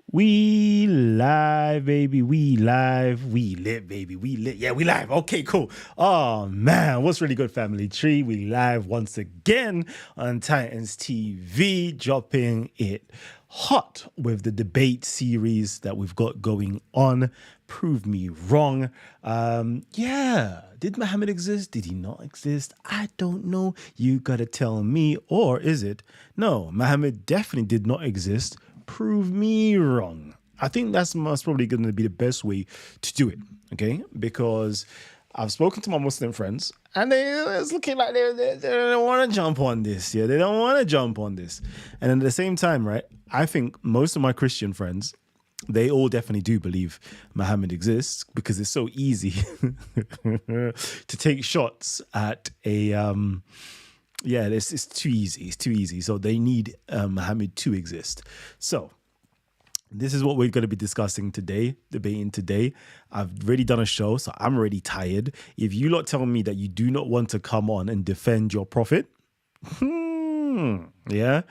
We live, baby. We live. We lit, baby. We lit. Yeah, we live. Okay, cool. Oh, man. What's really good, family tree? We live once again on Titans TV, dropping it hot with the debate series that we've got going on. Prove me wrong. Yeah. Did Muhammad exist? Did he not exist? I don't know. You gotta tell me. Or is it? No, Muhammad definitely did not exist. Prove me wrong. I think that's most probably going to be the best way to do it, okay? Because I've spoken to my Muslim friends, and it's looking like they don't want to jump on this. Yeah, they don't want to jump on this. And at the same time, right, I think most of my Christian friends, they all definitely do believe Muhammad exists because it's so easy to take shots at a... yeah, it's too easy. It's too easy. So they need Muhammad to exist. So this is what we're going to be discussing today, debating today. I've already done a show, so I'm already tired. If you lot tell me that you do not want to come on and defend your prophet, yeah,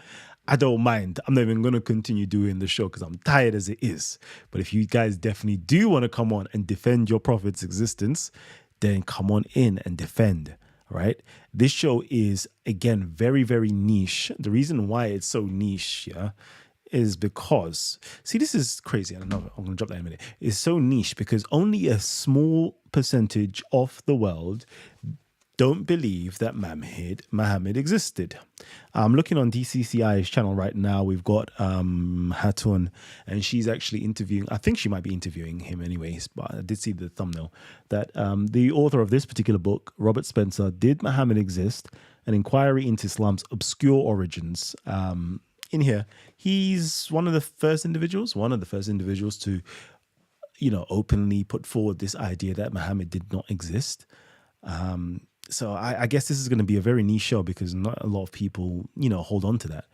I don't mind. I'm not even going to continue doing the show because I'm tired as it is. But if you guys definitely do want to come on and defend your prophet's existence, then come on in and defend. Right? This show is, again, very, very niche. The reason why it's so niche, yeah, is because, see, this is crazy. I don't know. I'm going to drop that in a minute. It's so niche because only a small percentage of the world don't believe that Muhammad existed. I'm looking on DCCI's channel right now. We've got Hatun, and she's actually interviewing, I think she might be interviewing him anyways, but I did see the thumbnail, that the author of this particular book, Robert Spencer, Did Muhammad Exist? An Inquiry into Islam's Obscure Origins. In here, he's one of the first individuals to, openly put forward this idea that Muhammad did not exist. So I guess this is going to be a very niche show because not a lot of people, hold on to that.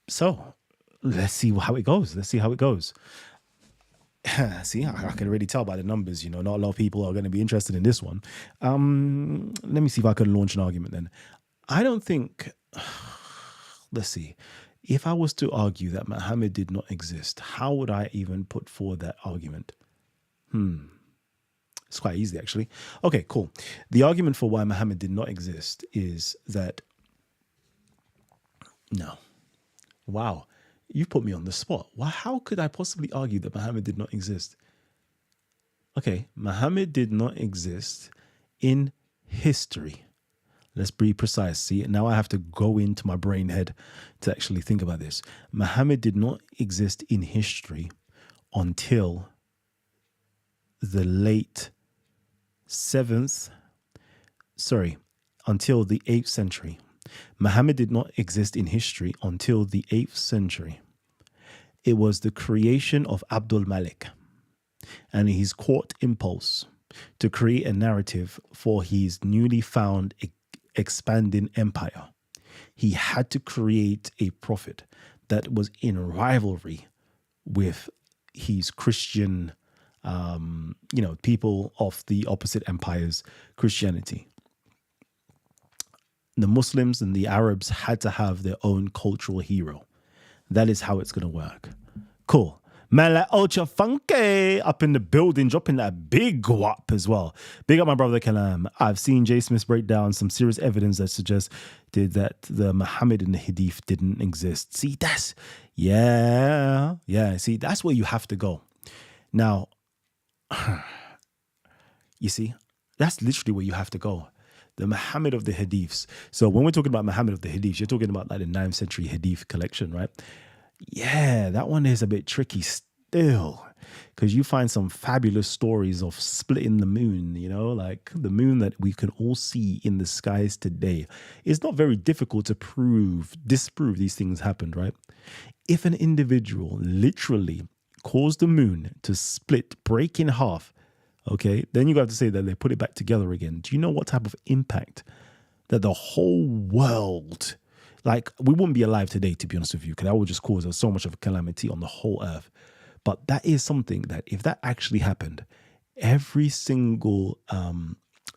So let's see how it goes. See, I can already tell by the numbers, not a lot of people are going to be interested in this one. Let me see if I can launch an argument then. I don't think, let's see. If I was to argue that Muhammad did not exist, how would I even put forward that argument? It's quite easy, actually. Okay, cool. The argument for why Muhammad did not exist is that... No. Wow. You put me on the spot. How could I possibly argue that Muhammad did not exist? Okay, Muhammad did not exist in history. Let's be precise. See, now I have to go into my brain head to actually think about this. Muhammad did not exist in history until the late... until the 8th century. Muhammad did not exist in history until the 8th century. It was the creation of Abdul Malik and his court impulse to create a narrative for his newly found expanding empire. He had to create a prophet that was in rivalry with his Christian people of the opposite empires, Christianity. The Muslims and the Arabs had to have their own cultural hero. That is how it's going to work. Cool. Man, like Ultra Funky up in the building, dropping that big whop as well. Big up my brother Kalam. I've seen Jay Smith break down some serious evidence that suggests that the Muhammad in the Hadith didn't exist. See, see, that's where you have to go. Now, you see, that's literally where you have to go. The Muhammad of the Hadiths. So when we're talking about Muhammad of the Hadiths, you're talking about like the 9th century Hadith collection, right? Yeah, that one is a bit tricky still because you find some fabulous stories of splitting the moon, like the moon that we can all see in the skies today. It's not very difficult to disprove these things happened, right? If an individual literally caused the moon to break in half, okay, then you have to say that they put it back together again. Do you know what type of impact that the whole world, like we wouldn't be alive today, to be honest with you, because that would just cause us so much of a calamity on the whole earth. But that is something that if that actually happened, every single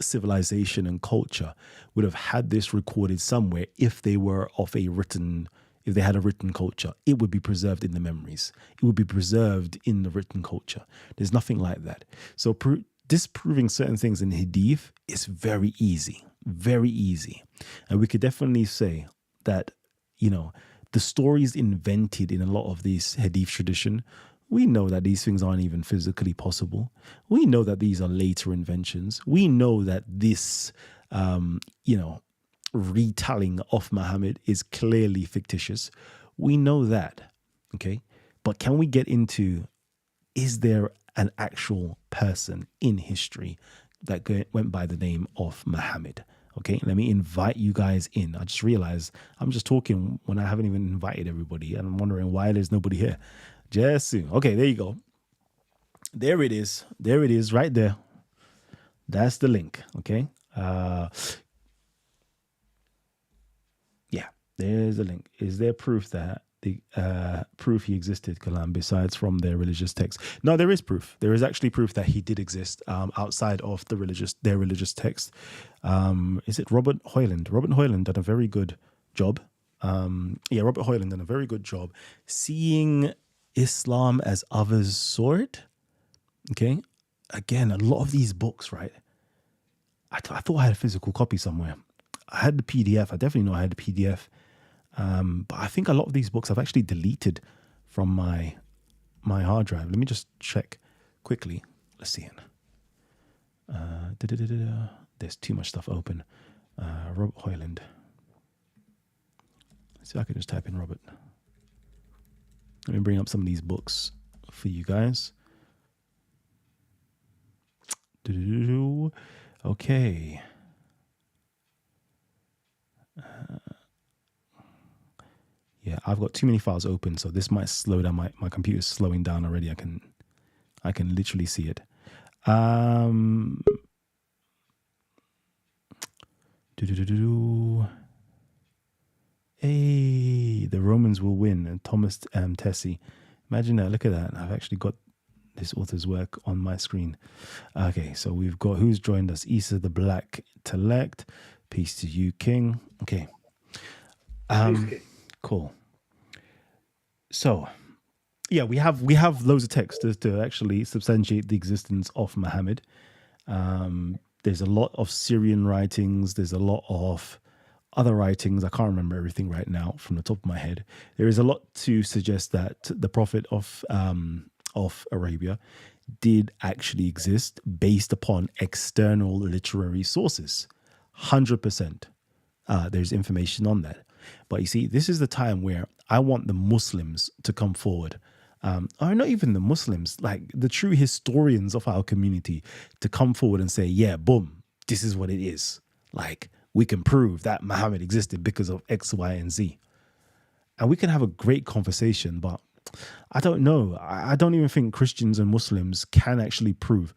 civilization and culture would have had this recorded somewhere if they were of a written if they had a written culture, it would be preserved in the memories. It would be preserved in the written culture. There's nothing like that. So disproving certain things in Hadith is very easy, very easy. And we could definitely say that, the stories invented in a lot of these Hadith tradition, we know that these things aren't even physically possible. We know that these are later inventions. We know that this, retelling of Muhammad is clearly fictitious. We know that, okay? But can we get into, is there an actual person in history that went by the name of Muhammad? Okay, let me invite you guys in. I just realized I'm just talking when I haven't even invited everybody, and I'm wondering why there's nobody here. Just soon. Okay, there you go. There it is. There it is right there. That's the link, okay? Yeah, there's the link. Is there proof that the proof he existed, Kalam, besides from their religious text? No, there is proof. There is actually proof that he did exist outside of their religious text. Is it Robert Hoyland? Robert Hoyland done a very good job. Robert Hoyland done a very good job seeing Islam as others saw it. Okay, again, a lot of these books, right? I thought I had a physical copy somewhere. I had the PDF. I definitely know I had the PDF. But I think a lot of these books I've actually deleted from my hard drive. Let me just check quickly. Let's see it. There's too much stuff open. Robert Hoyland. Let's see if I can just type in Robert. Let me bring up some of these books for you guys. Okay. Yeah, I've got too many files open, so this might slow down. My computer's slowing down already. I can literally see it. Hey, the Romans will win. And Thomas Tessie. Imagine that. Look at that. I've actually got this author's work on my screen. Okay, so we've got who's joined us. Issa the Black Intellect. Peace to you, King. Okay. Cool. So, yeah, we have loads of text to actually substantiate the existence of Muhammad. There's a lot of Syrian writings. There's a lot of other writings. I can't remember everything right now from the top of my head. There is a lot to suggest that the Prophet of Arabia did actually exist based upon external literary sources. 100%. There's information on that. But you see, this is the time where I want the Muslims to come forward. Or not even the Muslims, like the true historians of our community to come forward and say, yeah, boom, this is what it is. Like, we can prove that Muhammad existed because of X, Y, and Z. And we can have a great conversation, but I don't know. I don't even think Christians and Muslims can actually prove.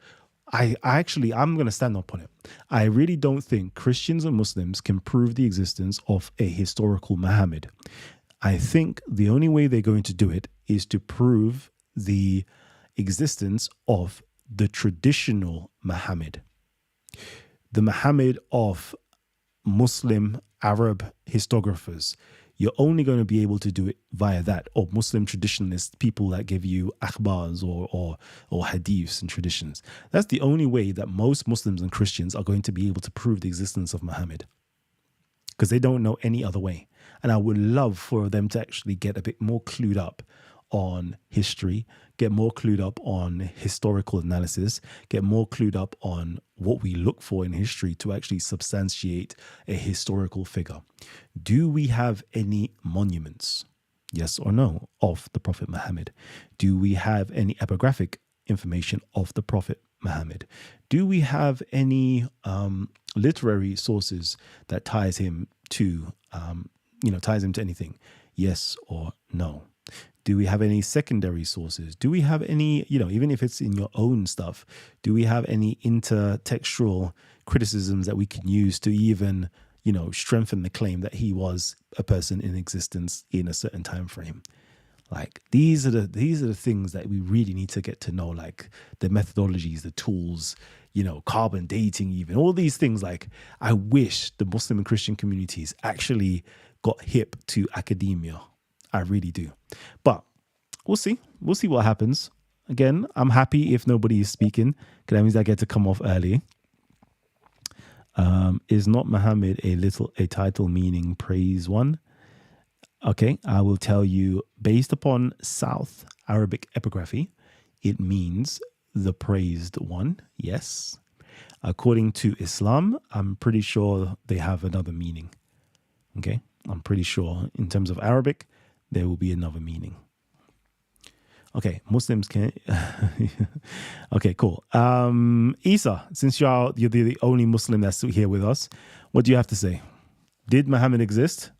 I'm going to stand up on it. I really don't think Christians and Muslims can prove the existence of a historical Muhammad. I think the only way they're going to do it is to prove the existence of the traditional Muhammad. The Muhammad of Muslim Arab historiographers. You're only going to be able to do it via that, or Muslim traditionalists, people that give you akhbars or hadiths and traditions. That's the only way that most Muslims and Christians are going to be able to prove the existence of Muhammad, because they don't know any other way. And I would love for them to actually get a bit more clued up on history, get more clued up on historical analysis, get more clued up on what we look for in history to actually substantiate a historical figure. Do we have any monuments, yes or no, of the Prophet Muhammad? Do we have any epigraphic information of the Prophet Muhammad? Do we have any literary sources that ties him to anything? Yes or no? Do we have any secondary sources? Do we have any, even if it's in your own stuff, do we have any intertextual criticisms that we can use to even, strengthen the claim that he was a person in existence in a certain time frame? Like, these are the things that we really need to get to know, like the methodologies, the tools, carbon dating, even all these things. Like, I wish the Muslim and Christian communities actually got hip to academia. I really do. But we'll see. We'll see what happens. Again, I'm happy if nobody is speaking, because that means I get to come off early. Is not Muhammad a title meaning praise one? Okay, I will tell you, based upon South Arabic epigraphy, it means the praised one, yes. According to Islam, I'm pretty sure they have another meaning. Okay, I'm pretty sure in terms of Arabic, there will be another meaning. Okay, Muslims can. Okay, cool. Isa, since you're the only Muslim that's here with us, what do you have to say? Did Muhammad exist?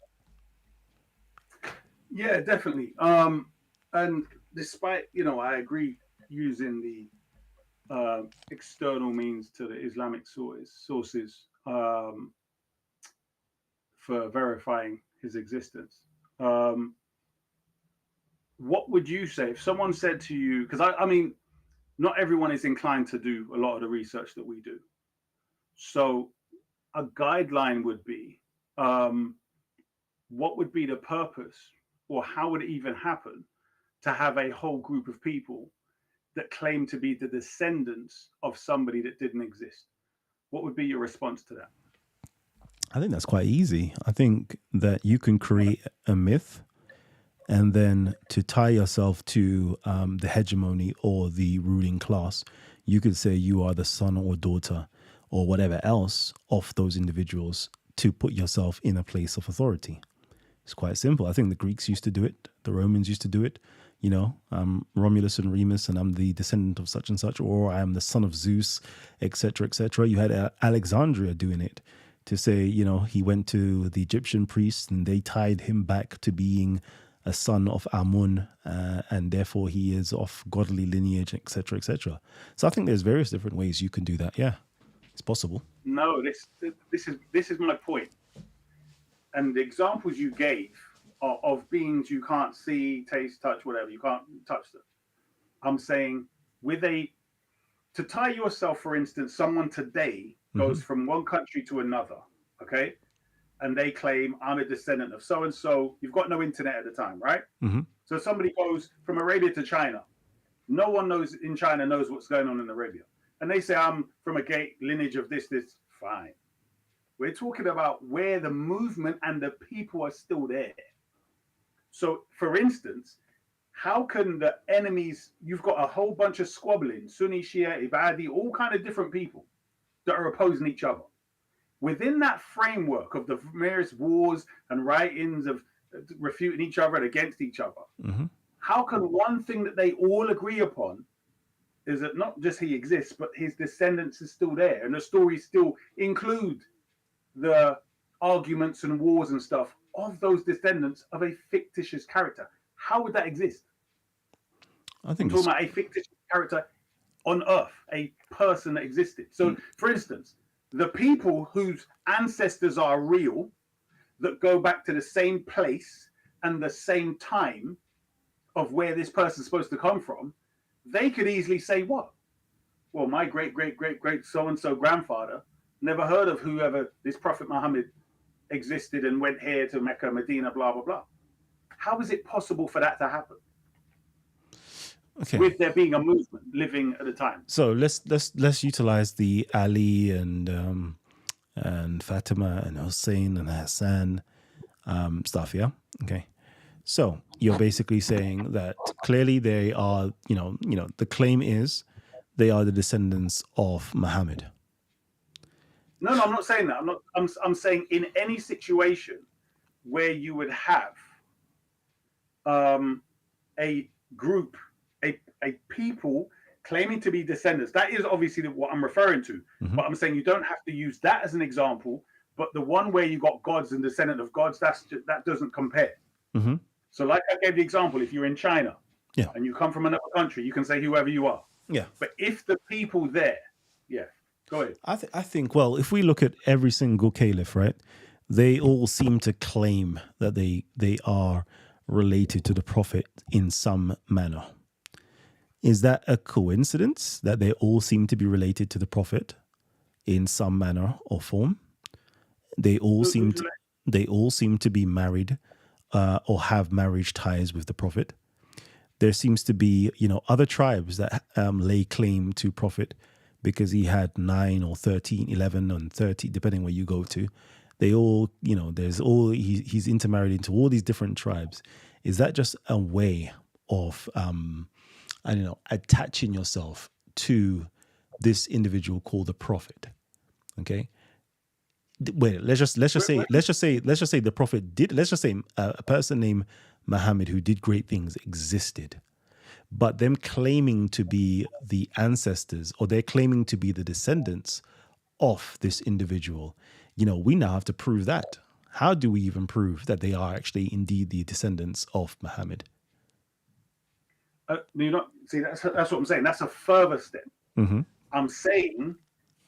Yeah, definitely. And despite, I agree using the external means to the Islamic sources for verifying his existence. Um, what would you say if someone said to you? Because I mean, not everyone is inclined to do a lot of the research that we do. So a guideline would be, um, what would be the purpose, or how would it even happen to have a whole group of people that claim to be the descendants of somebody that didn't exist? What would be your response to that? I think that's quite easy. I think that you can create a myth, and then to tie yourself to the hegemony or the ruling class, you could say you are the son or daughter or whatever else of those individuals to put yourself in a place of authority. It's quite simple. I think the Greeks used to do it. The Romans used to do it. Romulus and Remus, and I'm the descendant of such and such, or I am the son of Zeus, etc., etc. You had Alexandria doing it to say, he went to the Egyptian priests and they tied him back to being a son of Amun, and therefore he is of godly lineage, etc., etc. So I think there's various different ways you can do that. Yeah, it's possible. No, this is my point. And the examples you gave are of beings you can't see, taste, touch, whatever. You can't touch them. I'm saying with a to tie yourself, for instance, someone today Mm-hmm. goes from one country to another, okay, and they claim I'm a descendant of so and so. You've got no internet at the time, right? Mm-hmm. So somebody goes from Arabia to China. No one knows in China knows what's going on in Arabia, and they say I'm from a gate lineage of this. Fine. We're talking about where the movement and the people are still there. So, for instance, how can the enemies? You've got a whole bunch of squabbling, Sunni, Shia, Ibadi, all kind of different people that are opposing each other. Within that framework of the various wars and writings of refuting each other and against each other, Mm-hmm. how can one thing that they all agree upon is that not just he exists, but his descendants is still there, and the stories still include the arguments and wars and stuff of those descendants of a fictitious character? How would that exist? I I'm think talking it's. about a fictitious character on Earth, a person that existed. So, for instance, the people whose ancestors are real, that go back to the same place and the same time of where this person's supposed to come from, they could easily say, what? Well, my great, great, great, great so and so grandfather never heard of whoever this Prophet Muhammad existed and went here to Mecca, Medina, blah, blah, blah. How is it possible for that to happen Okay. with there being a movement living at the time? So let's utilize the Ali and Fatima and Hussein and Hassan stuff. Yeah. Okay. So you're basically saying that clearly they are, the claim is they are the descendants of Muhammad. No, no, I'm not saying that. I'm saying in any situation where you would have um, a group, a people claiming to be descendants. That is obviously what I'm referring to. Mm-hmm. But I'm saying you don't have to use that as an example. But the one where you got gods and descendant of gods, that doesn't compare. Mm-hmm. So, like I gave the example, if you're in China Yeah. and you come from another country, you can say whoever you are. Yeah. But if the people there, yeah, go ahead. I think, well, if we look at every single caliph, right, they all seem to claim that they are related to the prophet in some manner. Is that a coincidence that they all seem to be related to the prophet in some manner or form? They all seem to be married or have marriage ties with the Prophet. There seems to be, other tribes that lay claim to Prophet because he had 9 or 13, 11 and 30, depending where you go to. They all, he's intermarried into all these different tribes. Is that just a way of, attaching yourself to this individual called the Prophet? Okay. Wait, let's just say the Prophet did. Let's just say a person named Muhammad who did great things existed, but them claiming to be the ancestors or they're claiming to be the descendants of this individual. We now have to prove that. How do we even prove that they are actually indeed the descendants of Muhammad? That's what I'm saying. That's a further step. Mm-hmm. I'm saying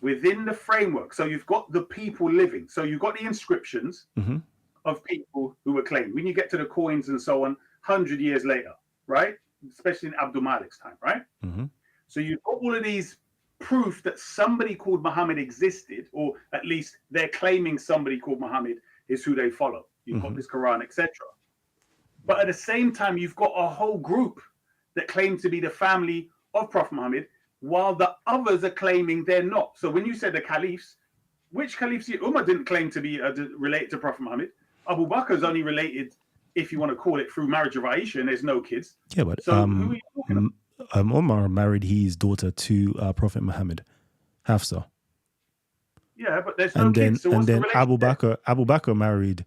within the framework. So you've got the people living. So you've got the inscriptions Mm-hmm. of people who were claimed. When you get to the coins and so on, 100 years later, right? Especially in Abdul Malik's time, right? Mm-hmm. So you've got all of these proof that somebody called Muhammad existed, or at least they're claiming somebody called Muhammad is who they follow. You've got this Quran, etc. But at the same time, you've got a whole group that claim to be the family of Prophet Muhammad, while the others are claiming they're not. So when you said the caliphs, which caliphs? Umar didn't claim to be related to Prophet Muhammad. Abu Bakr is only related, if you want to call it, through marriage of Aisha, and there's no kids. Yeah, but so who are you talking about? Omar married his daughter to Prophet Muhammad, Hafsa. Yeah, but there's no And then kids. So and then the Abu Bakr married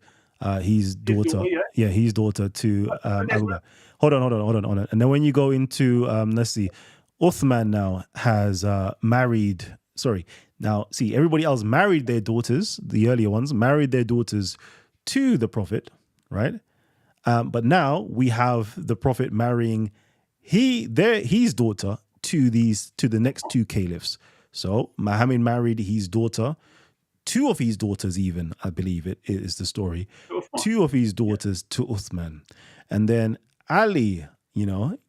his daughter. His daughter to Abu Bakr. Hold on. And then when you go into let's see, Uthman now has married. Sorry. Now, see, everybody else married their daughters. The earlier ones married their daughters to the Prophet, right? But now we have the Prophet marrying his daughter to the next two caliphs. So Muhammad married his daughter, two of his daughters even, I believe it is the story, two of his daughters to Uthman. And then Ali,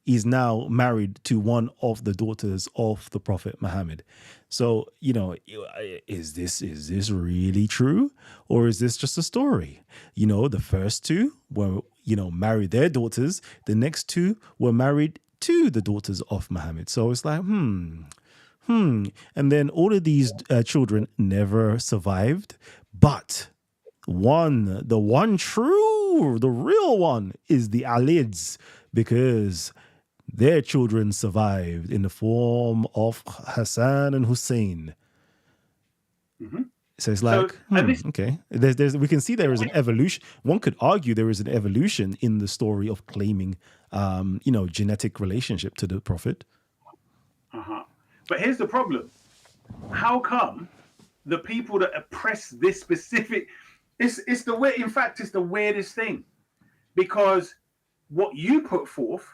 is now married to one of the daughters of the Prophet Muhammad. So, is this really true? Or is this just a story? The first two were, married their daughters. The next two were married to the daughters of Muhammad. So it's like, And then all of these children never survived. But the real one is the Alids, because their children survived in the form of Hassan and Hussein. Mm-hmm. So it's like, okay. We can see there is an evolution. One could argue there is an evolution in the story of claiming, genetic relationship to the Prophet. But here's the problem. How come the people that oppress this specific, it's the way, in fact, it's the weirdest thing, because what you put forth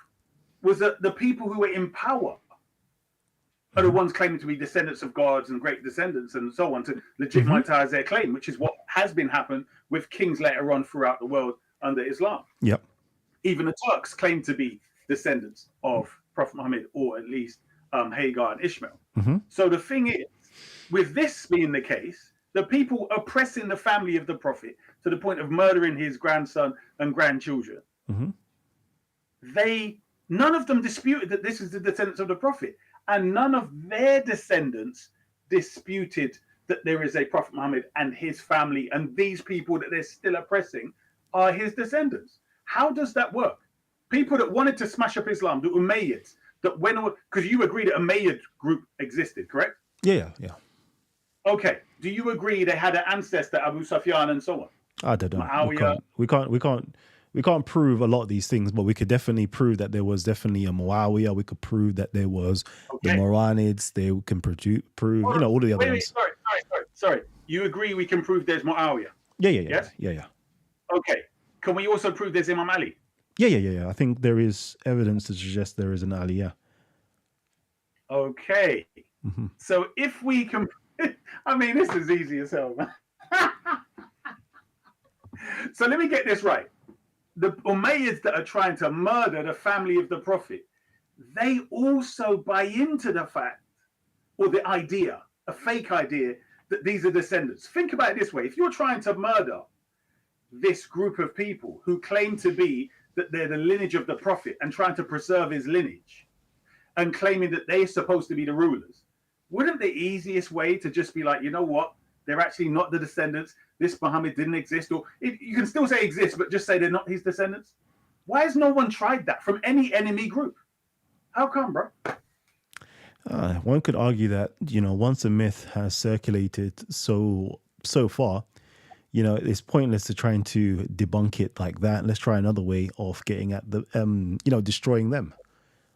was that the people who were in power are the ones claiming to be descendants of gods and great descendants and so on, to legitimize their claim, which is what has been happened with kings later on throughout the world under Islam. Yep. Even the Turks claim to be descendants of Prophet Muhammad, or at least Hagar and Ishmael. So the thing is, with this being the case, the people oppressing the family of the Prophet to the point of murdering his grandson and grandchildren, none of them disputed that this is the descendants of the Prophet, and none of their descendants disputed that there is a Prophet Muhammad and his family, and these people that they're still oppressing are his descendants. How does that work? People that wanted to smash up Islam, the Umayyads, that went on, because you agree that Umayyad group existed, correct? Yeah. Okay. Do you agree they had an ancestor, Abu Sufyan, and so on? I don't know. We can't prove a lot of these things, but we could definitely prove that there was definitely a Muawiyah. We could prove that there was the Marwanids. They can prove, all of the other ones. Sorry. You agree we can prove there's Muawiyah? Yeah. Yes? Yeah. Okay. Can we also prove there's Imam Ali? Yeah. I think there is evidence to suggest there is an Ali, yeah. Okay. So if we can, I mean, this is easy as hell, man. So let me get this right. The Umayyads that are trying to murder the family of the Prophet, they also buy into the fact, or the idea, a fake idea, that these are descendants. Think about it this way. If you're trying to murder this group of people who claim to be that they're the lineage of the Prophet and trying to preserve his lineage and claiming that they're supposed to be the rulers, wouldn't the easiest way to just be like, you know what? They're actually not the descendants. This Muhammad didn't exist. Or you can still say exists, but just say they're not his descendants. Why has no one tried that from any enemy group? How come, bro? One could argue that, once a myth has circulated so far, it's pointless to trying to debunk it like that. Let's try another way of getting at the, destroying them.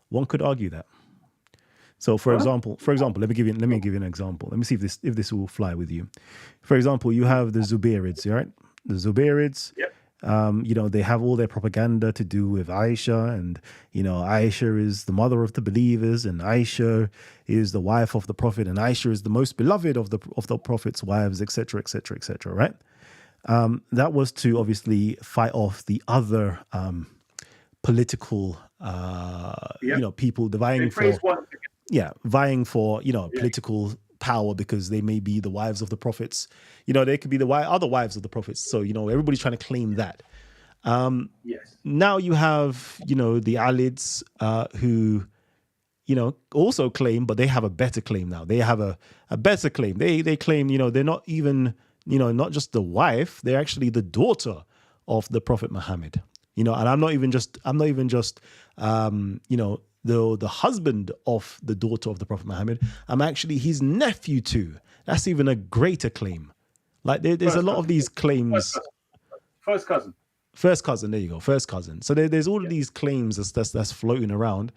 One could argue that. So, for example, let me give you an example. Let me see if this will fly with you. For example, you have the Zubairids, right? The Zubairids. Yep. They have all their propaganda to do with Aisha, and Aisha is the mother of the believers, and Aisha is the wife of the Prophet, and Aisha is the most beloved of the Prophet's wives, etc., etc., etc. Right? That was to obviously fight off the other political, people vying for political power, because they may be the wives of the prophets. They could be the other wives of the prophets. So everybody's trying to claim that. Yes. Now you have the Alids who also claim, but they have a better claim now. They have a better claim. They claim they're not even not just the wife, they're actually the daughter of the Prophet Muhammad. And I'm not even just the husband of the daughter of the Prophet Muhammad. I'm actually his nephew too. That's even a greater claim. Like there's a lot of these claims. First cousin. There you go. First cousin. So there's all of these claims that's floating around.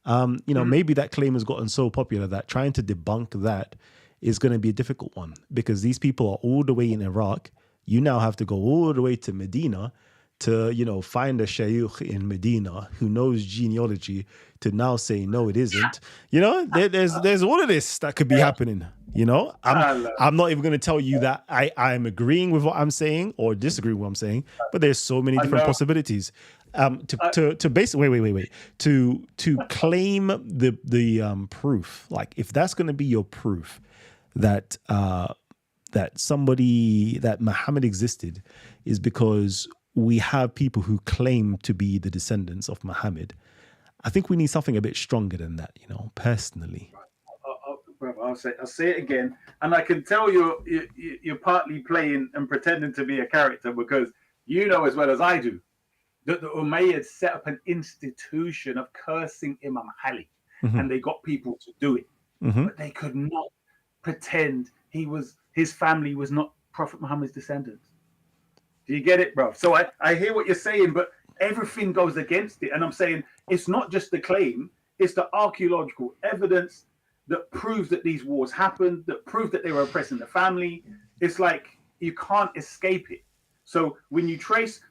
Maybe that claim has gotten so popular that trying to debunk that is going to be a difficult one, because these people are all the way in Iraq. You now have to go all the way to Medina to, find a shaykh in Medina who knows genealogy to now say, no, it isn't. There's all of this that could be happening. I'm not even going to tell you that I'm agreeing with what I'm saying or disagreeing with what I'm saying, but there's so many different possibilities. To basically wait. To claim the proof, like if that's going to be your proof that that Muhammad existed, is because we have people who claim to be the descendants of Muhammad. I think we need something a bit stronger than that, personally. I'll say it again, and I can tell you're partly playing and pretending to be a character, because as well as I do that the Umayyads set up an institution of cursing Imam Ali, and they got people to do it, but they could not pretend his family was not Prophet Muhammad's descendants. Do you get it, bro? So I hear what you're saying, but everything goes against it. And I'm saying it's not just the claim, it's the archaeological evidence that proves that these wars happened, that proves that they were oppressing the family. It's like you can't escape it. So when you trace,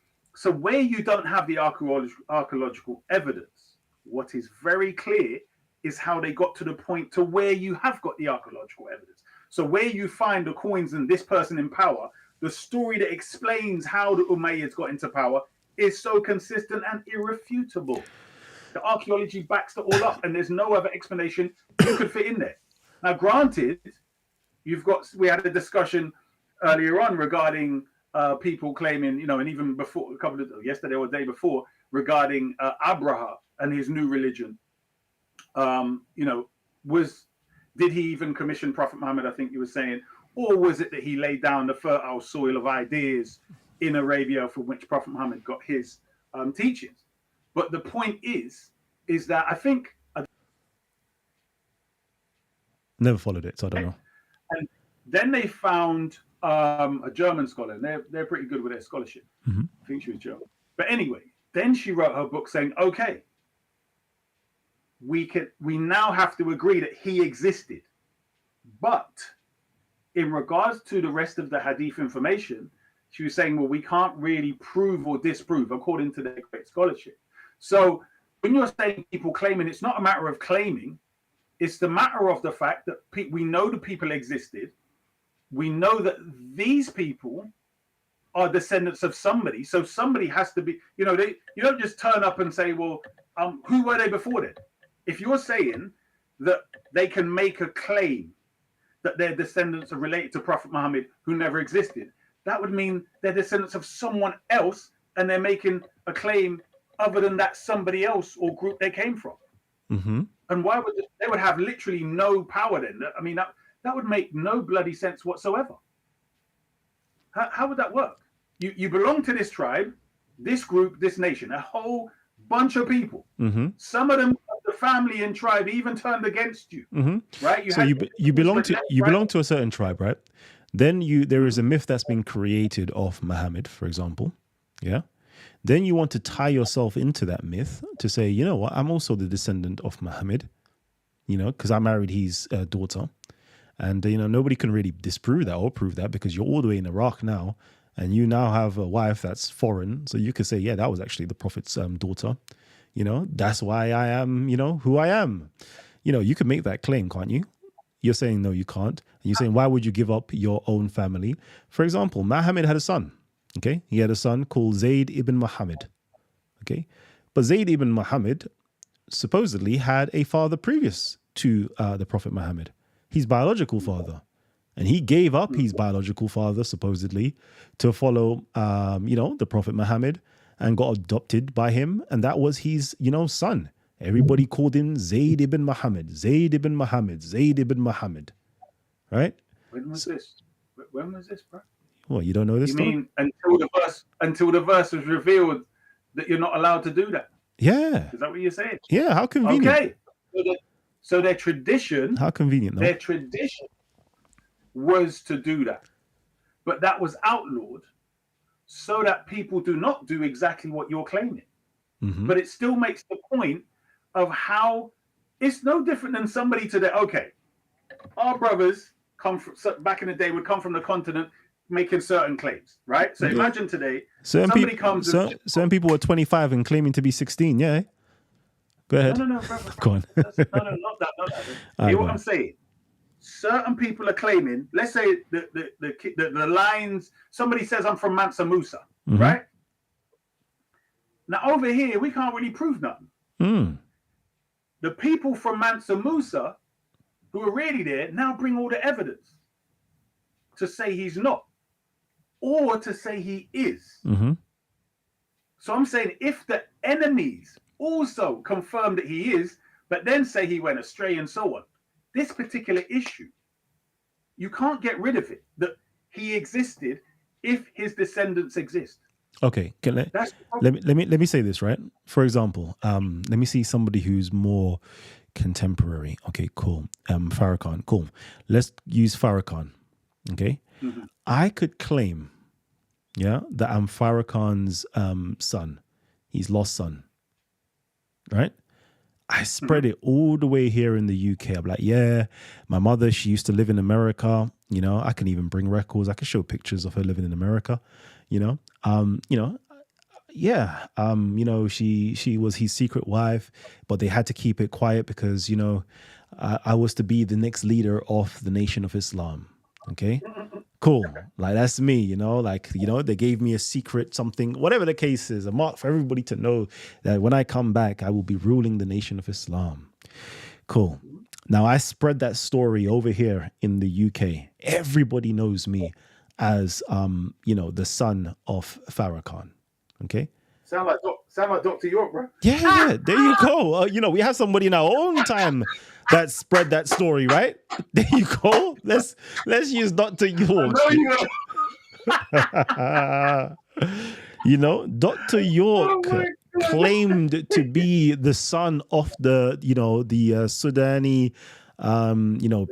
where you don't have the archaeological evidence, what is very clear is how they got to the point to where you have got the archaeological evidence. So where you find the coins and this person in power, the story that explains how the Umayyads got into power is so consistent and irrefutable. The archaeology backs it all up, and there's no other explanation you could fit in there. Now, granted, we had a discussion earlier on regarding people claiming, and even before, yesterday or the day before, regarding Abraha and his new religion. Did he even commission Prophet Muhammad? I think you were saying. Or was it that he laid down the fertile soil of ideas in Arabia from which Prophet Muhammad got his teachings? But the point is that I think... Never followed it, so I don't know. And then they found a German scholar, and they're pretty good with their scholarship. I think she was German. But anyway, then she wrote her book saying, okay, we now have to agree that he existed. But in regards to the rest of the hadith information, she was saying, well, we can't really prove or disprove according to their great scholarship. So when you're saying people claiming, it's not a matter of claiming, it's the matter of the fact that we know the people existed. We know that these people are descendants of somebody. So somebody has to be, you don't just turn up and say, well, who were they before then? If you're saying that they can make a claim that their descendants are related to Prophet Muhammad who never existed, that would mean they're descendants of someone else, and they're making a claim other than that somebody else or group they came from. Mm-hmm. And why would they would have literally no power then? I mean, that would make no bloody sense whatsoever. How would that work? You belong to this tribe, this group, this nation, a whole bunch of people. Mm-hmm. Some of them, the family and tribe, even turned against you. Mm-hmm. Right? So you belong to a certain tribe, right? Then there is a myth that's been created of Muhammad, for example. Yeah. Then you want to tie yourself into that myth to say, you know what, I'm also the descendant of Muhammad, you know, because I married his daughter. And, you know, nobody can really disprove that or prove that because you're all the way in Iraq now and you now have a wife that's foreign. So you could say, yeah, that was actually the Prophet's daughter. You know, that's why I am, you know, who I am. You know, you can make that claim, can't you? You're saying, no, you can't. And you're saying, why would you give up your own family? For example, Muhammad had a son. Okay. He had a son called Zayd ibn Muhammad. Okay. But Zayd ibn Muhammad supposedly had a father previous to the Prophet Muhammad, his biological father. And he gave up his biological father, supposedly, to follow, you know, the Prophet Muhammad and got adopted by him. And that was his, you know, son. Everybody called him Zayd ibn Muhammad, Zayd ibn Muhammad, Zayd ibn Muhammad. Right? When was this? When was this, bro? Well, you don't know this story? You mean until the verse was revealed that you're not allowed to do that? Yeah. Is that what you're saying? Yeah, how convenient. Okay. So their tradition. How convenient, no? Their tradition was to do that. But that was outlawed so that people do not do exactly what you're claiming. Mm-hmm. But it still makes the point of how it's no different than somebody today. Okay, our brothers come from back in the day would come from the continent making certain claims, right? So imagine today somebody comes. Certain people were 25 and claiming to be 16. Yeah. Go ahead. No, brother. Go on. No, not that. Hear what I'm saying? Certain people are claiming. Let's say the lines. Somebody says I'm from Mansa Musa, right? Now over here we can't really prove nothing. The people from Mansa Musa who are really there now bring all the evidence to say he's not, or to say he is. Mm-hmm. So I'm saying if the enemies also confirm that he is, but then say he went astray and so on, this particular issue, you can't get rid of it, that he existed if his descendants exist. Okay, let me say this, right? For example, let me see somebody who's more contemporary. Okay, cool. Farrakhan, cool. Let's use Farrakhan. Okay, I could claim, that I'm Farrakhan's son, his lost son, right? I spread it all the way here in the UK. I'm like, yeah, my mother, she used to live in America. You know, I can even bring records. I can show pictures of her living in America. She was his secret wife, but they had to keep it quiet because, I was to be the next leader of the Nation of Islam. Okay, cool. Like, that's me, they gave me a secret something, whatever the case is, a mark for everybody to know that when I come back, I will be ruling the Nation of Islam. Cool. Now, I spread that story over here in the UK. Everybody knows me as, the son of Farrakhan. Okay. Sound like Dr. York, bro. Yeah, there you go. We have somebody in our own time that spread that story, right? There you go. Let's use Dr. York. Dr. York claimed to be the son of the Sudani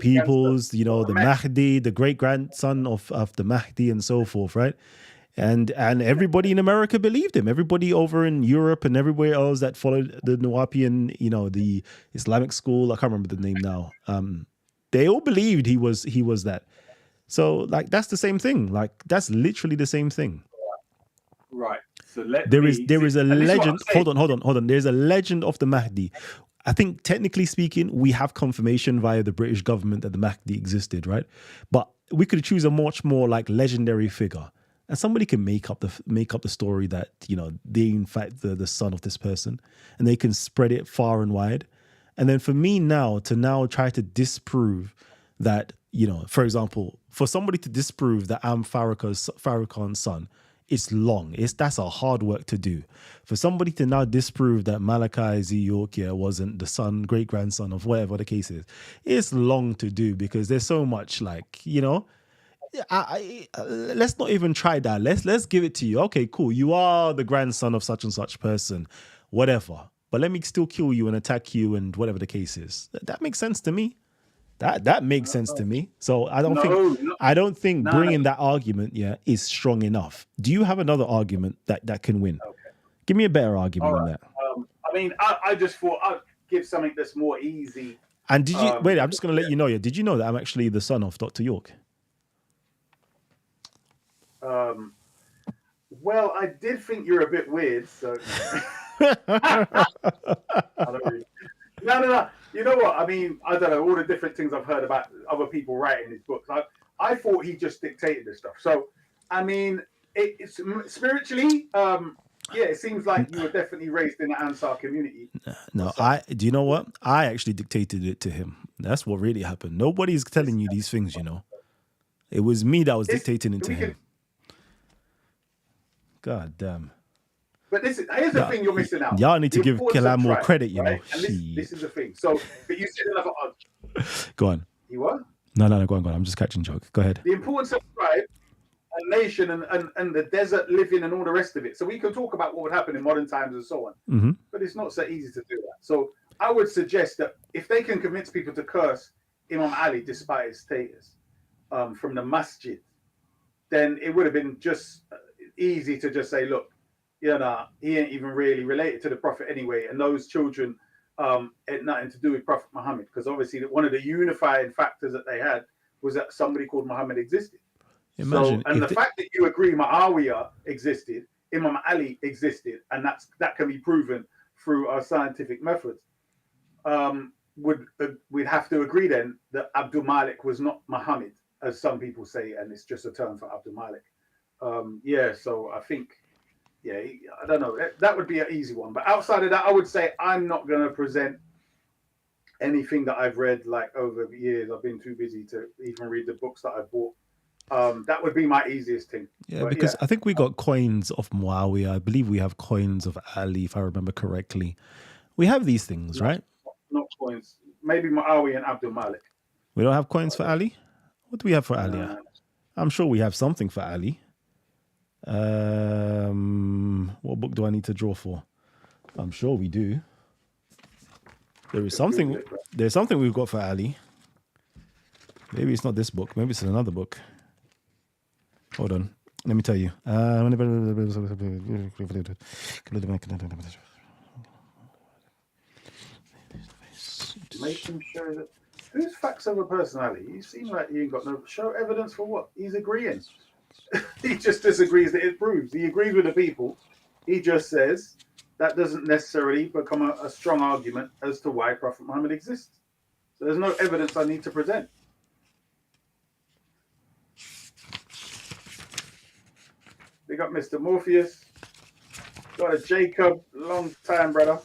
peoples, the Mahdi, the great grandson of the Mahdi and so forth, right? And everybody in America believed him. Everybody over in Europe and everywhere else that followed the Nawapian, the Islamic school, I can't remember the name now. They all believed he was that. So, that's the same thing. That's literally the same thing. Right. So there is a legend. Hold on. There's a legend of the Mahdi. I think technically speaking, we have confirmation via the British government that the Mahdi existed, right? But we could choose a much more legendary figure. And somebody can make up the story that, they in fact the son of this person, and they can spread it far and wide. And then for me to try to disprove that For example, for somebody to disprove that I'm Farrakhan's son, it's long. That's a hard work to do. For somebody to now disprove that Malachi Z. York wasn't the son, great grandson of whatever the case is, it's long to do because there's so much let's not even try that. Let's give it to you. Okay, cool. You are the grandson of such and such person, whatever. But let me still kill you and attack you and whatever the case is. That makes sense to me. That makes sense to me. So I don't think no. bringing that argument is strong enough. Do you have another argument that can win? Okay. Give me a better argument than that. I mean, I just thought I'd give something that's more easy. And did you wait? I'm just going to let you know. Yeah, did you know that I'm actually the son of Dr. York? Well, I did think you're a bit weird, so. I don't really... No. You know what? I mean, I don't know, all the different things I've heard about other people writing his books. I thought he just dictated this stuff. So, I mean, it's spiritually, it seems like you were definitely raised in the Ansar community. No, do you know what? I actually dictated it to him. That's what really happened. Nobody's telling you these things, It was me that was dictating it to him. God damn. But here's the thing you're missing out. Y'all need to give Kelam more credit, right? And this is the thing. So, but you said another argument. Go on. You what? No, go on. I'm just catching joke. Go ahead. The importance of tribe, a nation, and the desert living and all the rest of it. So we can talk about what would happen in modern times and so on. Mm-hmm. But it's not so easy to do that. So I would suggest that if they can convince people to curse Imam Ali despite his status from the masjid, then it would have been just easy to just say, look, he ain't even really related to the Prophet anyway, and those children had nothing to do with Prophet Muhammad, because obviously one of the unifying factors that they had was that somebody called Muhammad existed. Imagine the fact that you agree Muawiyah existed, Imam Ali existed, and that can be proven through our scientific methods, we'd have to agree then that Abdul Malik was not Muhammad, as some people say, and it's just a term for Abdul Malik. So I think, I don't know. That would be an easy one. But outside of that, I would say I'm not going to present anything that I've read over the years. I've been too busy to even read the books that I've bought. That would be my easiest thing. Yeah, because I think we got coins of Muawiyah. I believe we have coins of Ali, if I remember correctly. We have these things, right? Not coins.Maybe Muawiyah and Abdul Malik. We don't have coins for Ali? What do we have for Ali? I'm sure we have something for Ali. What book do I need to draw for? I'm sure we do. There's something we've got for Ali. Maybe it's not this book. Maybe it's another book. Hold on. Let me tell you. Making sure that whose facts of a personality? You seem like you ain't got no show evidence for what? He's agreeing. He just disagrees that it proves. He agrees with the people. He just says that doesn't necessarily become a strong argument as to why Prophet Muhammad exists. So there's no evidence I need to present. We got Mr. Morpheus. Got a Jacob. Long time, brother.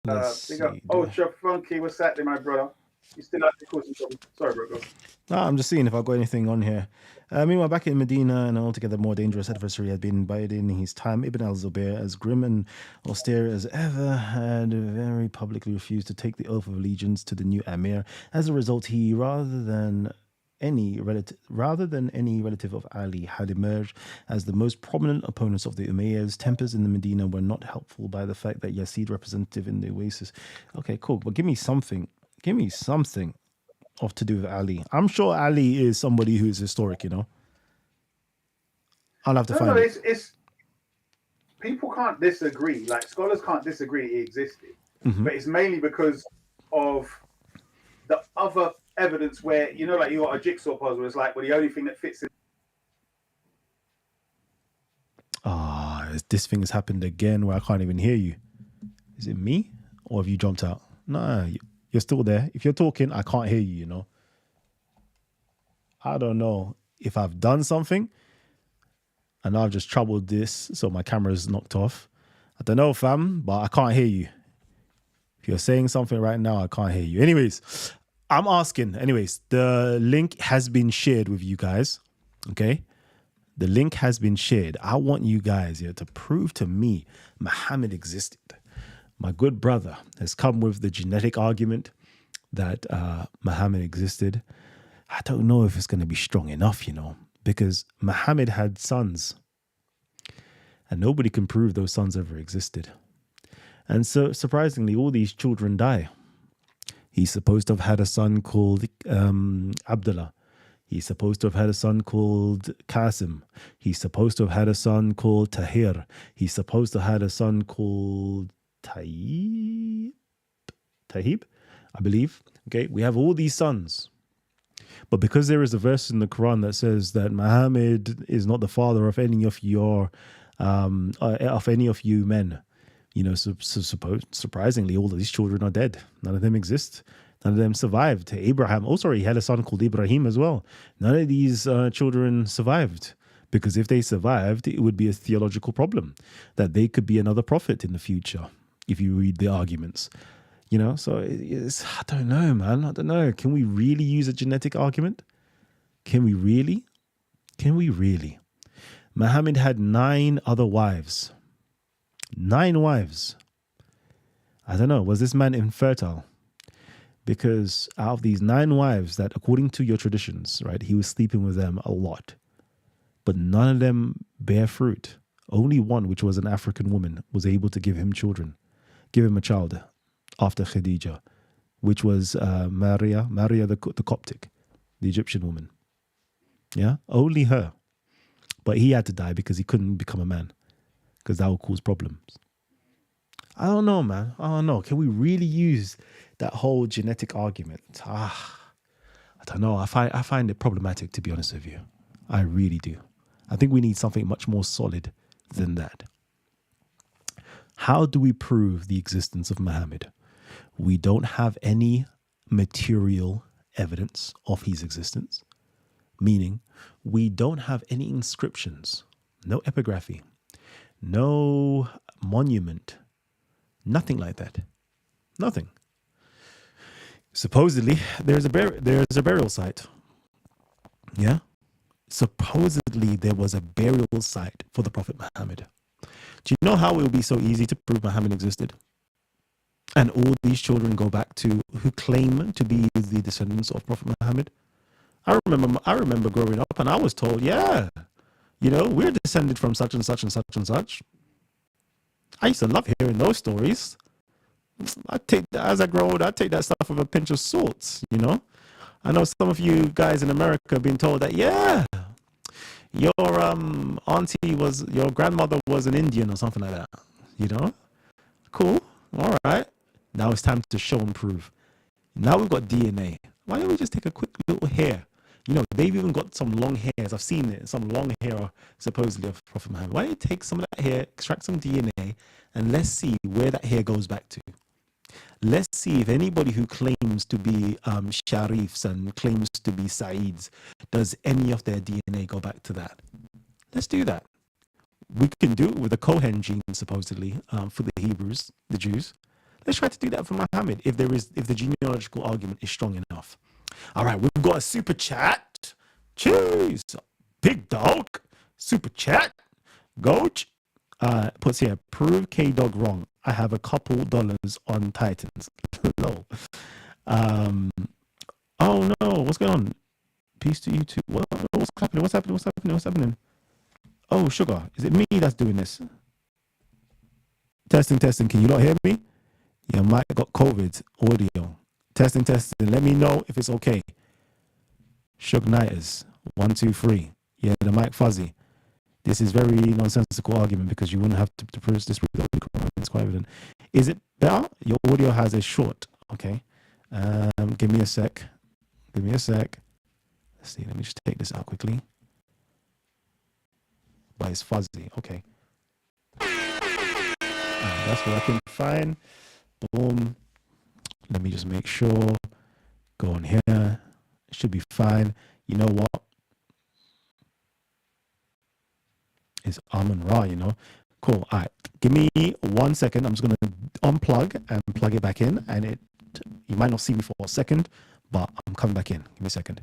We got Ultra Funky. What's that, my brother? You still like to cause some trouble? Sorry, bro. No, I'm just seeing if I've got anything on here. Meanwhile, back in Medina, an altogether more dangerous adversary had been biding his time. Ibn al-Zubayr, as grim and austere as ever, had very publicly refused to take the oath of allegiance to the new Amir. As a result, he, rather than any relative of Ali, had emerged as the most prominent opponents of the Umayyads. Tempers in the Medina were not helpful by the fact that Yazid representative in the Oasis. Okay, cool. But give me something of to do with Ali. I'm sure Ali is somebody who is historic, I'll have to find it. It's people can't disagree. Scholars can't disagree he existed. Mm-hmm. But it's mainly because of the other evidence where, you got a jigsaw puzzle. It's the only thing that fits in. This thing has happened again where I can't even hear you. Is it me? Or have you jumped out? No, you're still there. If you're talking, I can't hear you, I don't know if I've done something and I've just troubled this, so my camera's knocked off. I don't know, fam, but I can't hear you. If you're saying something right now, I can't hear you. Anyways, I'm asking. Anyways, the link has been shared with you guys. Okay. The link has been shared. I want you guys here to prove to me Muhammad existed. My good brother has come with the genetic argument that Muhammad existed. I don't know if it's going to be strong enough, because Muhammad had sons and nobody can prove those sons ever existed. And so surprisingly, all these children die. He's supposed to have had a son called Abdullah. He's supposed to have had a son called Qasim. He's supposed to have had a son called Tahir. He's supposed to have had a son called Tayyib, I believe. Okay, we have all these sons. But because there is a verse in the Quran that says that Muhammad is not the father of any of you men, surprisingly, all of these children are dead. None of them exist. None of them survived. Abraham, he had a son called Ibrahim as well. None of these children survived, because if they survived, it would be a theological problem that they could be another prophet in the future, if you read the arguments. So I don't know, man. I don't know. Can we really use a genetic argument? Can we really? Muhammad had 9 other wives. 9 wives. I don't know. Was this man infertile? Because out of these 9 wives that, according to your traditions, right, he was sleeping with them a lot, but none of them bear fruit. Only one, which was an African woman, was able to give him a child after Khadija, which was Maria the Coptic, the Egyptian woman. Yeah, only her. But he had to die because he couldn't become a man, because that would cause problems. I don't know, man. I don't know. Can we really use that whole genetic argument? I don't know. I find it problematic, to be honest with you. I really do. I think we need something much more solid than that. How do we prove the existence of Muhammad? We don't have any material evidence of his existence, meaning we don't have any inscriptions, no epigraphy, no monument, nothing like that. Nothing. Supposedly, there's a burial site. Yeah? Supposedly, there was a burial site for the Prophet Muhammad. Do you know how it would be so easy to prove Muhammad existed? And all these children go back to who claim to be the descendants of Prophet Muhammad. I remember growing up and I was told, yeah, we're descended from such and such and such and such. I used to love hearing those stories. As I grow older, I take that stuff with a pinch of salt, I know some of you guys in America have been told that, yeah, your your grandmother was an Indian or something like that, Cool. All right. Now it's time to show and prove. Now we've got DNA. Why don't we just take a quick little hair? They've even got some long hairs. I've seen it. Some long hair, supposedly, of Prophet Muhammad. Why don't you take some of that hair, extract some DNA, and let's see where that hair goes back to. Let's see if anybody who claims to be Sharifs and claims to be Saids, does any of their DNA go back to that? Let's do that. We can do it with the Cohen gene, supposedly, for the Hebrews, the Jews. Let's try to do that for Muhammad if the genealogical argument is strong enough. All right, we've got a super chat. Cheers. Big dog. Super chat. Goach. Puts here, prove K-Dog wrong. I have a couple dollars on Titans. No. Oh no, what's going on? Peace to you too. What's happening? Oh, sugar. Is it me that's doing this? Testing. Can you not hear me? Your mic got COVID audio. Testing. Let me know if it's okay. Shug Nighters. 1, 2, 3. Yeah, the mic fuzzy. This is very nonsensical argument because you wouldn't have to prove this with the Quran. It's quite evident. Is it better? Your audio has a short. Okay. Give me a sec. Let's see. Let me just take this out quickly. But it's fuzzy. Okay. That's what I can find. Boom. Let me just make sure. Go on here. It should be fine. You know what? It's Amun Ra, Cool. All right. Give me 1 second. I'm just going to unplug and plug it back in. And you might not see me for a second, but I'm coming back in. Give me a second.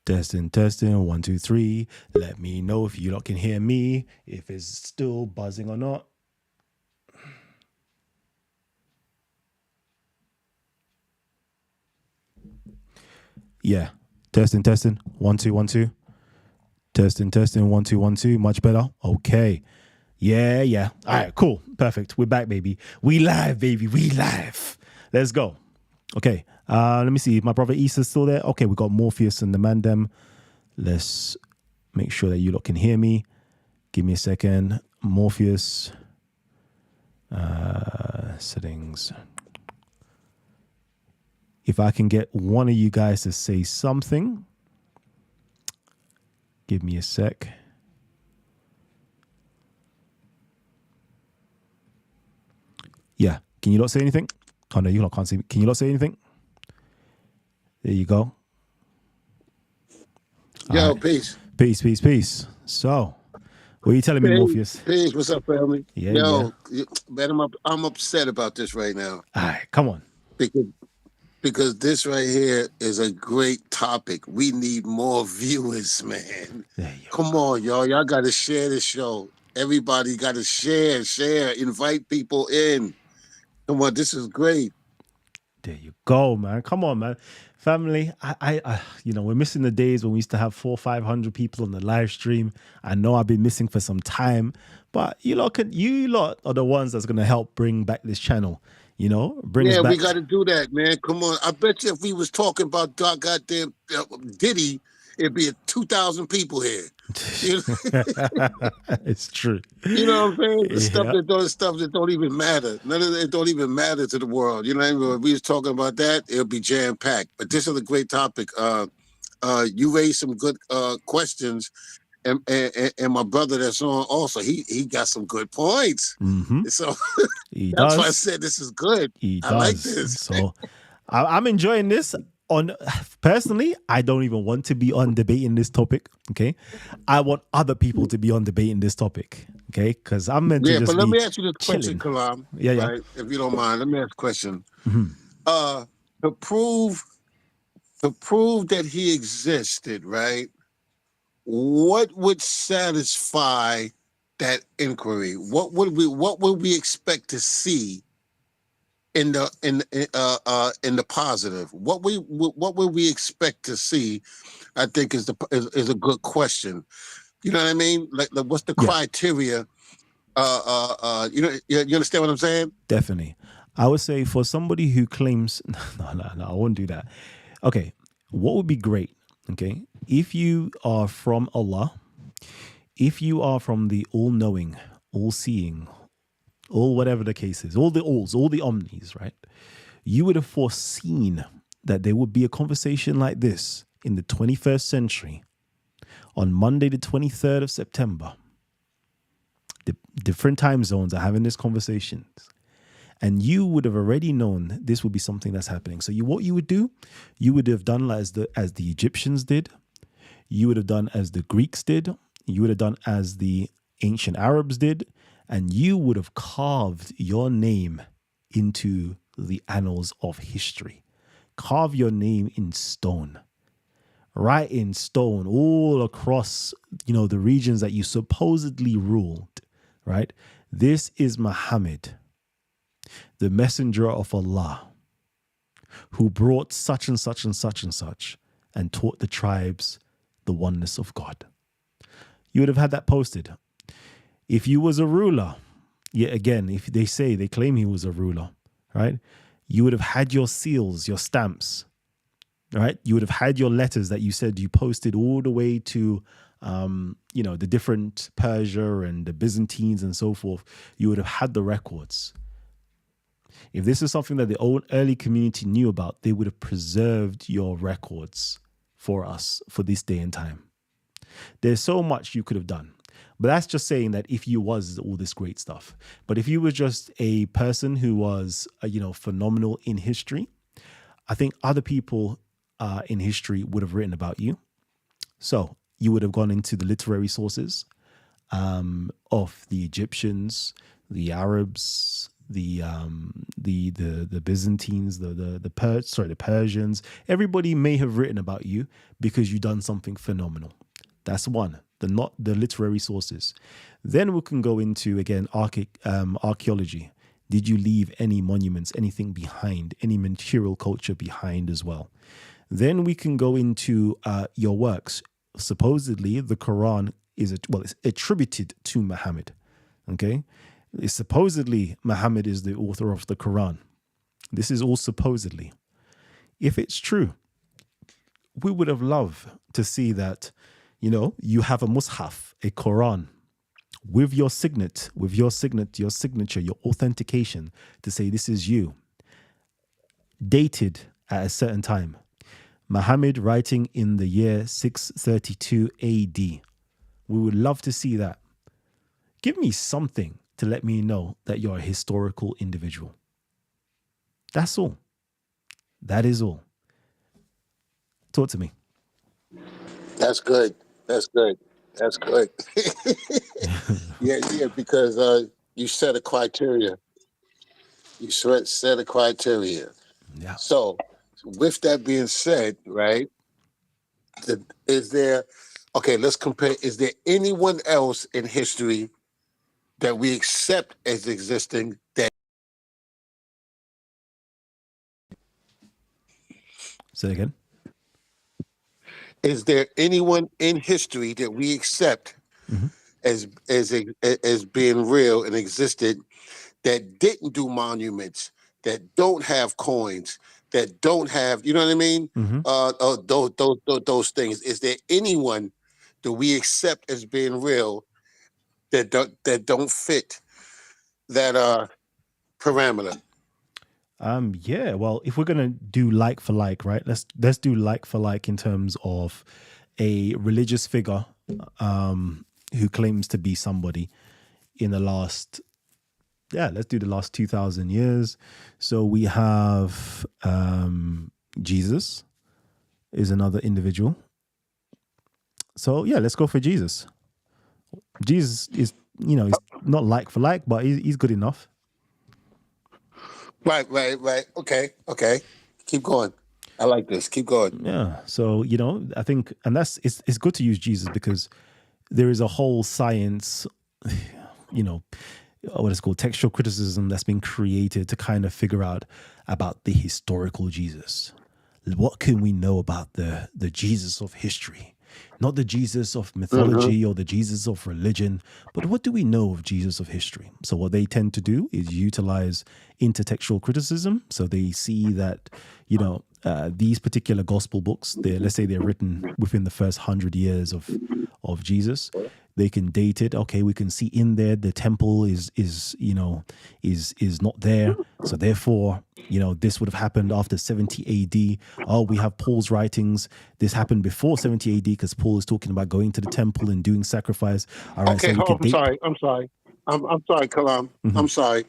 Testing, testing. 1, 2, 3. Let me know if you lot can hear me, if it's still buzzing or not. Yeah. Testing, testing. 1, 2, 1, 2. Testing, testing. 1, 2, 1, 2. Much better. Okay. Yeah. All right, cool. Perfect. We're back, baby. We live, baby. We live. Let's go. Okay. Let me see. My brother Issa's still there. Okay, we got Morpheus and the Mandem. Let's make sure that you lot can hear me. Give me a second. Morpheus. Settings. If I can get one of you guys to say something. Give me a sec. Yeah. Can you not say anything? Oh, no, you lot can't see me. Can you not say anything? There you go. Yo, right. Peace. Peace. So, what are you telling me, Morpheus? Peace. What's up, family? Yeah. Man, I'm upset about this right now. All right, come on. Because this right here is a great topic. We need more viewers, man. Come on, y'all. Y'all got to share this show. Everybody got to share, invite people in. Come on, this is great. There you go, man. Come on, man. Family, I we're missing the days when we used to have 400-500 people on the live stream. I know I've been missing for some time, but you lot are the ones that's gonna help bring back this channel. Bring us back. We got to do that, man. Come on. I bet you if we was talking about goddamn Diddy, it'd be 2,000 people here. It's true. You know what I'm saying? Stuff that don't even matter. None of it don't even matter to the world. You know what I mean? If we was talking about that, it'll be jam packed. But this is a great topic. You raised some good questions, and my brother that's on also he got some good points. Mm-hmm. So that's why I said this is good. I like this. So I'm enjoying this. Personally, I don't even want to be on debating this topic. Okay, I want other people to be on debating this topic. Okay, because I'm meant to just but let be me ask you this chilling. question, Kalam. Yeah. Right? If you don't mind, let me ask a question. Mm-hmm. To prove that he existed, right? What would satisfy that inquiry? What would we expect to see in the positive? What would we expect to see? I think is a good question. You know what I mean? Like what's the criteria? You understand what I'm saying? Definitely. I would say for somebody who claims no, I won't do that. Okay, what would be great? Okay, if you are from Allah, if you are from the all-knowing, all-seeing, all whatever the case is, all the alls, all the omnis, right? You would have foreseen that there would be a conversation like this in the 21st century on Monday, the 23rd of September. The different time zones are having these conversations. And you would have already known this would be something that's happening. So what you would do, you would have done as the Egyptians did. You would have done as the Greeks did. You would have done as the ancient Arabs did. And you would have carved your name into the annals of history. Carve your name in stone. Write in stone all across, the regions that you supposedly ruled, right? This is Muhammad, the messenger of Allah, who brought such and such and such and such and taught the tribes the oneness of God. You would have had that posted. If you was a ruler, yet again, if they claim he was a ruler, right? You would have had your seals, your stamps, right? You would have had your letters that you said you posted all the way to the different Persia and the Byzantines and so forth, you would have had the records. If this is something that the early community knew about, they would have preserved your records for us for this day and time. There's so much you could have done. But that's just saying that if you was all this great stuff. But if you were just a person who was, phenomenal in history, I think other people in history would have written about you. So you would have gone into the literary sources of the Egyptians, the Arabs, the Byzantines, the Persians. Everybody may have written about you because you've done something phenomenal. That's one. The literary sources. Then we can go into, again, archaeology. Did you leave any monuments, anything behind, any material culture behind as well? Then we can go into your works. Supposedly, the Quran it's attributed to Muhammad. Okay, it's supposedly Muhammad is the author of the Quran. This is all supposedly. If it's true, we would have loved to see that. You have a mushaf, a Quran, with your signature, your authentication to say this is you, dated at a certain time. Muhammad writing in the year 632 AD. We would love to see that. Give me something to let me know that you're a historical individual. That's all. That is all. Talk to me. That's good. That's good. That's good. yeah, because you set a criteria. You set a criteria. Yeah. So, with that being said, right, let's compare. Is there anyone else in history that we accept as existing that? Say it again. Is there anyone in history that we accept as being real and existed that didn't do monuments, that don't have coins, that don't have, you know what I mean? Those things. Is there anyone that we accept as being real that don't fit that parameter? Yeah, well, if we're gonna do like for like, right? Let's do like for like in terms of a religious figure who claims to be somebody in the last, let's do the last 2,000 years. So we have Jesus is another individual. So let's go for Jesus. Jesus is, he's not like for like, but he's good enough. Right. Okay. Keep going. I like this. Keep going. Yeah. So, I think, and it's good to use Jesus because there is a whole science, what is called textual criticism that's been created to kind of figure out about the historical Jesus. What can we know about the Jesus of history? Not the Jesus of mythology or the Jesus of religion, but what do we know of Jesus of history? So what they tend to do is utilize intertextual criticism. So they see that, these particular gospel books, let's say they're written within the first 100 years of Jesus. They can date it. Okay, we can see in there the temple is not there. So therefore, this would have happened after 70 AD. Oh, we have Paul's writings. This happened before 70 AD because Paul is talking about going to the temple and doing sacrifice. All right. Okay, So I'm sorry, Kalam. I'm sorry.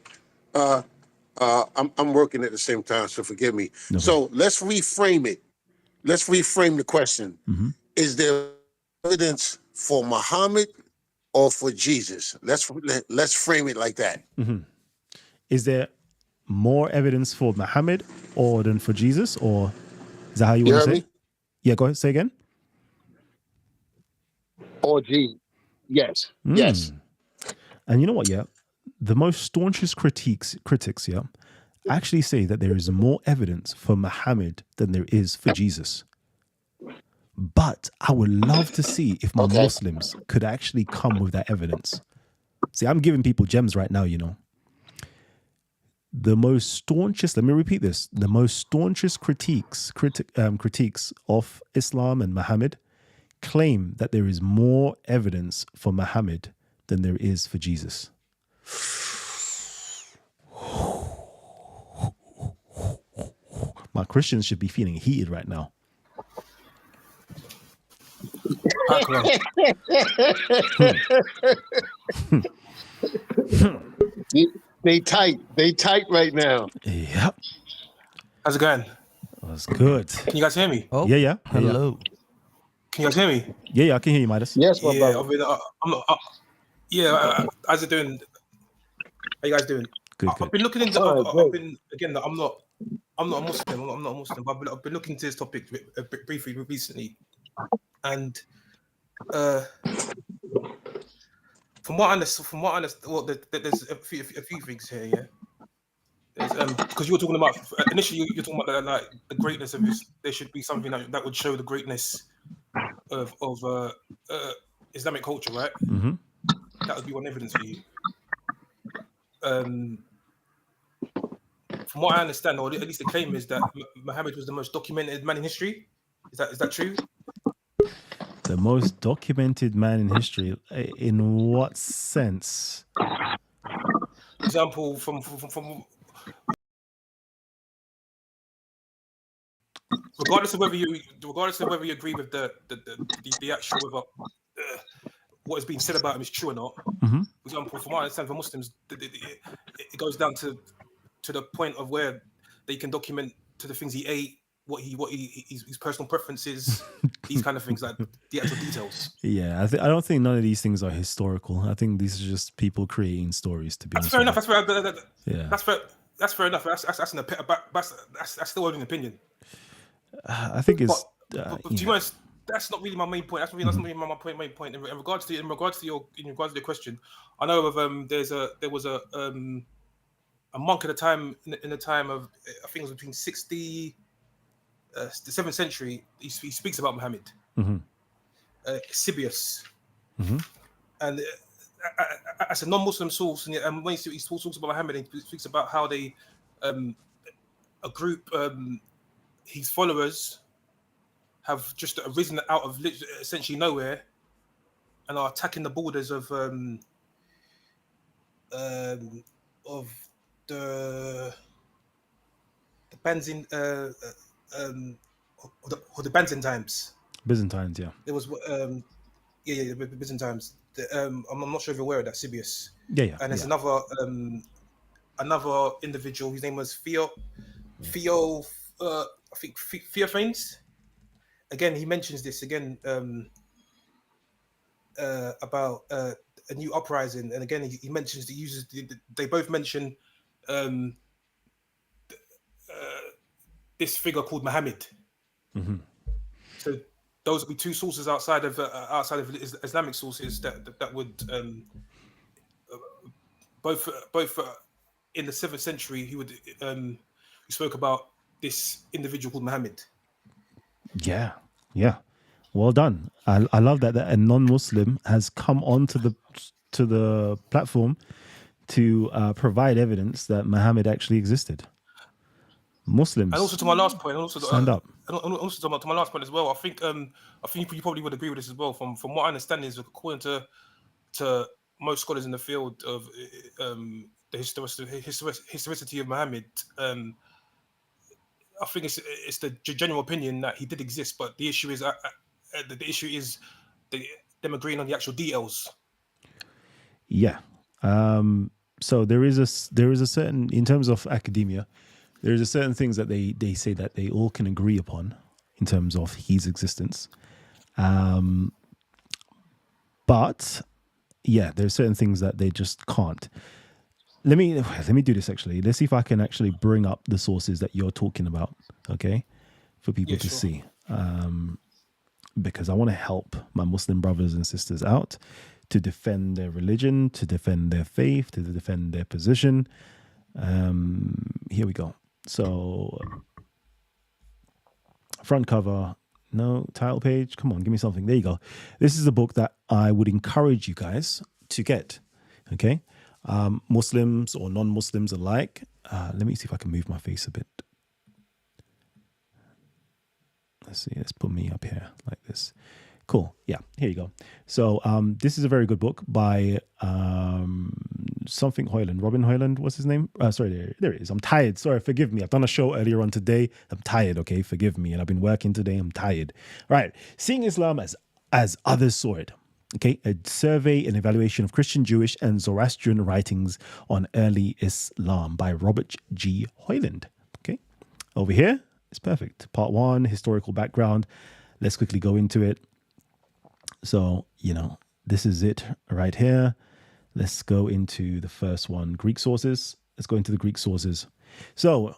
I'm working at the same time, so forgive me. No so let's reframe it. Let's reframe the question. Is there evidence for Muhammad or for Jesus? Let's frame it like that. Is there more evidence for Muhammad or than for Jesus, or is that how you want to say? Me? Yeah, go ahead. Say again. Or Jesus? Yes. Yes. And you know what? Yeah, the most staunchest critics, actually say that there is more evidence for Muhammad than there is for Jesus. But I would love to see if Muslims could actually come with that evidence. See, I'm giving people gems right now, The most staunchest, let me repeat this, the most staunchest critiques of Islam and Muhammad claim that there is more evidence for Muhammad than there is for Jesus. My Christians should be feeling heated right now. They tight right now. Yep. How's it going? That's good. Can you guys hear me? Oh, Yeah. hello. Can you guys hear me? Yeah, I can hear you, Midas. Yes, my Yeah, brother. I'm not. How's it doing? How you guys doing? Good. I've been looking into. Oh, I've great. been again. I'm not a Muslim. I'm not a Muslim. But I've been looking into this topic a bit briefly recently, and from what I understand, well, there's a few things here. Yeah, because you were talking about initially, you're talking about like the greatness of this. There should be something that would show the greatness of Islamic culture, right? Mm-hmm. That would be one evidence for you. From what I understand, or at least the claim is that Muhammad was the most documented man in history. Is that true? The most documented man in history. In what sense? Example from regardless of whether you agree with the actual what is being said about him is true or not. Mm-hmm. For example, from what I understand, for Muslims, it goes down to the point of where they can document to the things he ate, his personal preferences, these kind of things, like the actual details. Yeah, I don't think none of these things are historical. I think these are just people creating stories. To be honest, Fair enough. That's fair. Yeah, That's fair enough. That's still only an opinion. I think it's. But to be honest, that's not really my main point. That's not really my main point. In regards to your question, I know of there was a monk at the time in the time of, I think it was between the 7th century. He speaks about Muhammad, Sibius, and as a non-Muslim source, and when he talks about Muhammad, he speaks about how they a group, his followers have just arisen out of essentially nowhere and are attacking the borders of the Byzantine or the Byzantines. Byzantines, yeah. There was the Byzantines. I'm not sure if you're aware of that, Sibius. Yeah. And there's another individual. His name was Theo. I think Theophanes. Again, he mentions this again about a new uprising, and again he mentions the users. They both mention this figure called Muhammad. So those would be two sources outside of Islamic sources that would both in the 7th century he spoke about this individual called Muhammad. Yeah. Well done. I love that a non-Muslim has come onto the platform to provide evidence that Muhammad actually existed. Muslims. And also to my last point, stand up. And also to my last point as well. I think you probably would agree with this as well. From what I understand is, according to most scholars in the field of the historicity of Muhammad, I think it's the general opinion that he did exist, but the issue is them agreeing on the actual details. Yeah. So there is a certain, in terms of academia, there is a certain things that they say that they all can agree upon in terms of his existence. But yeah, there are certain things that they just can't. Let me do this actually. Let's see if I can actually bring up the sources that you're talking about, okay, for people to see. Because I want to help my Muslim brothers and sisters out to defend their religion, to defend their faith, to defend their position. Here we go. So, front cover, no, title page. Come on, give me something. There you go. This is a book that I would encourage you guys to get, okay? Muslims or non-Muslims alike. Let me see if I can move my face a bit. Let's see, let's put me up here like this. Cool. Yeah, here you go. So this is a very good book by something Hoyland. Robin Hoyland, what's his name? Sorry, there it is. I'm tired. Sorry, forgive me. I've done a show earlier on today. I'm tired, okay? Forgive me. And I've been working today. I'm tired. Right. Seeing Islam as others saw it. Okay, a survey and evaluation of Christian, Jewish, and Zoroastrian writings on early Islam by Robert G. Hoyland. Okay, over here, it's perfect. Part 1, historical background. Let's quickly go into it. So, this is it right here. Let's go into the first one, Greek sources. Let's go into the Greek sources. So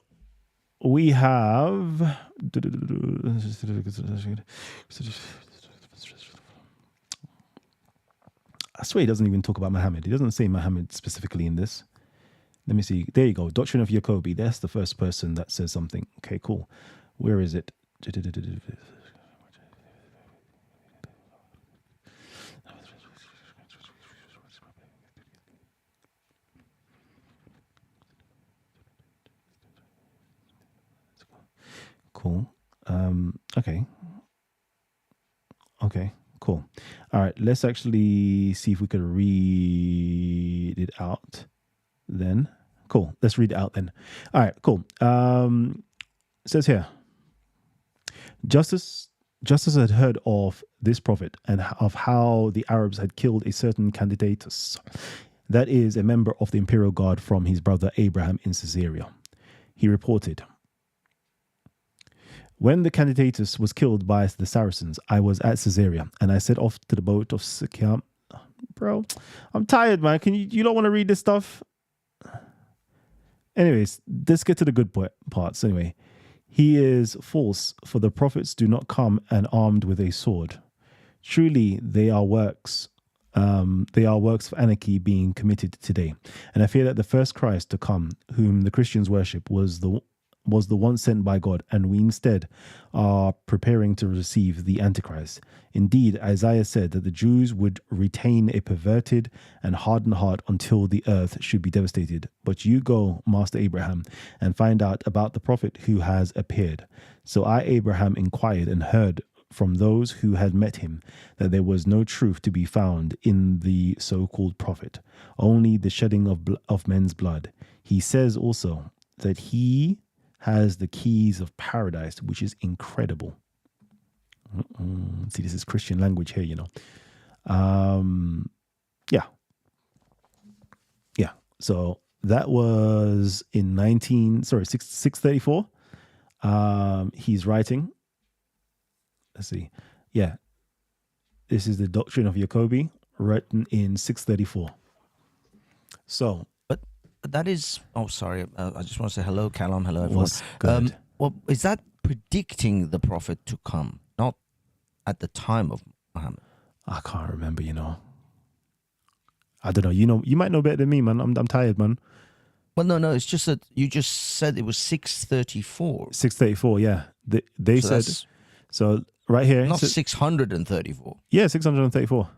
we have... I swear he doesn't even talk about Muhammad. He doesn't say Muhammad specifically in this. Let me see. There you go. Doctrine of Jacobi. That's the first person that says something. Okay, cool. Where is it? Cool. Okay. Okay, cool. All right, let's actually see if we could read it out then. Cool. Let's read it out then. All right, cool. It says here, Justice had heard of this prophet and of how the Arabs had killed a certain candidatus, that is, a member of the imperial guard from his brother Abraham in Caesarea. He reported, when the candidatus was killed by the Saracens, I was at Caesarea and I set off to the boat of Sicyam. Bro, I'm tired, man. You don't want to read this stuff? Anyways, let's get to the good parts. Anyway, he is false, for the prophets do not come and armed with a sword. Truly, they are works of anarchy being committed today. And I fear that the first Christ to come, whom the Christians worship, was the one sent by God, and we instead are preparing to receive the Antichrist. Indeed, Isaiah said that the Jews would retain a perverted and hardened heart until the earth should be devastated. But you go, Master Abraham, and find out about the prophet who has appeared. So I, Abraham, inquired and heard from those who had met him that there was no truth to be found in the so-called prophet, only the shedding of men's blood. He says also that he has the keys of paradise, which is incredible. See, this is Christian language here, Yeah. So that was in 634. He's writing. Let's see. Yeah. This is the Doctrine of Jacobi, written in 634. So, that is. Oh, sorry. I just want to say hello, Callum. Hello, everyone. What's good? Well, is that predicting the prophet to come, not at the time of Muhammad? I can't remember. I don't know. You might know better than me, man. I'm tired, man. Well, no. It's just that you just said it was 634. 634. Yeah. They said so right here. Not 634. Yeah, 634.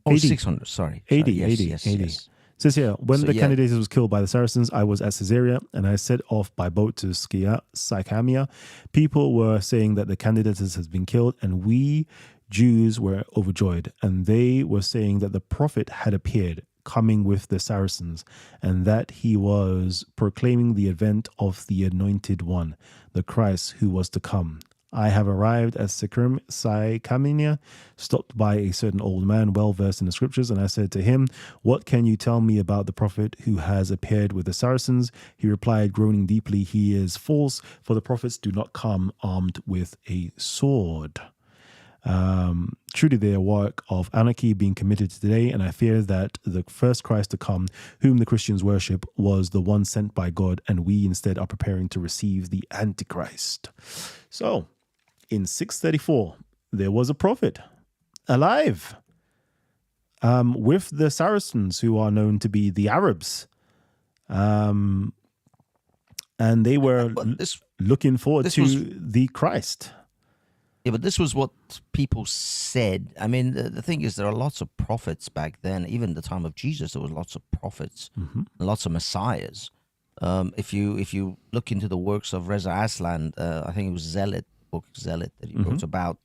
Oh, 80. 600. Sorry. 80. Yes. It says here, when the candidatus was killed by the Saracens, I was at Caesarea and I set off by boat to Sycamia. People were saying that the candidatus has been killed, and we Jews were overjoyed. And they were saying that the prophet had appeared, coming with the Saracens, and that he was proclaiming the advent of the anointed one, the Christ who was to come. I have arrived at Sycamia, stopped by a certain old man well versed in the scriptures, and I said to him, "What can you tell me about the prophet who has appeared with the Saracens?" He replied, groaning deeply, "He is false, for the prophets do not come armed with a sword." Truly, they are work of anarchy being committed today, and I fear that the first Christ to come, whom the Christians worship, was the one sent by God, and we instead are preparing to receive the Antichrist. So, in 634, there was a prophet alive with the Saracens, who are known to be the Arabs. And they were looking forward to the Christ. Yeah, but this was what people said. I mean, the thing is, there are lots of prophets back then. Even the time of Jesus, there was lots of prophets, lots of messiahs. If you look into the works of Reza Aslan, I think it was book Zealot, that he wrote about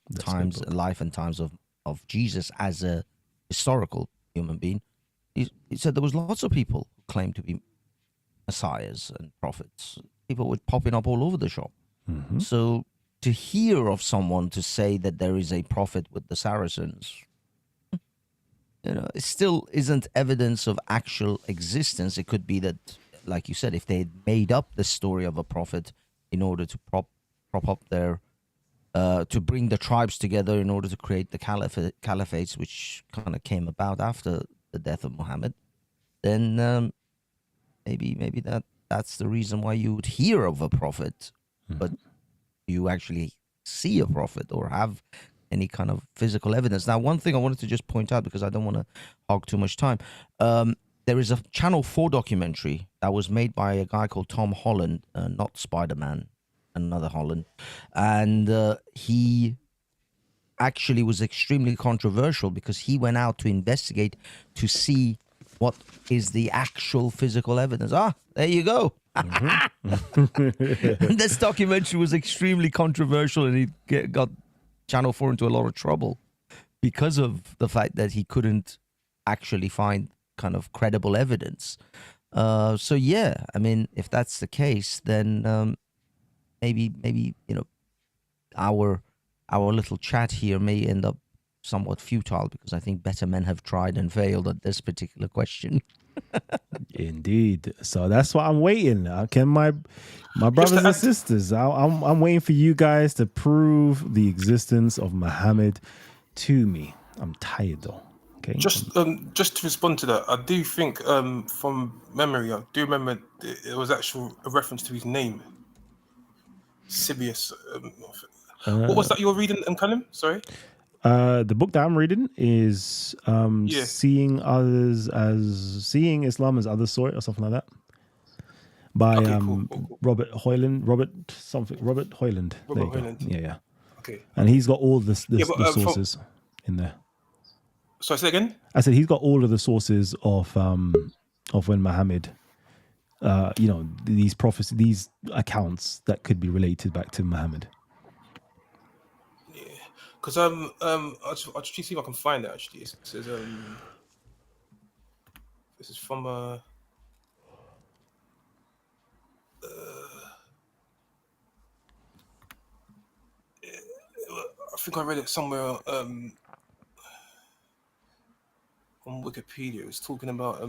life and times of of Jesus as a historical human being, he said there was lots of people who claimed to be messiahs and prophets. People were popping up all over the shop. Mhm. So to hear of someone to say that there is a prophet with the Saracens, it still isn't evidence of actual existence. It could be that, like you said, if they had made up the story of a prophet in order to prop up their, to bring the tribes together in order to create the caliphates, which kind of came about after the death of Muhammad, then maybe that's the reason why you would hear of a prophet, but you actually see a prophet or have any kind of physical evidence. Now, one thing I wanted to just point out, because I don't want to hog too much time, there is a Channel 4 documentary that was made by a guy called Tom Holland, not Spider-Man, another Holland, and he actually was extremely controversial because he went out to investigate to see what is the actual physical evidence. There you go. This documentary was extremely controversial, and he got Channel 4 into a lot of trouble because of the fact that he couldn't actually find kind of credible evidence. So yeah, I mean, if that's the case, then maybe our little chat here may end up somewhat futile, because I think better men have tried and failed at this particular question. Indeed. So that's why I'm waiting. Can my brothers and sisters, I'm waiting for you guys to prove the existence of Muhammad to me. I'm tired though. Okay. Just to respond to that, I do think from memory, I do remember it was actual a reference to his name, Sibius. What was that you were reading, Callum? Sorry. The book that I'm reading is seeing Islam as others saw it, or something like that, by Cool. Robert Hoyland. Robert Hoyland. Robert Hoyland. Yeah. Okay. And he's got all the sources in there. So I say again. I said he's got all of the sources of when Muhammad, these prophecies, these accounts that could be related back to Muhammad. Because I'll just see if I can find it. Actually, it says this is from I think I read it somewhere on Wikipedia. It's talking about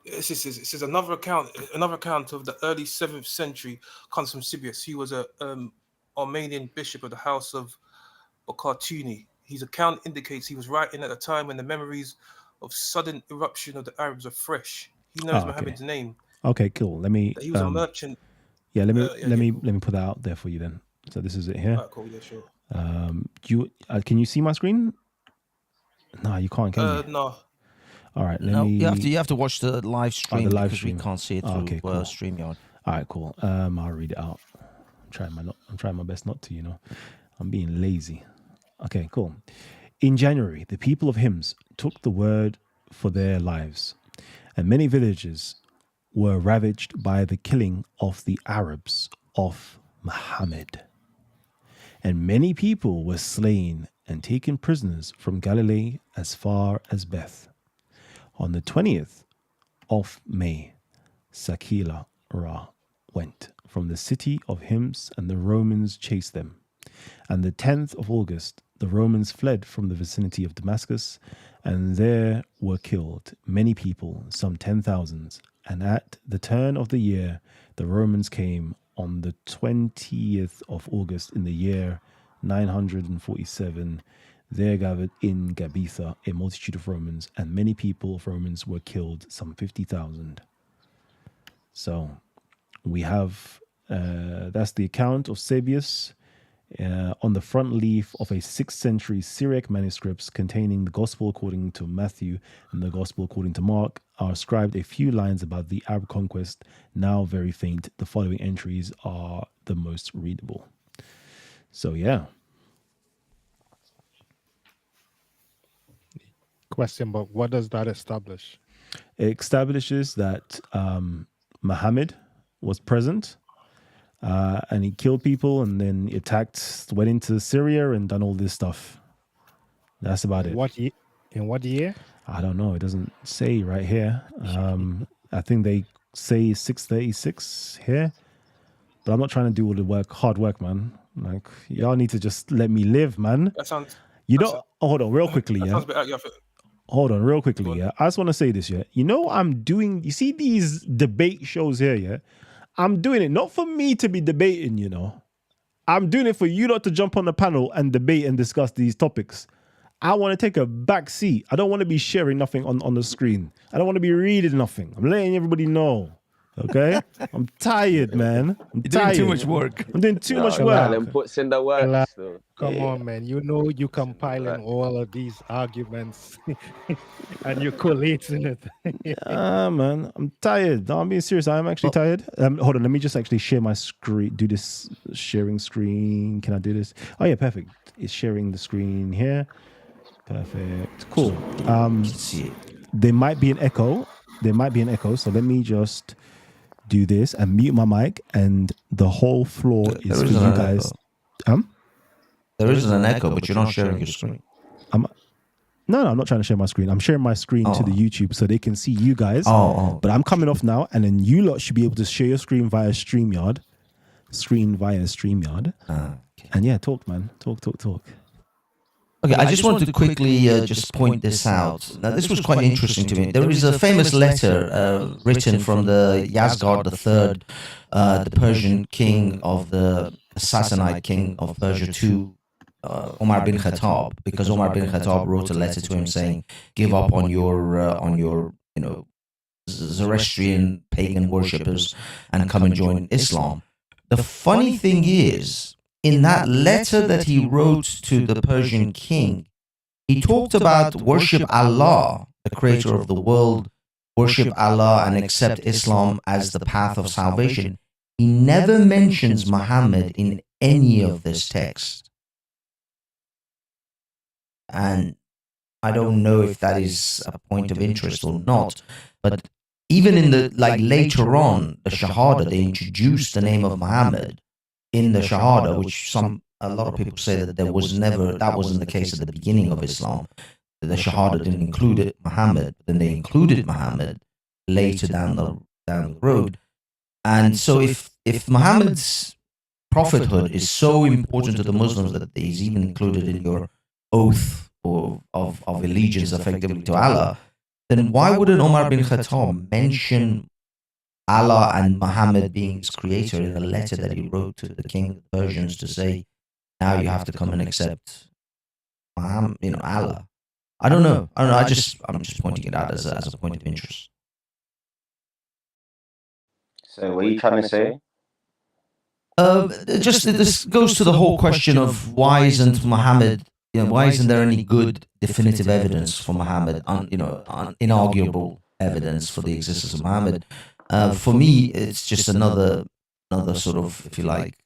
it says another account of the early 7th century comes from Sibius. He was a Armenian bishop of the house of Bokartuni. His account indicates he was writing at a time when the memories of sudden eruption of the Arabs are fresh. He knows Muhammad's name. Okay, cool. Let me. He was a merchant. Yeah, let me put that out there for you then. So this is it here. Cool. Yeah, sure. Can you see my screen? No, you can't. Can you? No. All right, you have to watch the live stream, because we can't see it through cool. StreamYard. All right, cool. I'll read it out. I'm trying my best not to. I'm being lazy. Okay, cool. In January, the people of Hims took the word for their lives, and many villages were ravaged by the killing of the Arabs of Muhammad. And many people were slain and taken prisoners from Galilee as far as Beth. On the 20th of May, Sakila Ra went from the city of Hims, and the Romans chased them. And the 10th of August, the Romans fled from the vicinity of Damascus, and there were killed many people, some 10,000. And at the turn of the year, the Romans came on the 20th of August in the year 947. There gathered in Gabitha a multitude of Romans, and many people of Romans were killed, some 50,000. So we have, that's the account of Sabius on the front leaf of a 6th century Syriac manuscripts containing the Gospel according to Matthew and the Gospel according to Mark are ascribed a few lines about the Arab conquest, now very faint. The following entries are the most readable. So yeah. Question, but what does that establish? It establishes that Muhammad was present and he killed people, and then he attacked, went into Syria, and done all this stuff. That's about it. In what year? I don't know. It doesn't say right here. I think they say 636 here, but I'm not trying to do all the hard work, man. Like, y'all need to just let me live, man. That sounds. Hold on, real quickly, That yeah. sounds a bit out your foot. Hold on, real quickly, yeah. I just want to say this, yeah. You see these debate shows here, yeah. I'm doing it not for me to be debating, you know. I'm doing it for you not to jump on the panel and debate and discuss these topics. I want to take a back seat. I don't want to be sharing nothing on the screen. I don't want to be reading nothing. I'm letting everybody know. Okay? I'm tired, man. I'm tired. Doing too much work. I'm doing too much Well, work. Alan puts in the work. So. Come on, man. You know you compiling all of these arguments and you're collating it. Man, I'm tired. No, I'm being serious. I'm actually tired. Hold on. Let me just actually share my screen. Do this sharing screen. Can I do this? Oh, yeah, perfect. It's sharing the screen here. Perfect. Cool. There might be an echo. So let me just do this and mute my mic, and the whole floor is for you guys. There isn't an echo, but you're not sharing your screen. No, I'm not trying to share my screen. I'm sharing my screen to the YouTube so they can see you guys. But I'm coming off now, and then you lot should be able to share your screen via StreamYard. Okay. And yeah, talk, man. Talk. Okay, I just wanted to quickly just point this out. Now, this was quite interesting to me. There is a famous letter written from the Yazgard III, the Persian king of the Sassanid king of Persia to Omar bin Khattab, because Omar bin Khattab wrote a letter to him saying, "Give up on your Zoroastrian pagan worshippers and come and join Islam." The funny thing is, in that letter that he wrote to the Persian king, he talked about worship Allah, the creator of the world, worship Allah and accept Islam as the path of salvation. He never mentions Muhammad in any of this text. And I don't know if that is a point of interest or not, but even in the, later on, the Shahada, they introduced the name of Muhammad in the Shahada, which a lot of people say that that wasn't the case at the beginning of Islam. The Shahada didn't include Muhammad, then they included Muhammad later down the road. And so if Muhammad's prophethood is so important to the Muslims that he's even included in your oath of allegiance effectively to Allah, then why wouldn't Omar bin Khattab mention Allah and Muhammad being his creator in a letter that he wrote to the king of the Persians to say, now you have to come and accept Muhammad, Allah? I don't know. I'm just pointing it out as a point of interest. So what are you trying to say? This goes to the whole question of why isn't Muhammad, why isn't there any good definitive evidence for Muhammad, inarguable evidence for the existence of Muhammad? For me, it's just another sort of, if you like,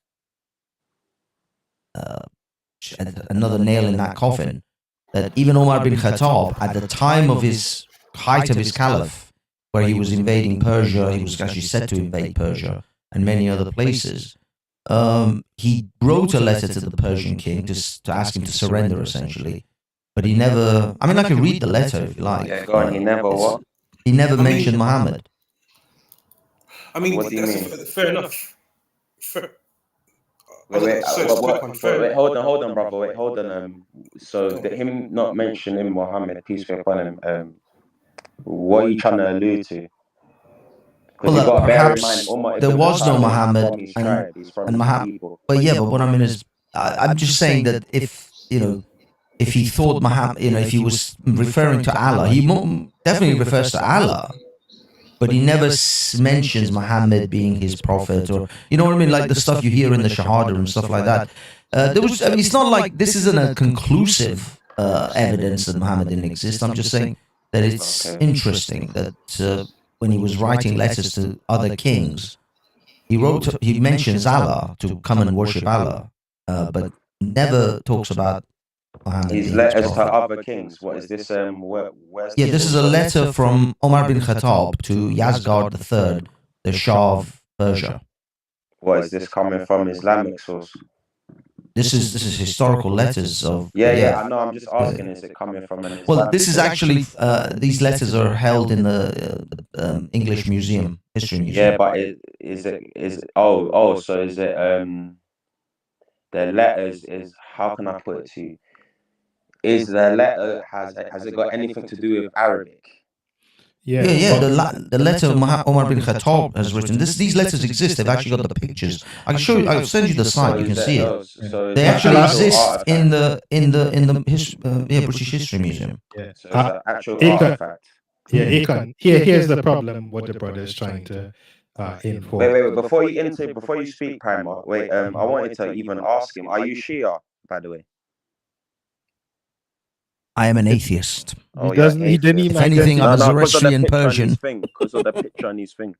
another nail in that coffin. That even Omar bin Khattab, at the time of his height of his caliph, where he was invading Persia, he was actually said to invade Persia and many other places. He wrote a letter to the Persian king to ask him to surrender, essentially. But he never. I mean, I can read the letter if you like. Yeah, go on. He never what? He never mentioned Muhammad. I mean, What do you mean? Fair enough. Wait, hold on, brother. Wait, hold on. So him not mentioning Muhammad, peace be upon him. What are you trying to allude to? Well, perhaps there was no Muhammad and Muhammad. But yeah, but what I mean is, I'm just saying that if he thought Muhammad, if he was referring to Allah, he definitely refers to Allah. But he never mentions Muhammad being his prophet, or what I mean, like the stuff you hear in the Shahada and stuff like that. It's not like this isn't a conclusive evidence that Muhammad didn't exist. I'm just saying that it's interesting that when he was writing letters to other kings, he mentions Allah to come and worship Allah, but never talks about Muhammad. His letters to other kings. What is this? Where's this is a letter from Omar bin Khattab to Yazgard III, the Shah of Persia. What is this coming from Islamic source? This is historical letters of Yeah, I know. I'm just asking, is it coming from an Islamic? Well, this is actually these letters are held in the English Museum, History Museum. Yeah, but so is it the letters is, how can I put it to you? Is the letter, has it got anything to do with Arabic? Yeah. The letter Omar bin Khattab has written. These letters exist. They've actually got the pictures. I can show you. I'll send you the site. You can see it. They actually exist in the British History Museum. Yeah. So it's an actual artifact. Yeah, Akon. Here's the problem. What the brother is trying to inform. Wait. Before you speak, Primer. Wait. I wanted to even ask him. Are you Shia, by the way? I am an atheist. He doesn't. He didn't even. If anything, I'm a Zoroastrian Persian. Because of the picture on his thing.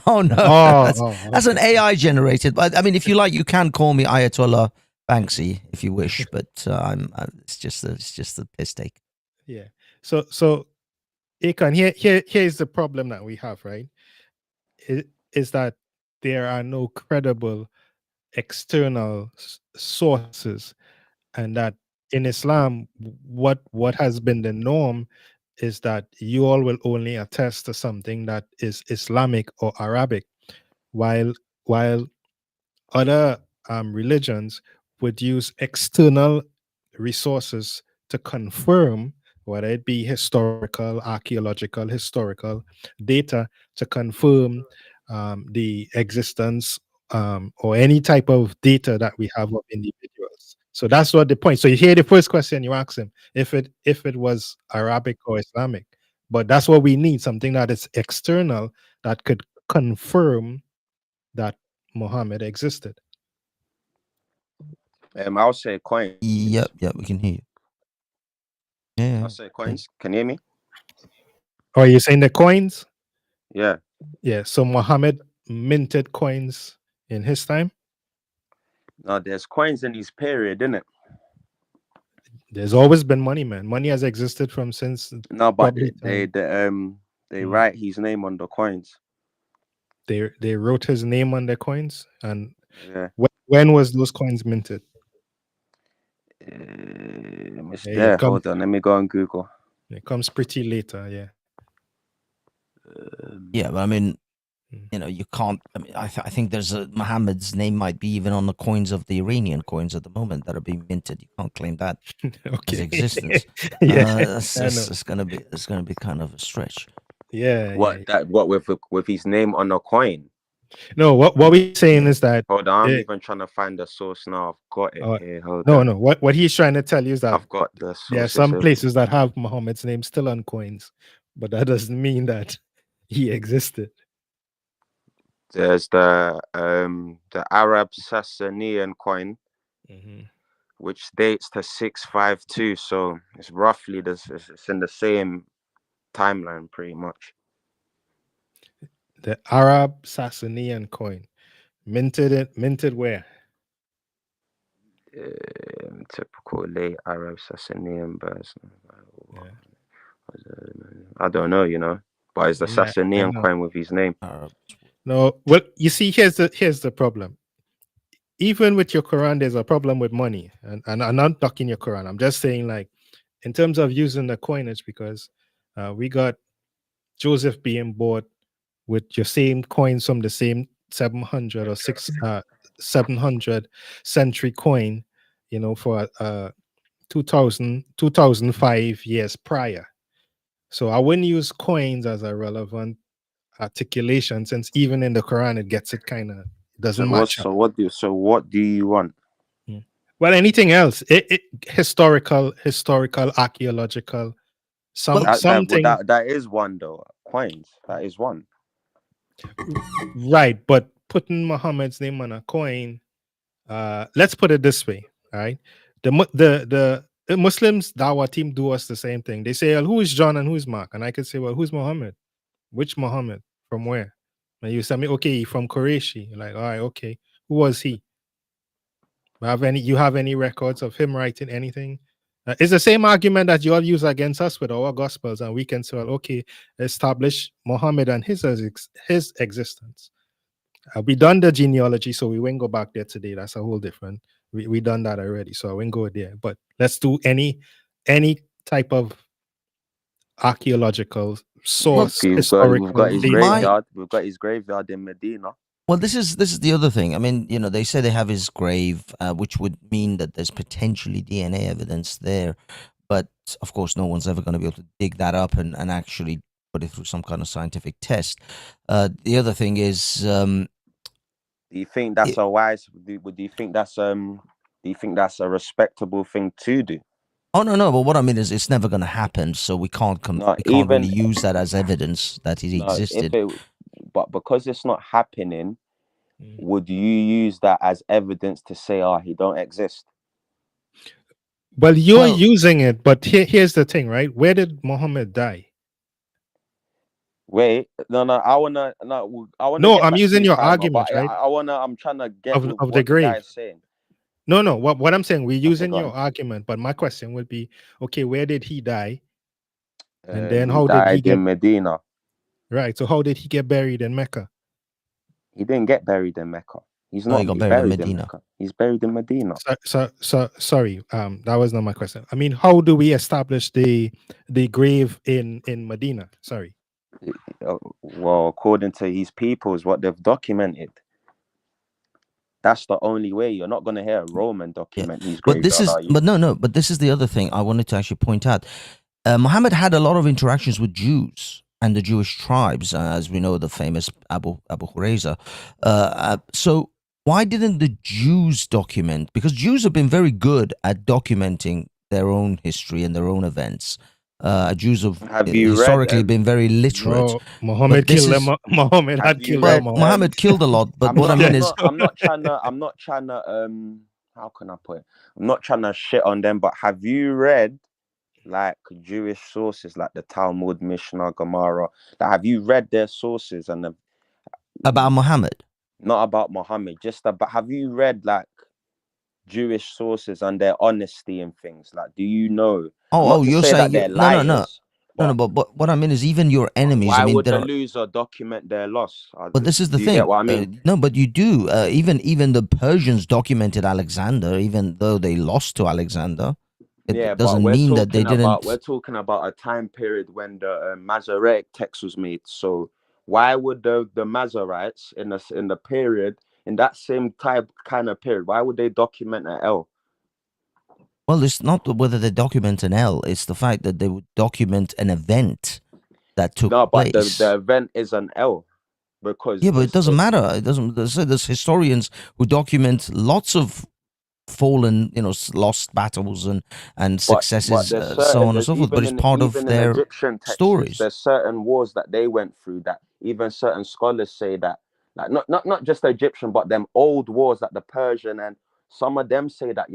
Oh no, that's an AI generated. But I mean, if you like, you can call me Ayatollah Banksy if you wish. But it's just a piss take. Yeah. So Akon, here's the problem that we have, right? Is that there are no credible external sources, and that in Islam, what has been the norm is that you all will only attest to something that is Islamic or Arabic, while other religions would use external resources to confirm, whether it be historical, archaeological, historical data to confirm the existence or any type of data that we have of individuals. So that's what the point. So you hear the first question you ask him, if it was Arabic or Islamic, but that's what we need, something that is external that could confirm that Muhammad existed. I'll say coins. Yep, we can hear you. Yeah. I'll say coins. Can you hear me? Oh, you're saying the coins? Yeah. Yeah. So Muhammad minted coins in his time? No, there's coins in his period, isn't it? There's always been money, man. Money has existed from since. No, but they write his name on the coins. They wrote his name on the coins, and yeah. When was those coins minted? Hold on, let me go on Google. It comes pretty later, yeah. Yeah, but I mean, you can't. I mean, I think there's Muhammad's name might be even on the coins of the Iranian coins at the moment that are being minted. You can't claim that as existence. It's gonna be kind of a stretch. Yeah. What with his name on a coin? No, what we're saying is that. Hold on, I'm even trying to find the source now. I've got it here. Hold on. No. What he's trying to tell you is that I've got the source. There are some places that have Muhammad's name still on coins, but that doesn't mean that he existed. There's the Arab Sasanian coin, which dates to 652. So it's roughly it's in the same timeline, pretty much. The Arab Sasanian coin, minted where? Typical late Arab Sasanian person. I don't know, but it's the Sasanian coin with his name. No, well, you see, here's the problem. Even with your Quran, there's a problem with money, and I'm not knocking your Quran. I'm just saying, like, in terms of using the coinage, because we got Joseph being bought with your same coins from the same 700 or 700 century coin, for 2005 years prior. So I wouldn't use coins as a relevant articulation, since even in the Quran it gets it kind of doesn't match up. So what do you want? Well, anything else, historical, archaeological, something that is one though. Coins, that is one. Right, but putting Muhammad's name on a coin, let's put it this way, all right? The Muslims Dawah team do us the same thing. They say, well, who is John and who is Mark? And I could say, well, who's Muhammad? Which Muhammad? From where? And you tell me, okay, from Qurayshi. You're like, all right, okay. Who was he? You have any records of him writing anything? It's the same argument that you all use against us with our gospels, and we can say, well, okay, establish Muhammad and his existence. We done the genealogy, so we won't go back there today. That's a whole different. We done that already, so I won't go there. But let's do any type of archaeological source, We've historical got his data. graveyard. We've got his graveyard in Medina. Well, this is the other thing. I mean, you know, they say they have his grave, which would mean that there's potentially DNA evidence there, but of course, no one's ever going to be able to dig that up and actually put it through some kind of scientific test. The other thing is, do you think that's a wise? Do you think that's Do you think that's a respectable thing to do? Oh no! But what I mean is, it's never going to happen. So we can't really use that as evidence that it existed. But because it's not happening, would you use that as evidence to say, "Oh, he don't exist"? Well, you're using it, but here's the thing, right? Where did Muhammad die? Wait, no, I wanna. No, I'm using your argument, right? I'm trying to get of what the grave. The guy is saying. No. What I'm saying, we're using your argument, but my question would be, okay, where did he die? And then how did he get in Medina? Right. So how did he get buried in Mecca? He didn't get buried in Mecca. He's No, not he got buried in Mecca. He's buried in Medina. So sorry. That was not my question. I mean, how do we establish the grave in Medina? Sorry. Well, according to his peoples, what they've documented. That's the only way. You're not going to hear a Roman document his graveyard, But this is the other thing I wanted to actually point out. Muhammad had a lot of interactions with Jews and the Jewish tribes, as we know, the famous Abu Hurayza. So why didn't the Jews document? Because Jews have been very good at documenting their own history and their own events. Jews have historically been very literate. Muhammad killed them. Muhammad killed a lot, but what I mean is, I'm not trying to. How can I put it? I'm not trying to shit on them, but have you read like Jewish sources, like the Talmud, Mishnah, Gemara? Have you read their sources and about Muhammad? Not about Muhammad, just about. Have you read like Jewish sources and their honesty and things? Like, do you know? You're saying that no. But what I mean is, even your enemies. Why would the loser document their loss? But this is the thing. Get what I mean? No, but you do. Even the Persians documented Alexander, even though they lost to Alexander. It doesn't mean that they didn't. We're talking about a time period when the Masoretic text was made. So why would the Masoretes in the period, in that same kind of period, why would they document an L? Well, it's not whether they document an L. It's the fact that they would document an event that took place. But the event is an L. Because but it doesn't matter. It doesn't. There's historians who document lots of fallen, lost battles and successes, so on and so forth. But it's part of their Egyptian texts, stories. There's certain wars that they went through that even certain scholars say that, like not just the Egyptian, but them old wars, like the Persian, and some of them say that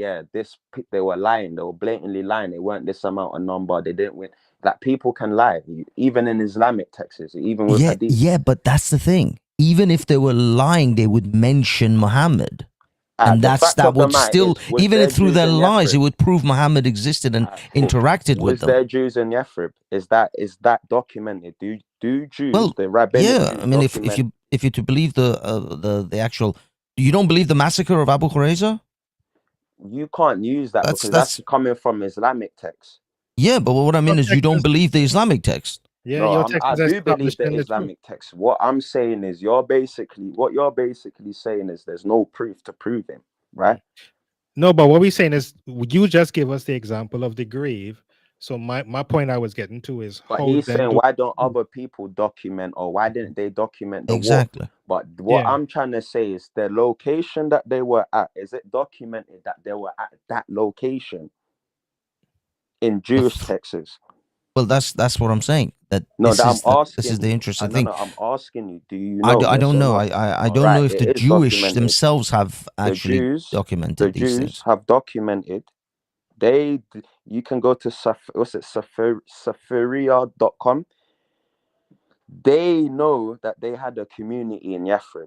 they were lying. They were blatantly lying. They weren't this amount of number. They didn't win. That people can lie, even in Islamic texts, even with hadith. Yeah, but that's the thing. Even if they were lying, they would mention Muhammad. And that would still, even if through their lies, it would prove Muhammad existed and interacted with them. Was there Jews in Yathrib? Is that documented? Do Jews, the rabbinic Jews, I mean, if you to believe the actual, you don't believe the massacre of Abu Hurayza? You can't use that because that's coming from Islamic texts. Yeah, but what I mean is you don't believe the Islamic text. Yeah, no, I do believe the Islamic text. What I'm saying is you're basically saying is there's no proof to prove him, right? No, but what we're saying is you just give us the example of the grave. So my point I was getting to is, but he's saying why don't other people document, or why didn't they document the exactly war? But what I'm trying to say is the location that they were at, is it documented that they were at that location in Jewish texts? Well, that's what I'm saying. This is the interesting thing. No, I'm asking you. Do you know? I don't know. I don't know if the Jewish themselves have actually documented these things. The Jews have documented. You can go to Safaria.com. They know that they had a community in Yathrib.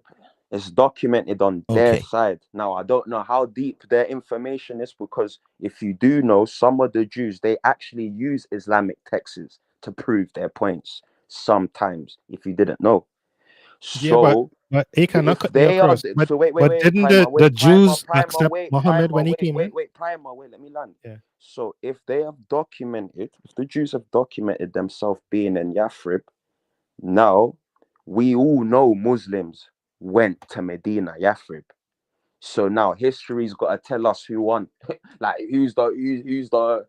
It's documented on their side. Now, I don't know how deep their information is, because if you do know, some of the Jews, they actually use Islamic texts to prove their points sometimes, if you didn't know. So but it cannot if cut me they are, across. But, so wait, but didn't the Jews accept Muhammad when he came in? wait, Primer, wait, let me land. Yeah. So if they have documented, if the Jews have documented themselves being in Yathrib, now we all know Muslims went to Medina, Yathrib. So now history's got to tell us who won, like who's the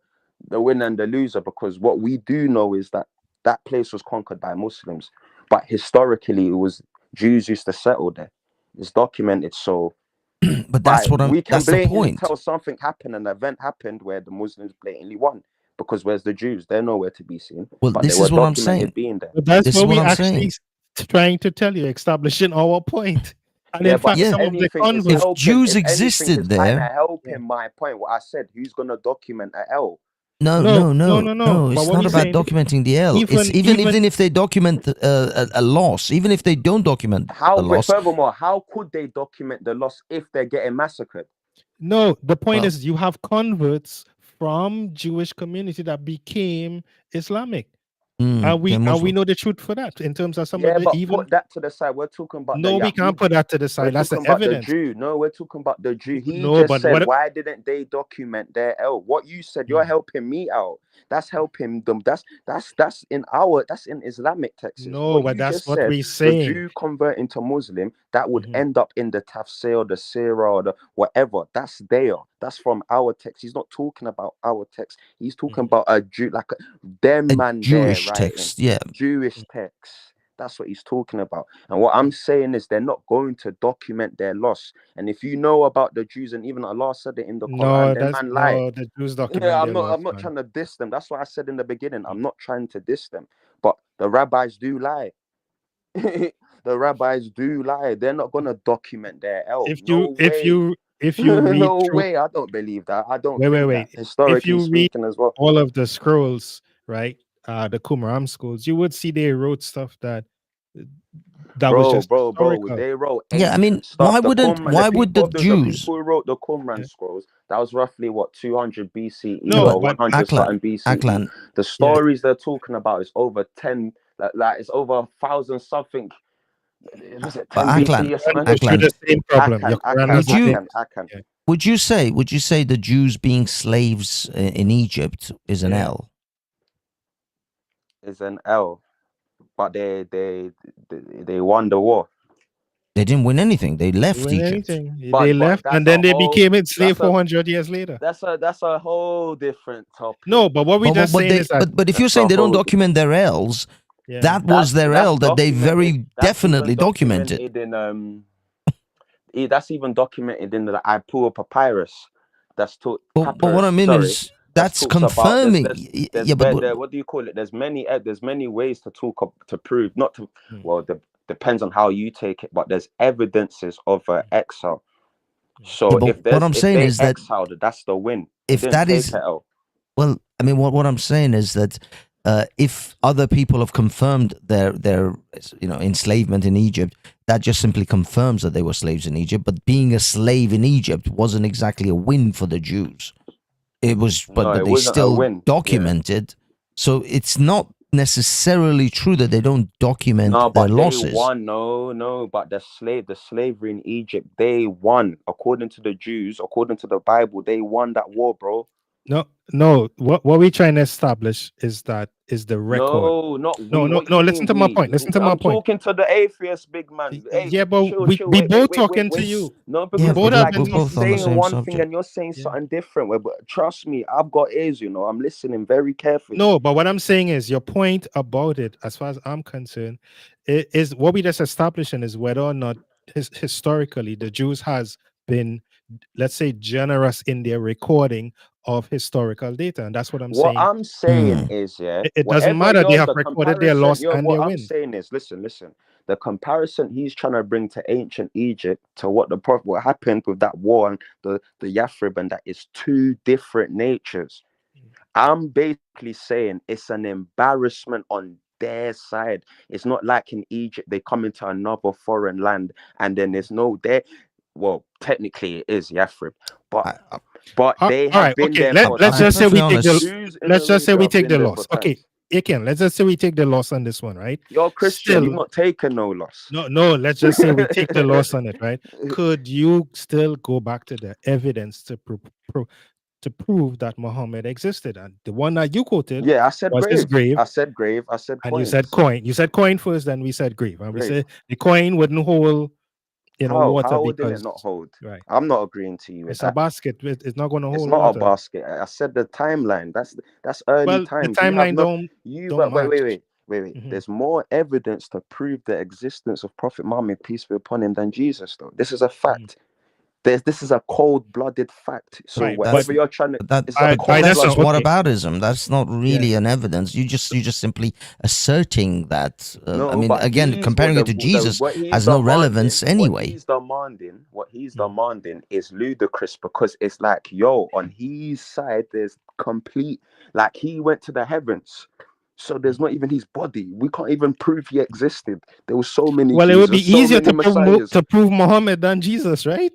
winner and the loser, because what we do know is that that place was conquered by Muslims, but historically it was Jews used to settle there. It's documented. So But that's what we can that's the blatantly point. tell something happened, an event happened where the Muslims blatantly won, because where's the Jews? They're nowhere to be seen. Well, but this they were is what I'm documented saying. being there. But that's This what is what we I'm actually saying. trying to tell you, establishing our point. And Yeah, in but fact, if some of the anything is converts, helping, Jews if anything existed is kind of there- helping my point, what I said, who's gonna document a L? No. But It's what not we're about saying, documenting the L. It's even if they document a loss, even if they don't document a loss. Furthermore, how could they document the loss if they're getting massacred? no, the point Well- is you have converts from Jewish community that became Islamic. And we know the truth for that in terms of some of the but even. put that to the side. We're talking about No, we can't put that to the side. We're That's the talking about evidence. the Jew. No, we're talking about the Jew. He No, just but said, what- why didn't they document their L? What you said, you're helping me out. That's helping them. That's in Islamic texts. No, what but you that's just what said, we're saying. the Jew converting to Muslim, that would end up in the Tafsir or the Sirah or the whatever. That's there. That's from our text. He's not talking about our text. He's talking about a Jew, like them man Jewish there, text, right? yeah. Jewish text. That's what he's talking about. And what I'm saying is they're not going to document their loss. And if you know about the Jews, and even Allah said it in the Quran, the Jews document their loss. I'm not trying to diss them. That's what I said in the beginning. I'm not trying to diss them. But the rabbis do lie. The rabbis do lie. They're not going to document their L. If you read no through, way. I don't believe that. I don't wait. that, historically if you speaking read as well. all of the scrolls, right? The Qumran scrolls, you would see they wrote stuff that was just historical. They wrote Yeah, I mean, stuff. why would the Jews? The people who wrote the Qumran scrolls, that was roughly what 200 BCE No, or 100 something BCE. Aklan. The stories they're talking about is over 10, like it's over 1,000 something. Was it 10 BCE or something? The same problem. Would you say the Jews being slaves in Egypt is an L? Is an L, but they won the war. They didn't win anything. They left Egypt. They left, and then they became enslaved 400 years later. That's a whole different topic. No, but what we just saying is that. But if you're saying they don't document their L's, that was their L that they very definitely documented. That's even documented in the Ipur papyrus. That's taught. But what I mean is that's confirming. What do you call it? There's many ways to prove, not to. Well, depends on how you take it, but there's evidences of exile. So what I'm saying is that exiled, that's the win. If that is, well, I mean, what I'm saying is that if other people have confirmed their enslavement in Egypt, that just simply confirms that they were slaves in Egypt. But being a slave in Egypt wasn't exactly a win for the Jews. It was, but they still documented. So it's not necessarily true that they don't document their losses. They won. No, but the slavery in Egypt, they won. According to the Jews, according to the Bible, they won that war, bro. No. What we're trying to establish is the record. No. Listen to my point. I'm talking to the atheist, big man. Yeah, but we both talking to you. No, because we're both saying one subject. thing and you're saying something different. But trust me, I've got ears. I'm listening very carefully. No, but what I'm saying is your point about it, as far as I'm concerned, is what we just establishing is whether or not historically the Jews has been, let's say, generous in their recording of historical data, and that's what I'm saying. What I'm saying is, it doesn't matter. They have recorded their loss and their win. What I'm saying is, listen. The comparison he's trying to bring to ancient Egypt to what happened with that war and the Yathrib, and that is two different natures. I'm basically saying it's an embarrassment on their side. It's not like in Egypt they come into another foreign land and then there's no there. Well, technically it is Yathrib, but they have been there. Let's just say we take the loss. Okay, Akin, let's just say we take the loss on this one, right? You're Christian. Still- You've not taken no loss. No, let's just say we take the loss on it, right? Could you still go back to the evidence to prove that Muhammad existed? And the one that you quoted, Yeah, I said was his grave. grave. I said grave. I said and coins. you said coin. You said coin first, then we said grave. And we Grave. said the coin wouldn't hold, water How didn't because it not hold? right. I'm not agreeing to you with It's a that. basket. It's not going to It's hold not water. a basket. I said the timeline. That's early Well, times. the timeline don't Wait. Mhm. There's more evidence to prove the existence of Prophet Muhammad, peace be upon him, than Jesus, though. This is a fact. This is a cold-blooded fact. So Right, whatever but you're trying to, That, it's I- a I- but that's that's not- what okay. aboutism. That's not really an evidence. You just simply asserting that. No, I mean, but again, comparing it to Jesus has no relevance anyway. What he's demanding is ludicrous, because it's like, yo, on his side, there's complete, like, he went to the heavens. So there's not even his body. We can't even prove he existed. There were so many. Well, Jesus, it would be so easier many messiahs. to prove Muhammad than Jesus, right?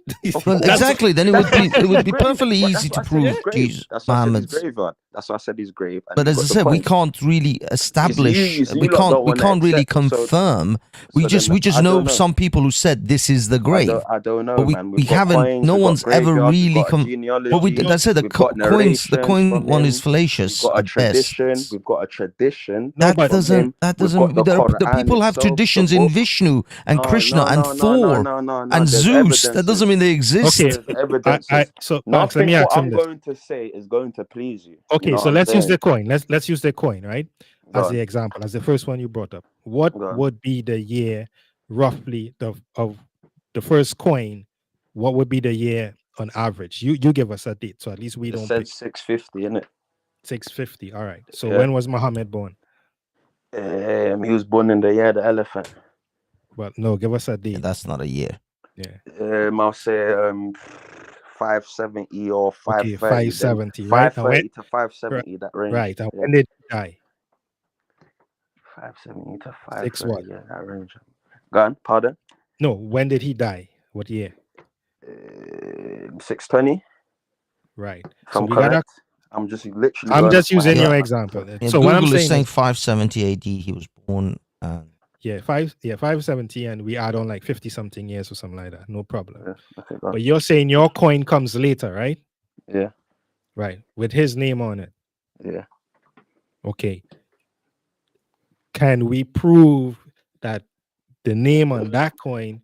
Well, That's exactly. Then it would be perfectly easy to prove Jesus, That's why I said Muhammad's. his grave. That's why I said his grave. And But you've as I got the said, we coins. can't really establish. you We lot can't. don't We wanna can't really accept it, so- confirm. We so just then I know don't know. some people who said this is the grave. I don't know, But man. we We've got haven't. coins, No we've got one's ever graveyards, we've really got a genealogy. But that's it. The We've got coins. The narrations coin from one him. is fallacious. We've got a at best. tradition. We've got a tradition. No, That but- from him. doesn't. That We've doesn't. got the The Quran people have itself, the traditions in book. Vishnu and Krishna and Thor and There's Zeus. evidences. That doesn't mean they exist. Okay. There's evidences. So Max, let Nothing me what ask him I'm this. going to say is going to please you. Okay, You know so what I'm let's use saying? the coin. Let's use the coin, right? Go As on. the example, as the first one you brought up. What Go on. would be the year roughly of the first coin? What would be the year on average? You give us a date, so at least we It don't said pick 650, innit? 650. All right. So Yeah. when was Muhammad born? He was born in the year of the elephant. Well, no, give us a date. That's not a year. Yeah. I'll say 570 or 530. 570, right? 530 to 570, that range. Right. And Yeah. when did he die? 570 to 6 530, what? yeah, that range. Go on, pardon? No, when did he die? What year? 620, Right. if So I'm we gotta. correct. I'm just literally I'm going just off my using head. your example. Yeah, So what I'm Google is saying saying is, 570 AD he was born. yeah, 570, and we add on like 50 something years or something like that. No problem. Yeah, okay, go on. But you're saying your coin comes later, right? Yeah, Right. With his name on it. yeah. Okay. Can we prove that the name on that coin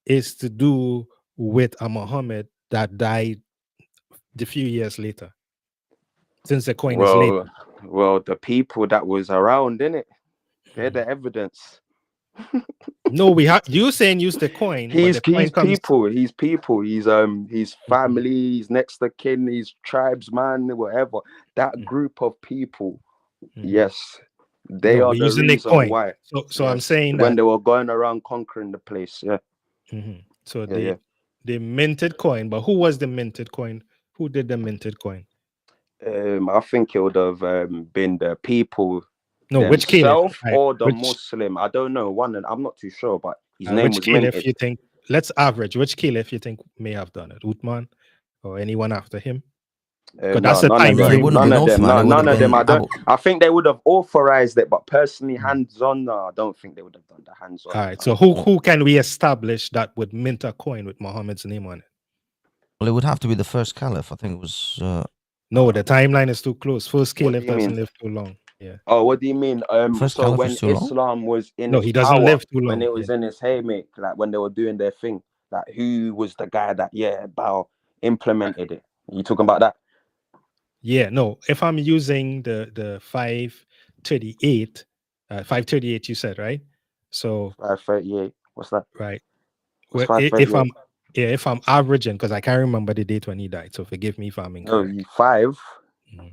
is to do with a Muhammad that died a few years later? Since the coin is later. Well, the people that was around, innit? They're the evidence. No, we have you saying use the coin. but He's the coin comes. people. He's family. He's next of kin. He's tribesman, whatever. That group of people, yes, they No, are we're the using the reason coin. why. So I'm saying when that. they were going around conquering the place, yeah. So Yeah, the minted coin, but who was the minted coin? Who did the minted coin? I think it would have been the people. No, which caliph? themselves or the Which- Muslim. I don't know. I'm not too sure, but his name which was caliph minted. you think? Let's average. Which caliph you think may have done it? Uthman or anyone after him? That's the none time of them. frame. wouldn't None have of been them. Uthman, it would None have of them. been I don't. Abu. I think they would have authorized it, but personally, hands-on, no, I don't think they would have done the hands-on. All right. So who can we establish that would mint a coin with Muhammad's name on it? Well, it would have to be the first caliph. I think it was. No, the timeline is too close. First What do caliph you doesn't mean? live too long. Yeah. Oh, what do you mean? First So caliph when is too long? Islam was in No, its he doesn't power, live too long. when it was in its heyday, like when they were doing their thing, like who was the guy that implemented it? You talking about that? Yeah, no. If I'm using the 538, 538, you said, right? So 538. What's that? right. What's Well, if 538? I'm averaging, because I can't remember the date when he died, so forgive me if I'm No, incorrect. you 5.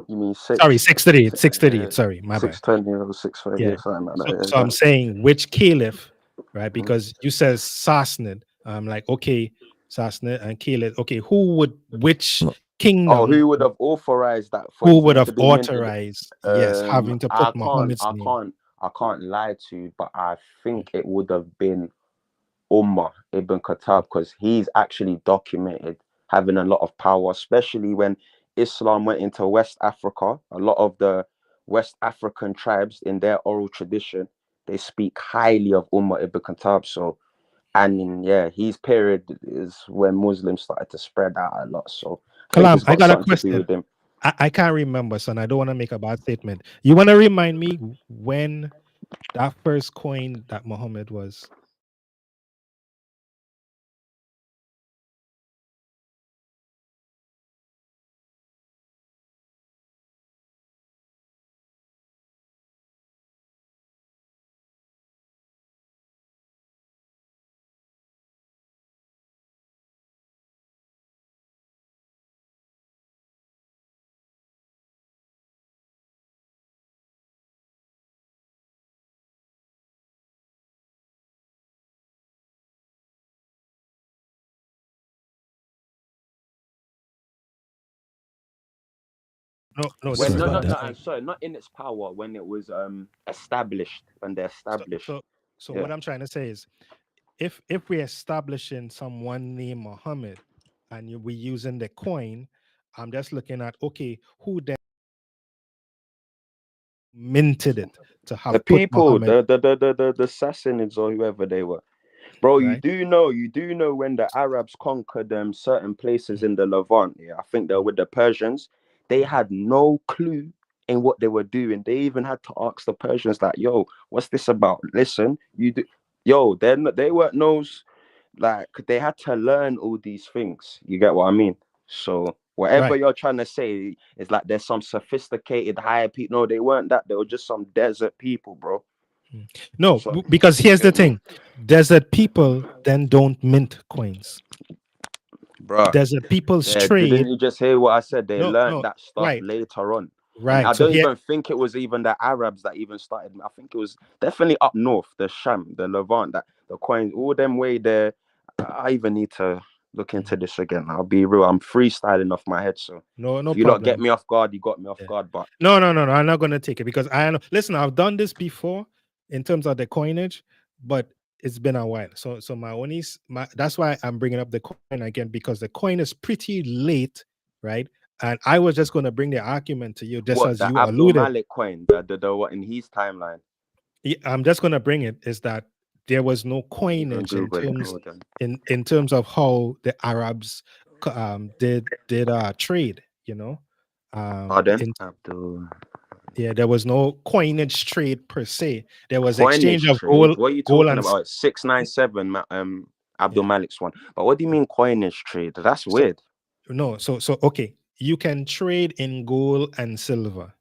You mean 6? Sorry, 638. 638. Sorry, my bad. 620 or 630 Yeah. or something like that. So I'm saying which caliph, right? Because you says Sassanid. I'm like, okay, Sassanid and caliph. Okay, which kingdom? Oh, who would have authorized that? Who would have authorized? Yes, having to put I Muhammad's name. can't lie to you, but I think it would have been Umar ibn Khattab, because he's actually documented having a lot of power, especially when Islam went into West Africa. A lot of the West African tribes in their oral tradition, they speak highly of ibn Khattab. So, and yeah, his period is when Muslims started to spread out a lot. So I think Kalam, it's I got got a something to do question. with him. I can't remember, son. I don't want to make a bad statement. You want to remind me when that first coin that Muhammad was? No, When Sorry no, about no, that. no, sorry, not in its power. When it was established, when they established. So Yeah. what I'm trying to say is, if we're establishing someone named Muhammad, and we're using the coin, I'm just looking at, okay, who then minted it to The have put people, Muhammad, the Sassanids or whoever they were. Bro, right? you do know when the Arabs conquered certain places in the Levant, yeah, I think they were with the Persians, they had no clue in what they were doing. They even had to ask the Persians, like, yo, what's this about? Listen, they weren't knows, like, they had to learn all these things. You get what I mean? So whatever Right. you're trying to say is like there's some sophisticated higher people. No, they weren't that. They were just some desert people, bro. No, So because here's the get me, thing: desert people then don't mint coins. bro. Desert people's Yeah, didn't trade. you just hear what I said? They No, learned no, that stuff right, later on. And I right. So don't here, even think it was even the Arabs that even started. I think it was definitely up north, the Sham, the Levant, that the coins, all them way there. I even need to look into this again. I'll be real. I'm freestyling off my head. So no if you lot get problem. me off guard, you got me off Yeah. guard. But No. I'm not going to take it because I know. Listen, I've done this before in terms of the coinage, but it's been a while. So my only that's why I'm bringing up the coin again, because the coin is pretty late, right? And I was just going to bring the argument to you, just what as the you Abdul alluded. Malik coin, the what in his timeline? I'm just going to bring it is that there was no Even coinage Google it. Hold on. in terms of how the Arabs did trade. Pardon? Abdul. Yeah, there was no coinage trade per se. There was exchange Coinage of trade. What are you gold talking and about? 697, Abdul yeah. Malik's one. But what do you mean coinage trade? That's So weird. no, so okay, you can trade in gold and silver.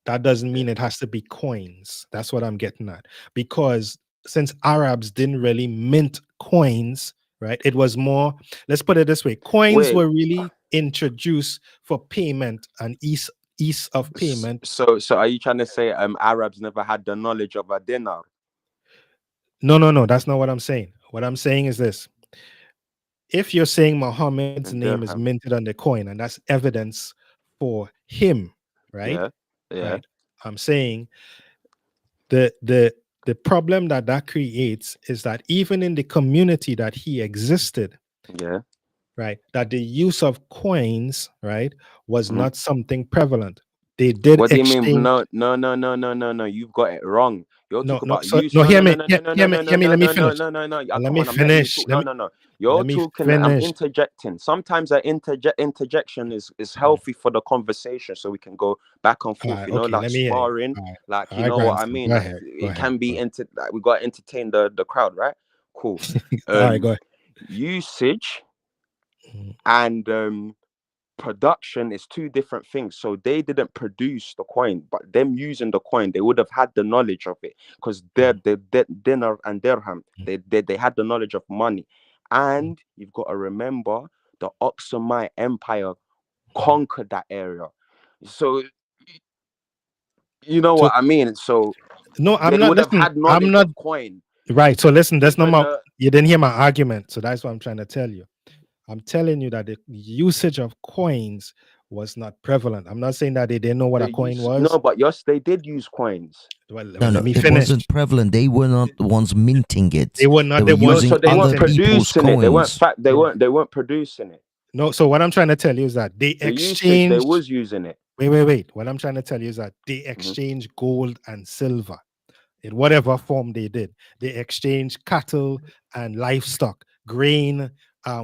That doesn't mean it has to be coins. That's what I'm getting at. Because since Arabs didn't really mint coins, right? It was more, let's put it this way, coins Wait, were really introduced for payment and ease of payment. so are you trying to say Arabs never had the knowledge of a dinar? No, that's not what I'm saying. What I'm saying is this. If you're saying Muhammad's And name is dirham? minted on the coin, and that's evidence for him, right? Yeah. Right. I'm saying the problem that creates is that even in the community that he existed, Yeah. right, that the use of coins, right, was Mhm. not something prevalent. They did What do you mean? exchange. No. You've got it wrong. You're No, talking no. about So use. no, No, hear no, no, me, no, no, no, hear no, me, no, hear no, me. no, Let me no, no, finish. no, no. Let Come me on, I'm letting you finish. talk. No. You're Let me talking. I'm finish. interjecting. Sometimes an interjection is healthy for the conversation, so we can go back and All forth. right, You know, okay, like let me hear you. sparring. All right, Like all you right, know what I grandson. mean. Go Like ahead, go it ahead. can Go be ahead. like we got to entertain the crowd, right? Cool. All right, go ahead. Usage Mm, and production is two different things. So they didn't produce the coin, but them using the coin, they would have had the knowledge of it because the dinar and dirham, they had the knowledge of money. And you've got to remember the Oxumite Empire conquered that area. So you know So what I mean. So no, I'm they not. would have Listen, had I'm knowledge not. of coin. Right. So listen, that's not Even my. You didn't hear my argument. So that's what I'm trying to tell you. I'm telling you that the usage of coins was not prevalent. I'm not saying that they didn't know what a coin was. no, but yes, they did use coins. Well, No, let me it finish. wasn't prevalent. They were not the ones minting it. They were They not were the No, ones using so they weren't other minting. people's producing it. They weren't coins. they weren't producing it. No. So what I'm trying to tell you is that they The usage they exchanged. was using it. Wait. What I'm trying to tell you is that they exchange gold and silver in whatever form they did. They exchange cattle and livestock, grain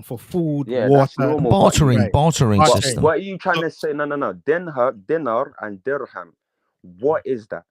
for food, Yeah, water. that's normal. But bartering Right. bartering Bartering. system. what are you trying to say? No. Dinar and dirham. What is that?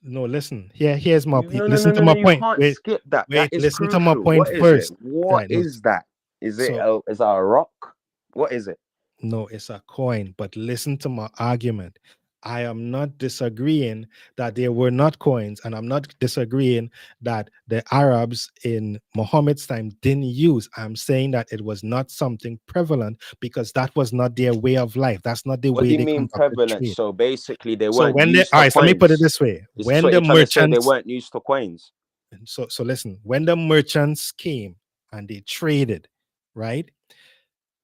No, listen. Here's my No, listen to my you point. can't Wait, skip that. That is listen to my crucial. point What is first. it? What Right, no, is that? Is it so- is that a rock? What is it? No, it's a coin. But listen to my argument. I am not disagreeing that there were not coins, and I'm not disagreeing that the Arabs in Muhammad's time didn't use. I'm saying that it was not something prevalent because that was not their way of life. That's not the What way do you they mean conducted prevalent? trade. So basically, they So weren't when they, used all to right, so let me put it coins. this way: Is this when what the you're trying to say? They merchants, weren't used to coins. so listen, when the merchants came and they traded, right?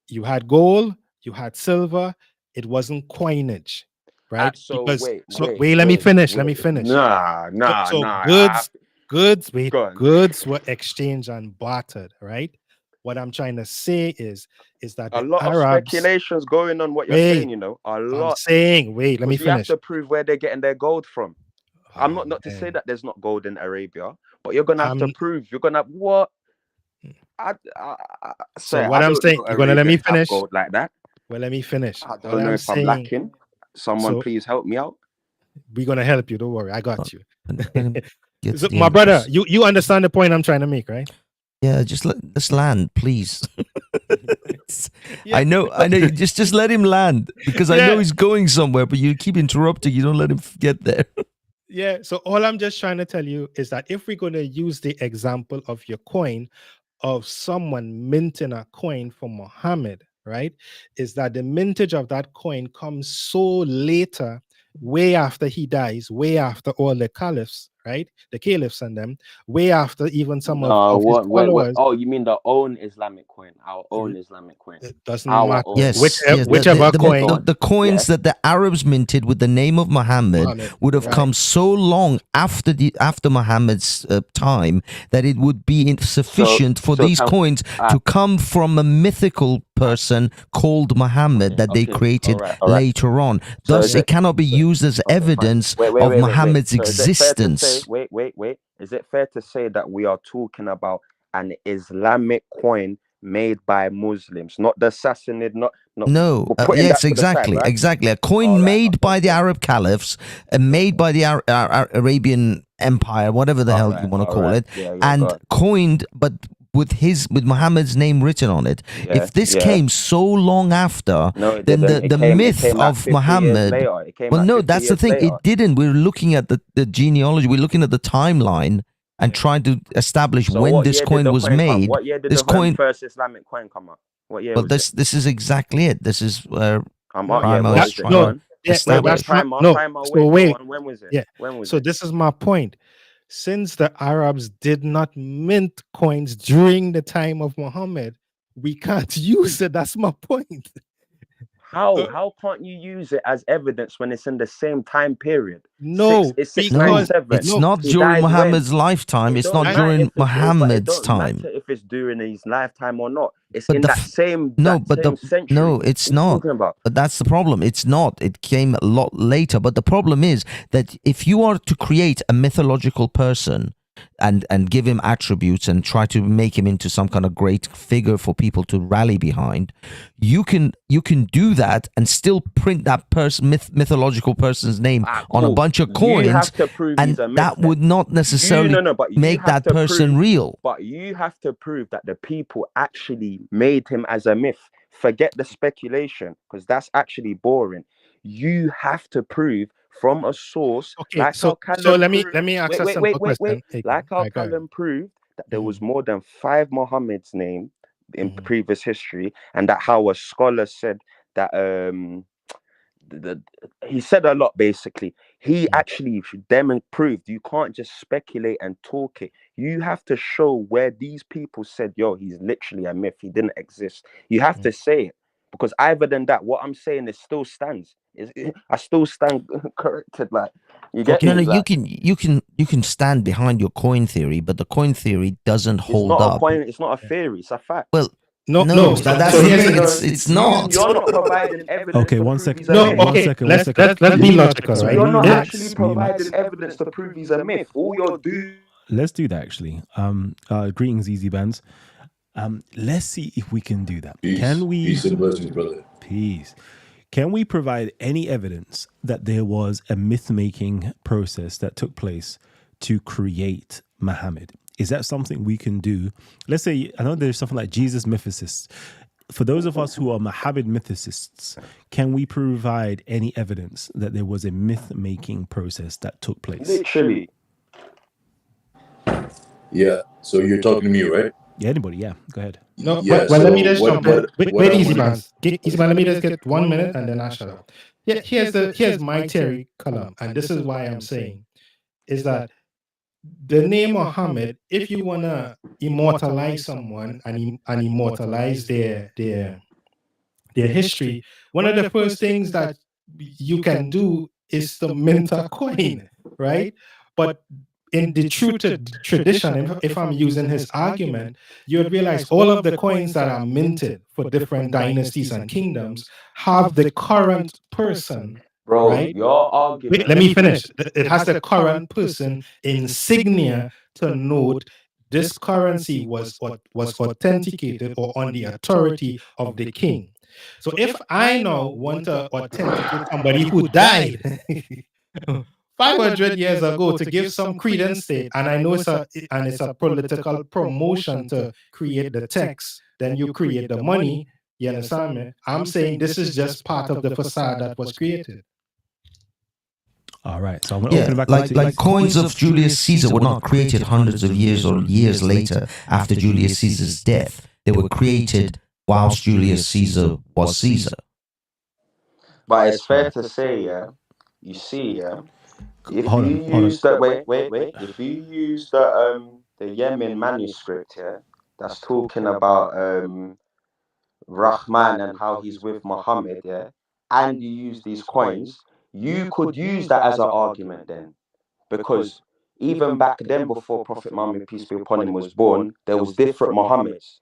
You had gold, you had silver. It wasn't coinage, right? So Because wait. let me finish. Let me finish. Nah. So I goods, Go on. goods were exchanged and bartered, right? What I'm trying to say is that A the lot of Arabs. speculations going on. What you're Wait, saying, you know, a I'm lot. saying, wait, let me Because you have finish. to prove where they're getting their gold from. I'm Oh, not to say man. that there's not gold in Arabia, but you're gonna have to I'm- prove. You're gonna what? So what I'm don't saying, know you're gonna let me Arabians have finish. gold like that. Well, let me finish. I What don't know I'm if I'm saying, lacking. Someone so please help me out. we're gonna help you. Don't worry, I got you. Let him get to So, the my end of brother, this. you understand the point I'm trying to make, right? Yeah, just let's land, please. Yeah. I know. You just let him land because I know Yeah. he's going somewhere, but you keep interrupting. You don't let him get there. Yeah. So all I'm just trying to tell you is that if we're gonna use the example of your coin, of someone minting a coin for Muhammad, right? Is that the mintage of that coin comes so later, way after he dies, way after all the caliphs, right? The caliphs and them, way after even some of his What? followers. Oh, you mean the own Islamic coin? Our own Islamic coin. It doesn't Our matter. own. Yes, Whichever the, coin. the coins that the Arabs minted with the name of Muhammad would have right. come so long after Muhammad's time that it would be insufficient for these coins to come from a mythical person called Muhammad that they created all right. later on. Thus, it cannot be used as evidence of Muhammad's So existence. Is it fair to say, wait. Is it fair to say that we are talking about an Islamic coin made by Muslims, not the Sassanid, not No, we're putting yes, that to the side, exactly, right? exactly. A coin made by the Arab caliphs, made by the Arabian Empire, whatever the hell you want to call it, and coined, but with Muhammad's name written on it. If this came so long after, then the myth of Muhammad. Well, no, that's the thing. It didn't. We're looking at the genealogy. We're looking at the timeline and trying to establish when this coin was made. What year did this the first Islamic coin come out? What year? Well, this is exactly it. This is where Time to establish. Time So wait. When was it? Yeah. When was so it? This is my point. Since the Arabs did not mint coins during the time of Muhammad, we can't use it. That's my point. How can't you use it as evidence when it's in the same time period? No, it's because 697. It's not during Muhammad's lifetime. It's not during Muhammad's time. Matter if it's during his lifetime or not. It's But in that same century. No, it's not. But that's the problem. It's not. It came a lot later. But the problem is that if you are to create a mythological person and give him attributes and try to make him into some kind of great figure for people to rally behind, you can do that and still print that mythological person's name on a bunch of coins, and that would not necessarily make that person real. But you have to prove that the people actually made him as a myth. Forget the speculation, because that's actually boring. You have to prove from a source. Okay, like so let me ask a simple question. Like how Callum proved that there was more than 5 Muhammad's name in previous history, and that how a scholar said that he said a lot. Basically, he actually proved you can't just speculate and talk it. You have to show where these people said, yo, he's literally a myth, he didn't exist. You have to say it, because either than that, what I'm saying is still stands. I still stand corrected. Like, you get me? Like, you can stand behind your coin theory, but the coin theory doesn't hold up. It's not a theory, it's a fact. Well, No, that's So the here's thing. the- It's not. You're not providing evidence. Okay, to one prove second. he's a No, myth. okay. Second, Let's be logical, right? You're not Relax, actually providing evidence to prove he's a myth. All you're doing. Let's do that actually. Greetings, Easy Bands. Let's see if we can do that. Can we? Peace and blessings, brother. Peace. Can we provide any evidence that there was a myth-making process that took place to create Muhammad? Is that something we can do? Let's say, I know there's something like Jesus mythicists. For those of us who are Muhammad mythicists, can we provide any evidence that there was a myth-making process that took place? Literally. Yeah. So you're talking to me, right? Yeah, anybody? Yeah, go ahead. No, Yeah, well, let me so just what- jump in. what- Wait, what I Easy wanted- Bands. Easy Bands, let me just get 1 minute and then I'll shut up. Yeah, here's my theory column, and this is why I'm saying is that the name Muhammad, if you wanna immortalize someone and immortalize their history, one of the first things that you can do is to mint a coin, right? But in the true tradition, if I'm using his argument, you would realize all of the coins that are minted for different dynasties and kingdoms have the current person. Bro, Right? your argument. Wait, let me finish. It has the current person insignia to note this currency was authenticated or on the authority of the king. So if I now want to authenticate somebody who died 500 years ago to give some credence to it, and I know it's a political promotion to create the text, then you create the money. You understand me? I'm saying this is just part of the facade that was created. All right, so I'm going to open it back up to like coins of Julius Caesar were not created hundreds of years or years later after Julius Caesar's death. They were created whilst Julius Caesar was Caesar. But it's fair to say, yeah, you see, yeah, if Hold you on. use that, wait, if you use the Yemen manuscript, yeah, that's talking about Rahman and how he's with Muhammad, yeah, and you use these coins, you could use that as an argument then, because even back then, before Prophet Muhammad, peace be upon him, was born, there was different Muhammads.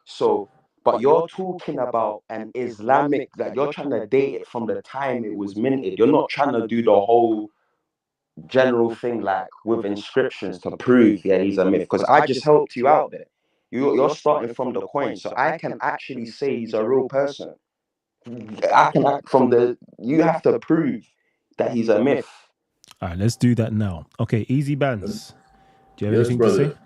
So, but you're talking about an Islamic, like you're trying to date it from the time it was minted. You're not trying to do the whole general thing like with inscriptions to prove, yeah, he's a myth. Because I just helped you out there. You're starting from the coin, so I can actually say he's a real person. I can act from the. You have to prove that he's a myth. All right, let's do that now. Okay, Easy Bands. Do you have Yes, anything brother. to say?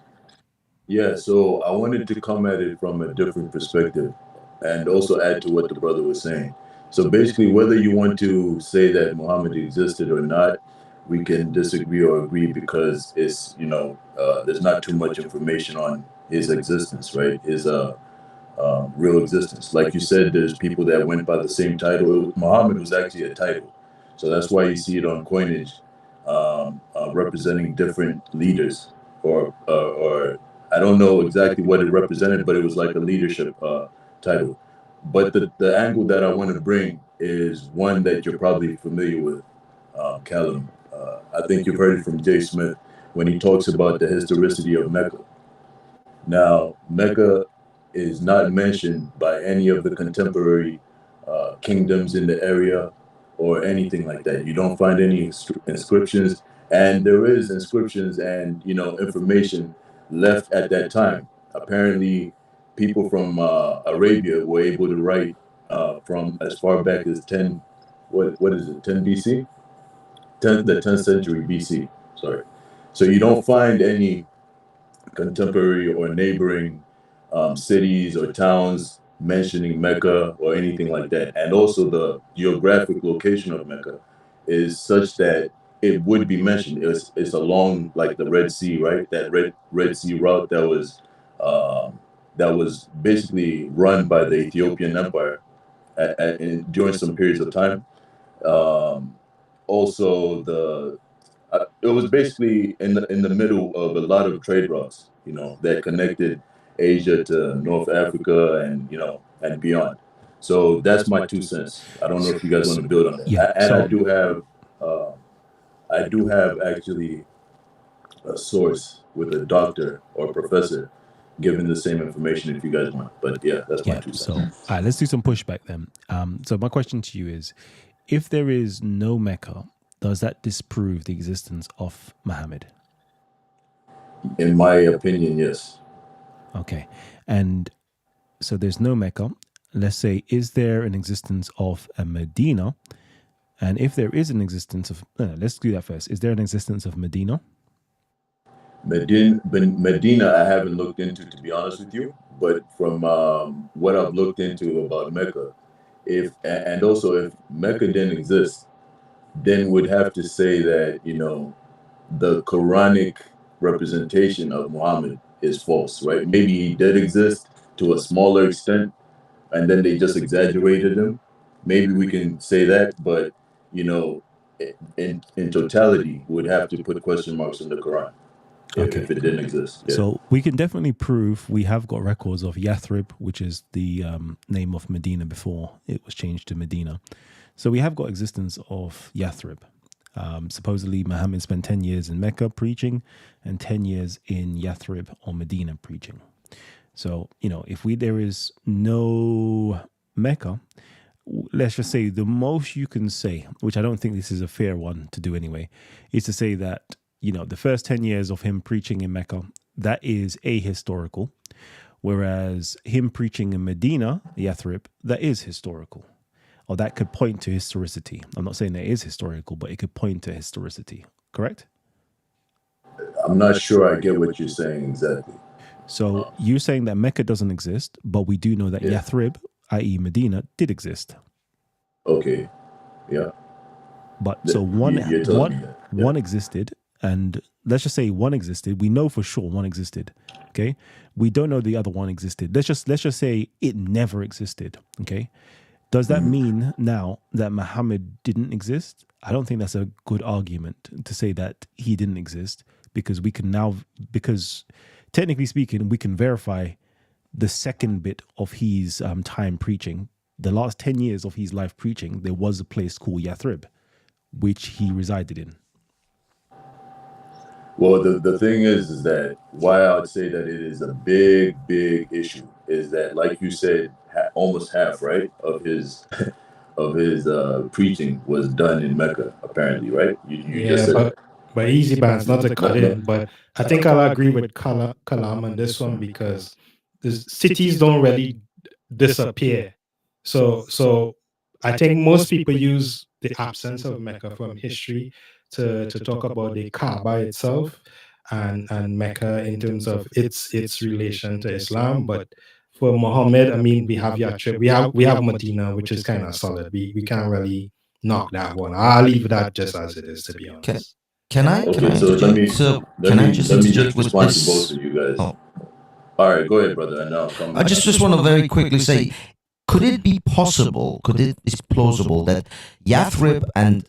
Yeah, so I wanted to come at it from a different perspective and also add to what the brother was saying. So basically, whether you want to say that Muhammad existed or not, we can disagree or agree because it's, there's not too much information on his existence, right? His real existence. Like you said, there's people that went by the same title. Muhammad was actually a title. So that's why you see it on coinage representing different leaders or I don't know exactly what it represented, but it was like a leadership title. But the angle that I want to bring is one that you're probably familiar with, Callum. I think you've heard it from Jay Smith when he talks about the historicity of Mecca. Now, Mecca is not mentioned by any of the contemporary kingdoms in the area or anything like that. You don't find any inscriptions, and there is inscriptions and information left at that time. Apparently, people from Arabia were able to write from as far back as 10 BC? The 10th century BC. Sorry. So you don't find any contemporary or neighboring cities or towns mentioning Mecca or anything like that. And also the geographic location of Mecca is such that it would be mentioned. It's along like the Red Sea, right? That Red Sea route that was basically run by the Ethiopian Empire during some periods of time. Also, it was basically in the middle of a lot of trade routes, that connected Asia to North Africa and and beyond. So that's my 2 cents. I don't know if you guys want to build on that. Yeah, And so- I do have actually a source with a doctor or professor given the same information if you guys want. But yeah, that's my 2 cents. So, all right, let's do some pushback then. So my question to you is, if there is no Mecca, does that disprove the existence of Muhammad? In my opinion, yes. Okay. And so there's no Mecca. Let's say, is there an existence of a Medina? And if there is an existence of, let's do that first. Is there an existence of Medina? Medina, I haven't looked into, to be honest with you. But from what I've looked into about Mecca, if Mecca didn't exist, then we'd have to say that, you know, the Quranic representation of Muhammad is false, right? Maybe he did exist to a smaller extent, and then they just exaggerated him. Maybe we can say that, but you know, in totality, we'd have to put question marks on the Quran if it didn't exist. Yeah. So we can definitely prove we have got records of Yathrib, which is the name of Medina before it was changed to Medina. So we have got existence of Yathrib. Supposedly Muhammad spent 10 years in Mecca preaching and 10 years in Yathrib or Medina preaching. So, you know, if there is no Mecca, let's just say the most you can say, which I don't think this is a fair one to do anyway, is to say that, you know, the first 10 years of him preaching in Mecca, that is ahistorical, whereas him preaching in Medina, Yathrib, that is historical. Or that could point to historicity. I'm not saying that is historical, but it could point to historicity. Correct? I'm not sure I get what you're saying exactly. So you're saying that Mecca doesn't exist, but we do know that Yathrib, i.e. Medina, did exist. Okay. Yeah. But so one existed, and let's just say one existed. We know for sure one existed. Okay. We don't know the other one existed. Let's just say it never existed. Okay. Does that mean now that Muhammad didn't exist? I don't think that's a good argument to say that he didn't exist, because technically speaking, we can verify the second bit of his time preaching. The last 10 years of his life preaching, there was a place called Yathrib, which he resided in. Well, the thing is that why I would say that it is a big issue is that, like you said, almost half, right, of his preaching was done in Mecca, apparently, right? You just said that. But easy bands, not to cut in, but I think I'll agree with Kalam on this one, because the cities don't really disappear. So I think most people use the absence of Mecca from history to talk about the Kaaba itself and Mecca in terms of its relation to Islam. But for Muhammad, I mean, we have Yathrib, we have Medina, which is kind of solid. We can't really knock that one. I'll leave that just as it is, to be honest. Can I just interject with respond this? to both of you guys? Oh. All right, go ahead, brother. I just want to very quickly say, could it be possible? It's plausible that Yathrib and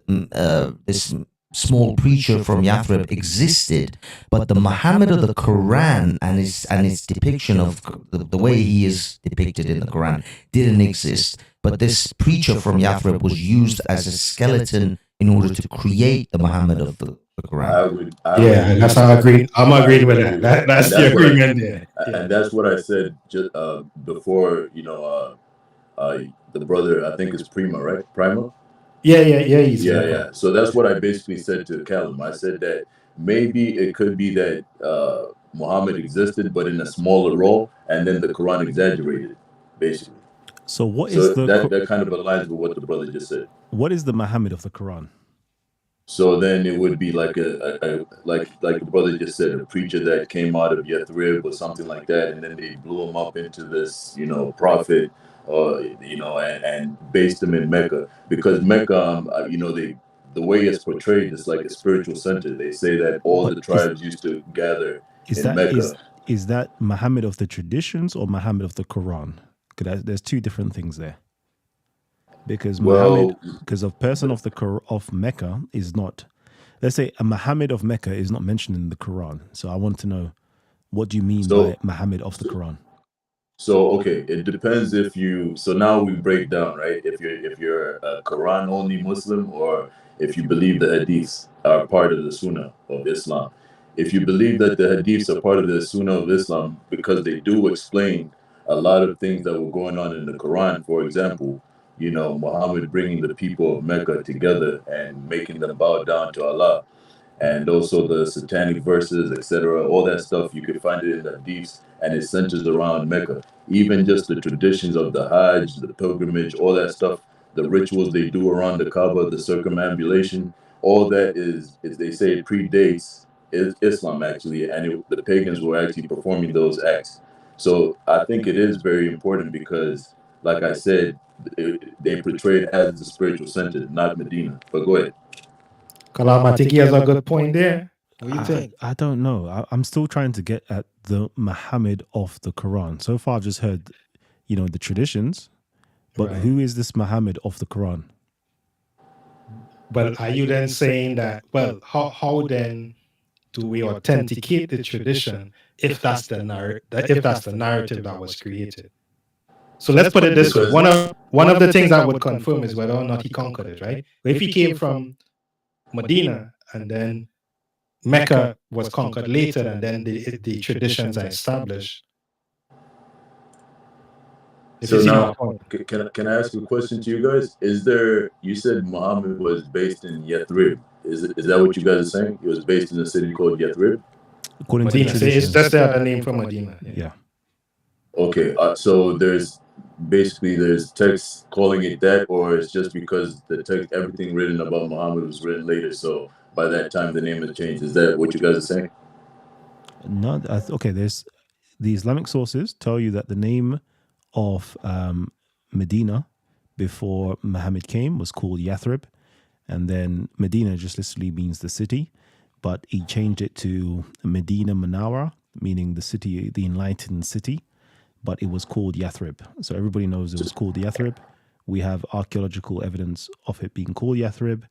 this small preacher from Yathrib existed, but the Muhammad of the Quran and its depiction of the way he is depicted in the Quran didn't exist, but this preacher from Yathrib was used as a skeleton in order to create the Muhammad of the Quran. That's how I agree. I'm agreeing with that. That's the agreement there. And that's what I said just before. You know, the brother, I think is Prima, right? Prima. Yeah. So that's what I basically said to Callum. I said that maybe it could be that Muhammad existed, but in a smaller role, and then the Quran exaggerated, basically. So that kind of aligns with what the brother just said. What is the Muhammad of the Quran? So then it would be like like the brother just said, a preacher that came out of Yathrib or something like that, and then they blew him up into this, you know, prophet, you know, and based him in Mecca, because Mecca, you know, the way it's portrayed is like a spiritual center. They say that all the tribes used to gather in Mecca. Is that Muhammad of the traditions or Muhammad of the Quran? Because there's two different things there. Because a person of Mecca is not, let's say a Muhammad of Mecca is not mentioned in the Quran. So I want to know, what do you mean by Muhammad of the Quran? So okay, it depends so now we break down, right? If you're a Quran only Muslim, or if you believe the hadiths are part of the Sunnah of Islam. if you believe that the hadiths are part of the Sunnah of Islam, because they do explain a lot of things that were going on in the Quran, for example, you know, Muhammad bringing the people of Mecca together and making them bow down to Allah, and also the satanic verses, etc. All that stuff, you can find it in the hadiths, and it centers around Mecca. Even just the traditions of the Hajj, the pilgrimage, all that stuff, the rituals they do around the Kaaba, the circumambulation, all that is they say it predates Islam actually, and the pagans were actually performing those acts. So I think it is very important because, like I said, they portray it as the spiritual center, not Medina. But go ahead. Kalam, I think he has a good point there. What do you think? I don't know. I'm still trying to get at the Muhammad of the Quran. So far, I've just heard, you know, the traditions, but Right. who is this Muhammad of the Quran? But are you then saying that, well, how then do we authenticate the tradition if that's the narrative that was created? So let's put it this way. One of the things that would confirm is whether or not he conquered it, right? If he came from Medina and then Mecca was conquered later and then the traditions are established. So now, can I ask a question to you guys? You said Muhammad was based in Yathrib. Is that what you guys are saying? He was based in a city called Yathrib? According Medina, to the it's just the name from Medina. Yeah. Okay, so there's text calling it that, or it's just because the text, everything written about Muhammad was written later, so by that time the name has changed. Is that what you guys are saying? No, okay. There's the Islamic sources tell you that the name of Medina before Muhammad came was called Yathrib, and then Medina just literally means the city, but he changed it to Medina Munawwara, meaning the city, the enlightened city, but it was called Yathrib. So everybody knows it was called Yathrib. We have archaeological evidence of it being called Yathrib.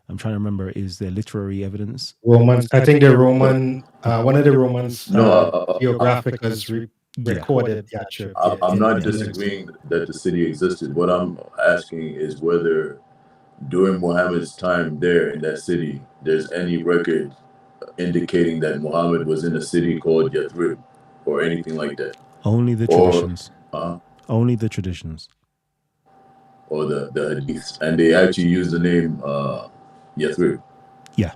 I'm trying to remember, is there literary evidence? Romans, I think the Roman, one of the Romans geographicals recorded Yathrib. I'm not disagreeing that the city existed. What I'm asking is whether during Muhammad's time there in that city, there's any record indicating that Muhammad was in a city called Yathrib or anything like that. Only the traditions. Or only the traditions. Or the hadiths. And they actually use the name Yathrib. Yeah.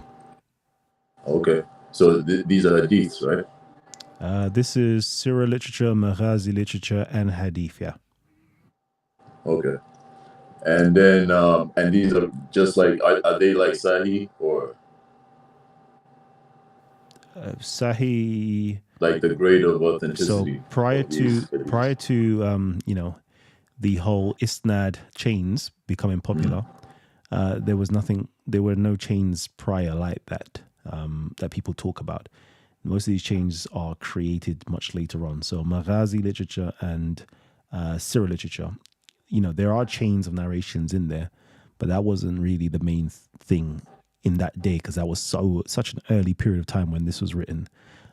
Okay. So these are hadiths, right? This is Sirah literature, Maghazi literature, and hadith, yeah. Okay. And then, and these are just like, are they like Sahih or? Sahih. Like the grade of authenticity. So prior to you know, the whole Isnad chains becoming popular, there were no chains prior like that that people talk about. Most of these chains are created much later on. So Maghazi literature and Sirah literature, you know, there are chains of narrations in there, but that wasn't really the main thing in that day because that was such an early period of time when this was written.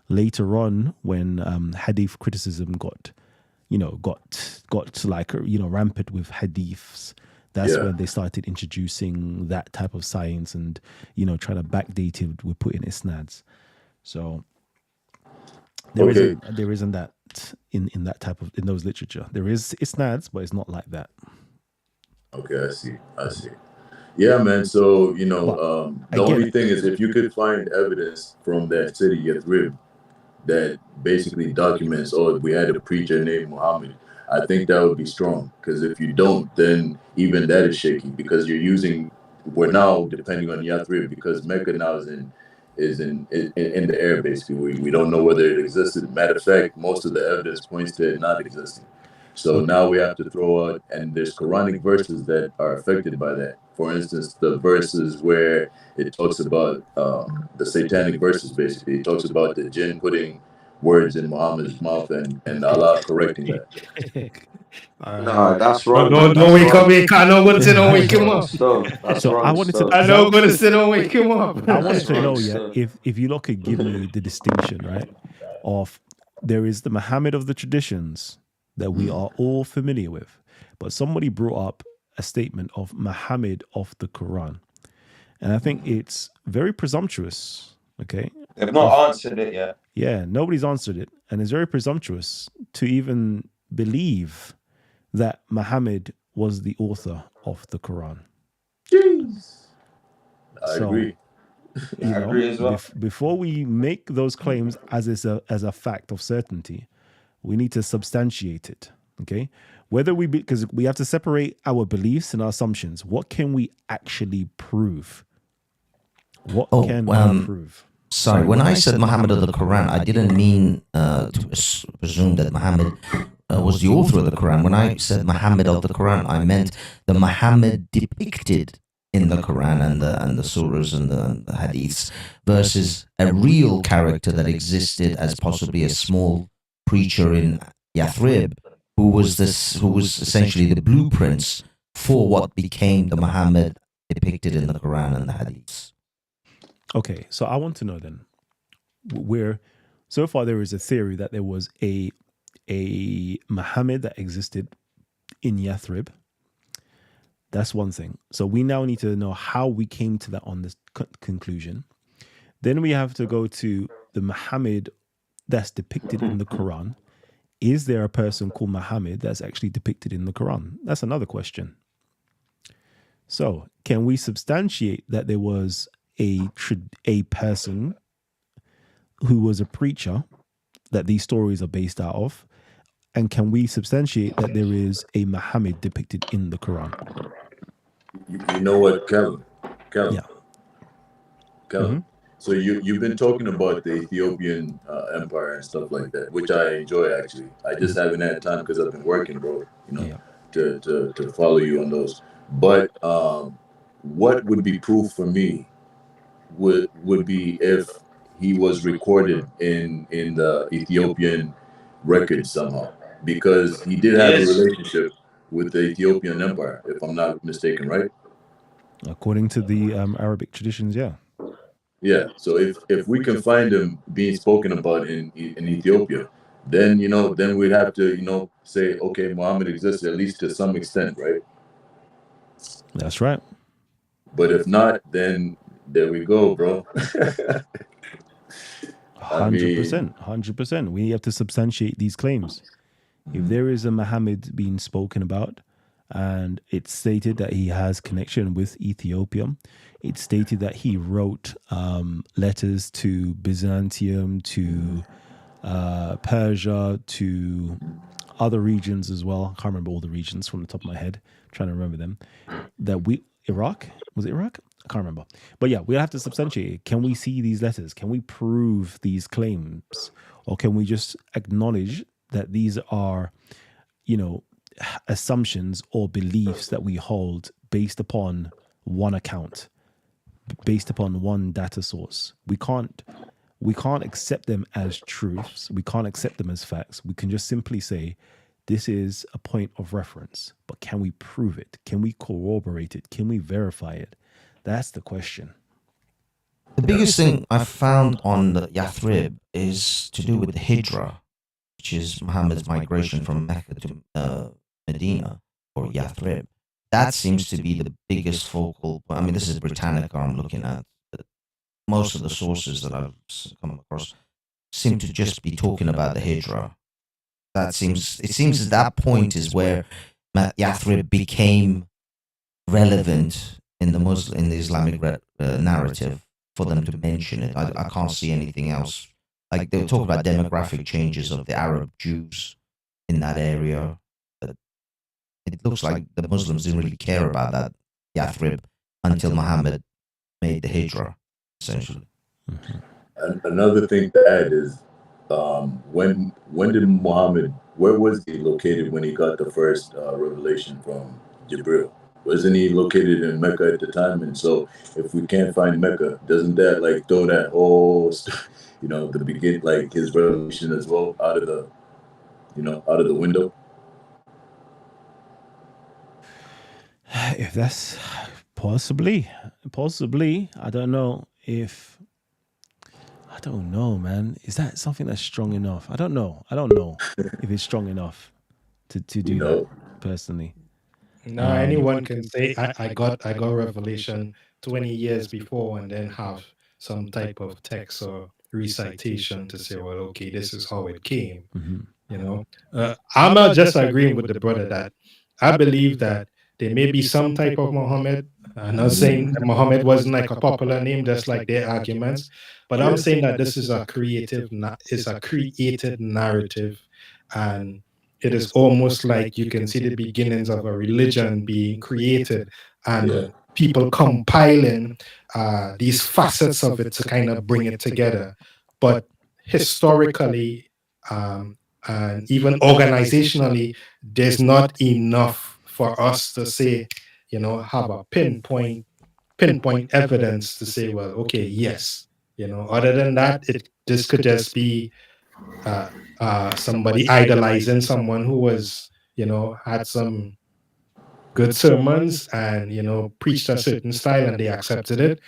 Later on, when hadith criticism got like, you know, rampant with hadiths, that's when they started introducing that type of science and, you know, trying to backdate it with putting isnads. So there isn't that in that type of, in those literature. There is isnads, but it's not like that. Okay, I see. Yeah, man. So, you know, the only thing is if you could find evidence from that city, Yathrib, that basically documents, oh, we had a preacher named Muhammad, I think that would be strong. Because if you don't, then even that is shaky because we're now depending on Yathrib because Mecca now is in the air, basically. We don't know whether it existed. Matter of fact, most of the evidence points to it not existing. So now we have to throw out, and there's Quranic verses that are affected by that. For instance, the verses where it talks about the satanic verses, basically. It talks about the jinn putting words in Muhammad's mouth and Allah correcting that. No, that's wrong. Don't wake up, I know what to don't wake him up. That's wrong. I wanted to. I know what to say, don't wake him up. I wanted to know, if you lot could give me the distinction, right, of there is the Muhammad of the traditions that we are all familiar with, but somebody brought up a statement of Muhammad of the Quran, and I think it's very presumptuous. Okay, They've not answered it yet. Yeah, nobody's answered it. And it's very presumptuous to even believe that Muhammad was the author of the Quran. Jeez. I So, agree. you I know, agree as well. before we make those claims as a fact of certainty, we need to substantiate it. Okay, whether because we have to separate our beliefs and our assumptions. What can we actually prove? What can we prove? Sorry, when I said Muhammad of the Quran, I didn't mean to presume that Muhammad was the author of the Quran. When I said Muhammad of the Quran, I meant the Muhammad depicted in the Quran and the surahs and the hadiths versus a real character that existed as possibly a small preacher in Yathrib who was essentially the blueprints for what became the Muhammad depicted in the Quran and the hadiths. Okay, so I want to know then, where so far there is a theory that there was a Muhammad that existed in Yathrib. That's one thing. So we now need to know how we came to that on this conclusion. Then we have to go to the Muhammad that's depicted in the Quran. Is there a person called Muhammad that's actually depicted in the Quran? That's another question. So can we substantiate that there was a person who was a preacher that these stories are based out of? And can we substantiate that there is a Muhammad depicted in the Quran? You know what, Kevin? Yeah. Kevin. So you've been talking about the Ethiopian empire and stuff like that, which I enjoy actually. I just haven't had time because I've been working, bro. You know, to follow you on those. But what would be proof for me would be if he was recorded in the Ethiopian record somehow, because he did have a relationship with the Ethiopian empire, if I'm not mistaken, right? According to the Arabic traditions, yeah. Yeah. So if we can find him being spoken about in Ethiopia, then then we'd have to say, okay, Muhammad exists at least to some extent, right? That's right. But if not, then there we go, bro. 100%. We have to substantiate these claims. If there is a Muhammad being spoken about, and it's stated that he has connection with Ethiopia, it's stated that he wrote letters to Byzantium, to Persia, to other regions as well. I can't remember all the regions from the top of my head. I'm trying to remember them. Iraq? Was it Iraq? I can't remember. But yeah, we have to substantiate it. Can we see these letters? Can we prove these claims? Or can we just acknowledge that these are, assumptions or beliefs that we hold based upon one account, based upon one data source? We can't accept them as truths. We can't accept them as facts. We can just simply say, this is a point of reference, but can we prove it? Can we corroborate it? Can we verify it? That's the question. The biggest thing I found on the Yathrib is to do with the Hijra, which is Muhammad's migration from Mecca to Medina, or Yathrib. That seems to be the biggest focal point. I mean, this is Britannica I'm looking at. Most of the sources that I've come across seem to just be talking about the Hijra. It seems at that point is where Yathrib became relevant in the Islamic narrative for them to mention it. I can't see anything else. Like they talk about demographic changes of the Arab Jews in that area. But it looks like the Muslims didn't really care about that Yathrib until Muhammad made the Hijra, essentially. Another thing to add is, when did Muhammad, where was he located when he got the first revelation from Jibril? Wasn't he located in Mecca at the time? And so if we can't find Mecca, doesn't that like throw that whole, the beginning, like his revelation as well out of the window? If that's possibly, I don't know, man. Is that something that's strong enough? I don't know if it's strong enough to do that personally. No, anyone can say I got revelation 20 years before and then have some type of text or recitation to say, well, okay, this is how it came. You know, I'm not just agreeing with the brother that I believe that there may be some type of Muhammad. I'm not saying that Muhammad wasn't like a popular name, just like their arguments, but I'm saying that this is a created narrative, and it is almost like you can see the beginnings of a religion being created, and people compiling these facets of it to kind of bring it together. But historically, and even organizationally, there's not enough for us to say, you know, have a pinpoint evidence to say, well, okay, yes, you know. Other than that, this could just be somebody idolizing someone who was, you know, had some good sermons and, you know, preached a certain style and they accepted it,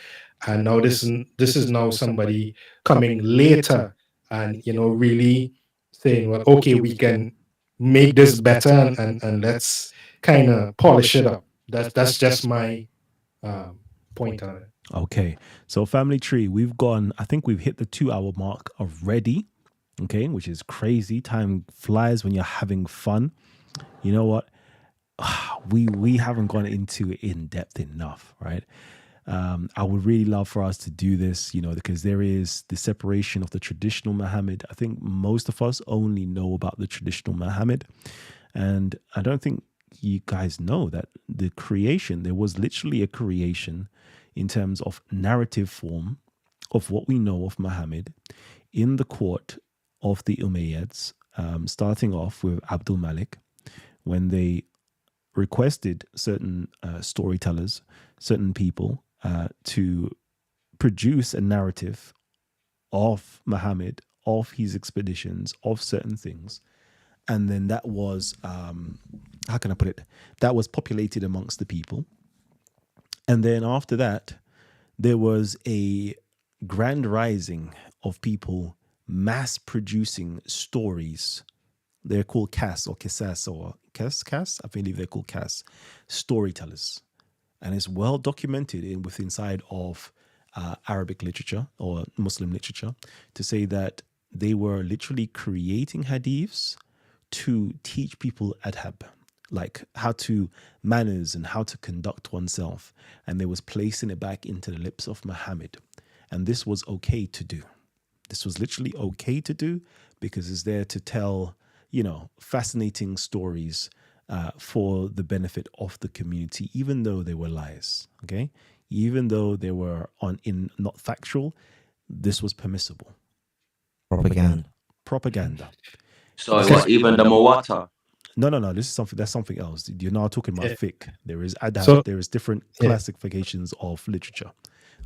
and now this is now somebody coming later and, you know, really saying, well, okay, we can make this better, and let's kind of polish it up. That's just my point on it. Okay, so family tree, I think we've hit the 2-hour mark already. Okay, which is crazy. Time flies when you're having fun. You know what? We haven't gone into it in depth enough, right? I would really love for us to do this, you know, because there is the separation of the traditional Muhammad. I think most of us only know about the traditional Muhammad, and I don't think you guys know that there was literally a creation in terms of narrative form of what we know of Muhammad in the court of the Umayyads, starting off with Abdul Malik, when they requested certain storytellers, certain people, to produce a narrative of Muhammad, of his expeditions, of certain things. And then that was, how can I put it? That was populated amongst the people. And then after that, there was a grand rising of people mass producing stories. They're called Kas or Kisas or Kas. I believe they're called Kas, storytellers. And it's well documented inside of Arabic literature or Muslim literature to say that they were literally creating hadiths to teach people adhab, like how to manners and how to conduct oneself. And they was placing it back into the lips of Muhammad. And this was okay to do. This was literally okay to do because it's there to tell, you know, fascinating stories for the benefit of the community, even though they were lies. Okay, even though they were not factual, this was permissible. Propaganda. So what, even the Muwatta? No. This is something else. You're now talking about fiqh. There is adab. So- there is different classifications of literature.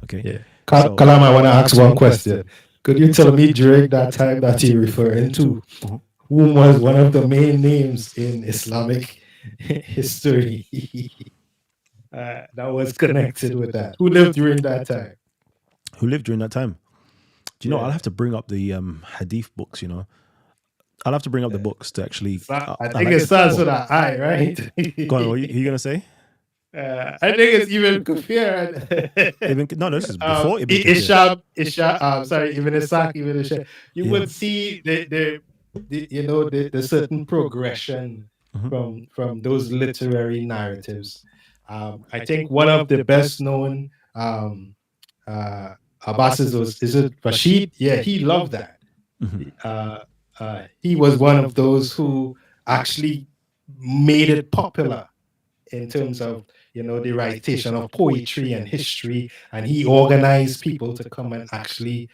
Okay. Yeah. Kalam, I want to ask one question. Could you tell me during that time that you're referring to, who was one of the main names in Islamic history that was connected with that? Who lived during that time? Who lived during that time? Do you know? Yeah. I'll have to bring up the hadith books. You know, I'll have to bring up the books to actually. I think it starts with an I, right? Go on. What are you gonna say? I think it's Ibn Kathir. No, this is before Ibn Kathir. Ibn Ishaq, Ibn Ishaq. You would see the certain progression from those literary narratives. I think one of the best known Abbasids is it Rashid? Yeah, he loved that. He was one of those who actually made it popular in terms of, you know, the recitation of poetry and history, and he organized people to come and actually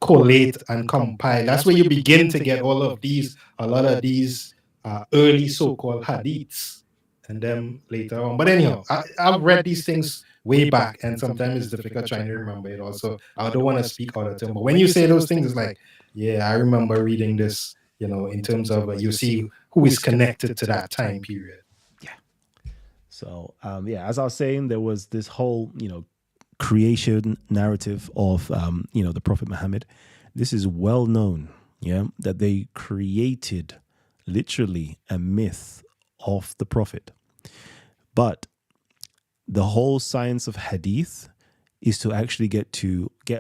collate and compile. That's where you begin to get a lot of these early so-called hadiths, and then later on. But anyhow, I've read these things way back, and sometimes it's difficult trying to remember it also. I don't want to speak out of turn, but when you say those things, it's like, yeah, I remember reading this, you know, in terms of you see who is connected to that time period. So, as I was saying, there was this whole, you know, creation narrative of, the Prophet Muhammad. This is well known, that they created literally a myth of the Prophet. But the whole science of hadith is to actually get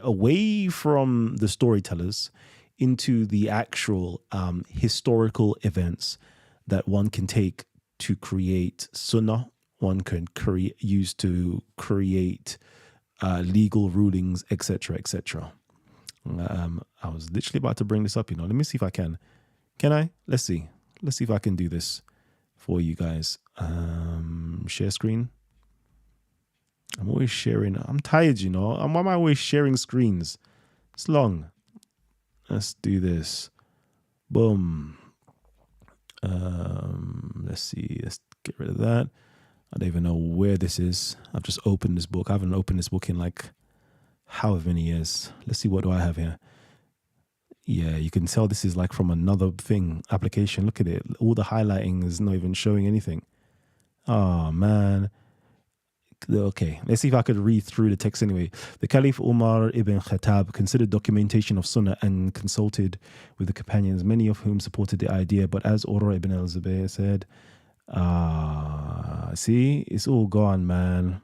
away from the storytellers into the actual historical events that one can take to create sunnah, one can use to create legal rulings, etc., etc. I was literally about to bring this up, let me see if I can. Can I? Let's see if I can do this for you guys. Share screen. I'm always sharing. I'm tired, why am I always sharing screens? It's long. Let's do this. Boom. Let's see. Let's get rid of that. I don't even know where this is. I've just opened this book. I haven't opened this book in like however many years. Let's see, what do I have here? Yeah, you can tell this is like from another application. Look at it. All the highlighting is not even showing anything. Oh, man. Okay, let's see if I could read through the text anyway. The Caliph Umar ibn Khattab considered documentation of Sunnah and consulted with the companions, many of whom supported the idea. But as Urwa ibn al-Zubayr said, see, it's all gone, man.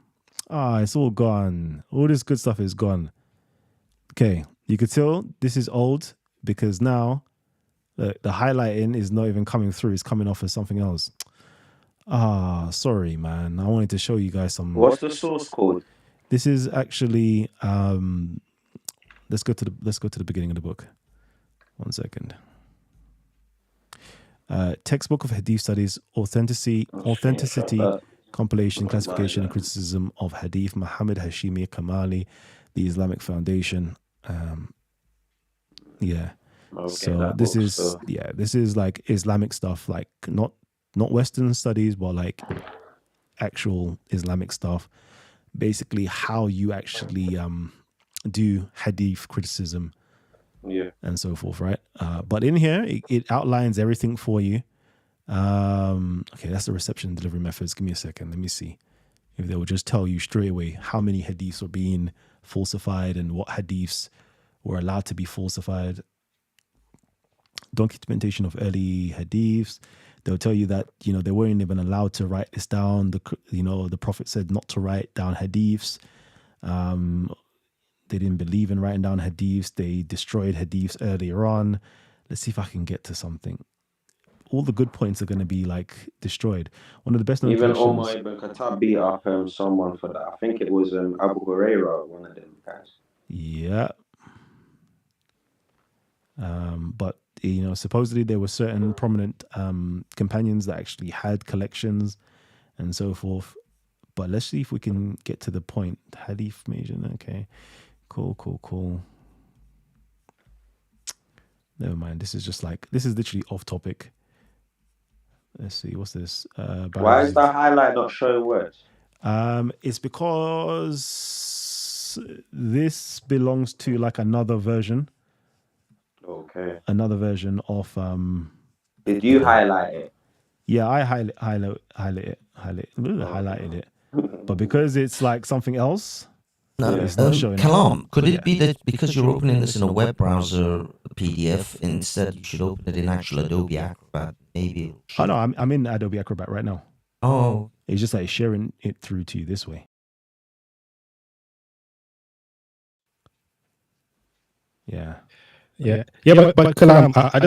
It's all gone. All this good stuff is gone. Okay, you could tell this is old because now the highlighting is not even coming through. It's coming off as something else. Sorry, man. I wanted to show you guys some. What's the source code? This is actually let's go to the beginning of the book. 1 second. Textbook of Hadith Studies, Authenticity, Compilation, Classification, and Criticism of Hadith, Muhammad Hashimi Kamali, The Islamic Foundation. Yeah. Okay, So this is like Islamic stuff, like not Western studies, but like actual Islamic stuff. Basically, how you actually do Hadith criticism. Yeah. And so forth, right? But in here, it outlines everything for you. Okay, that's the reception and delivery methods. Give me a second. Let me see if they will just tell you straight away how many hadiths were being falsified and what hadiths were allowed to be falsified. Documentation of early hadiths. They'll tell you that, they weren't even allowed to write this down. The Prophet said not to write down hadiths. They didn't believe in writing down hadiths. They destroyed hadiths earlier on. Let's see if I can get to something. All the good points are going to be like destroyed. One of the best known Even collections. Omar ibn Khattab beat up someone for that. I think it was Abu Huraira, one of them guys. Yeah. But supposedly there were certain prominent companions that actually had collections and so forth. But let's see if we can get to the point. Hadith major. Okay. Cool. Never mind. This is literally off topic. Let's see. What's this? Why is the highlight not showing words? It's because this belongs to like another version. Okay. Another version of Did you highlight it? Yeah, I highlighted it. But because it's like something else, No, it's not showing. Kalam, could it be that because you're opening this in a web browser PDF, instead you should open it in actual Adobe Acrobat? Maybe. Oh no, I'm in Adobe Acrobat right now. Oh, It's just like sharing it through to you this way. Yeah. But Kalam, I'm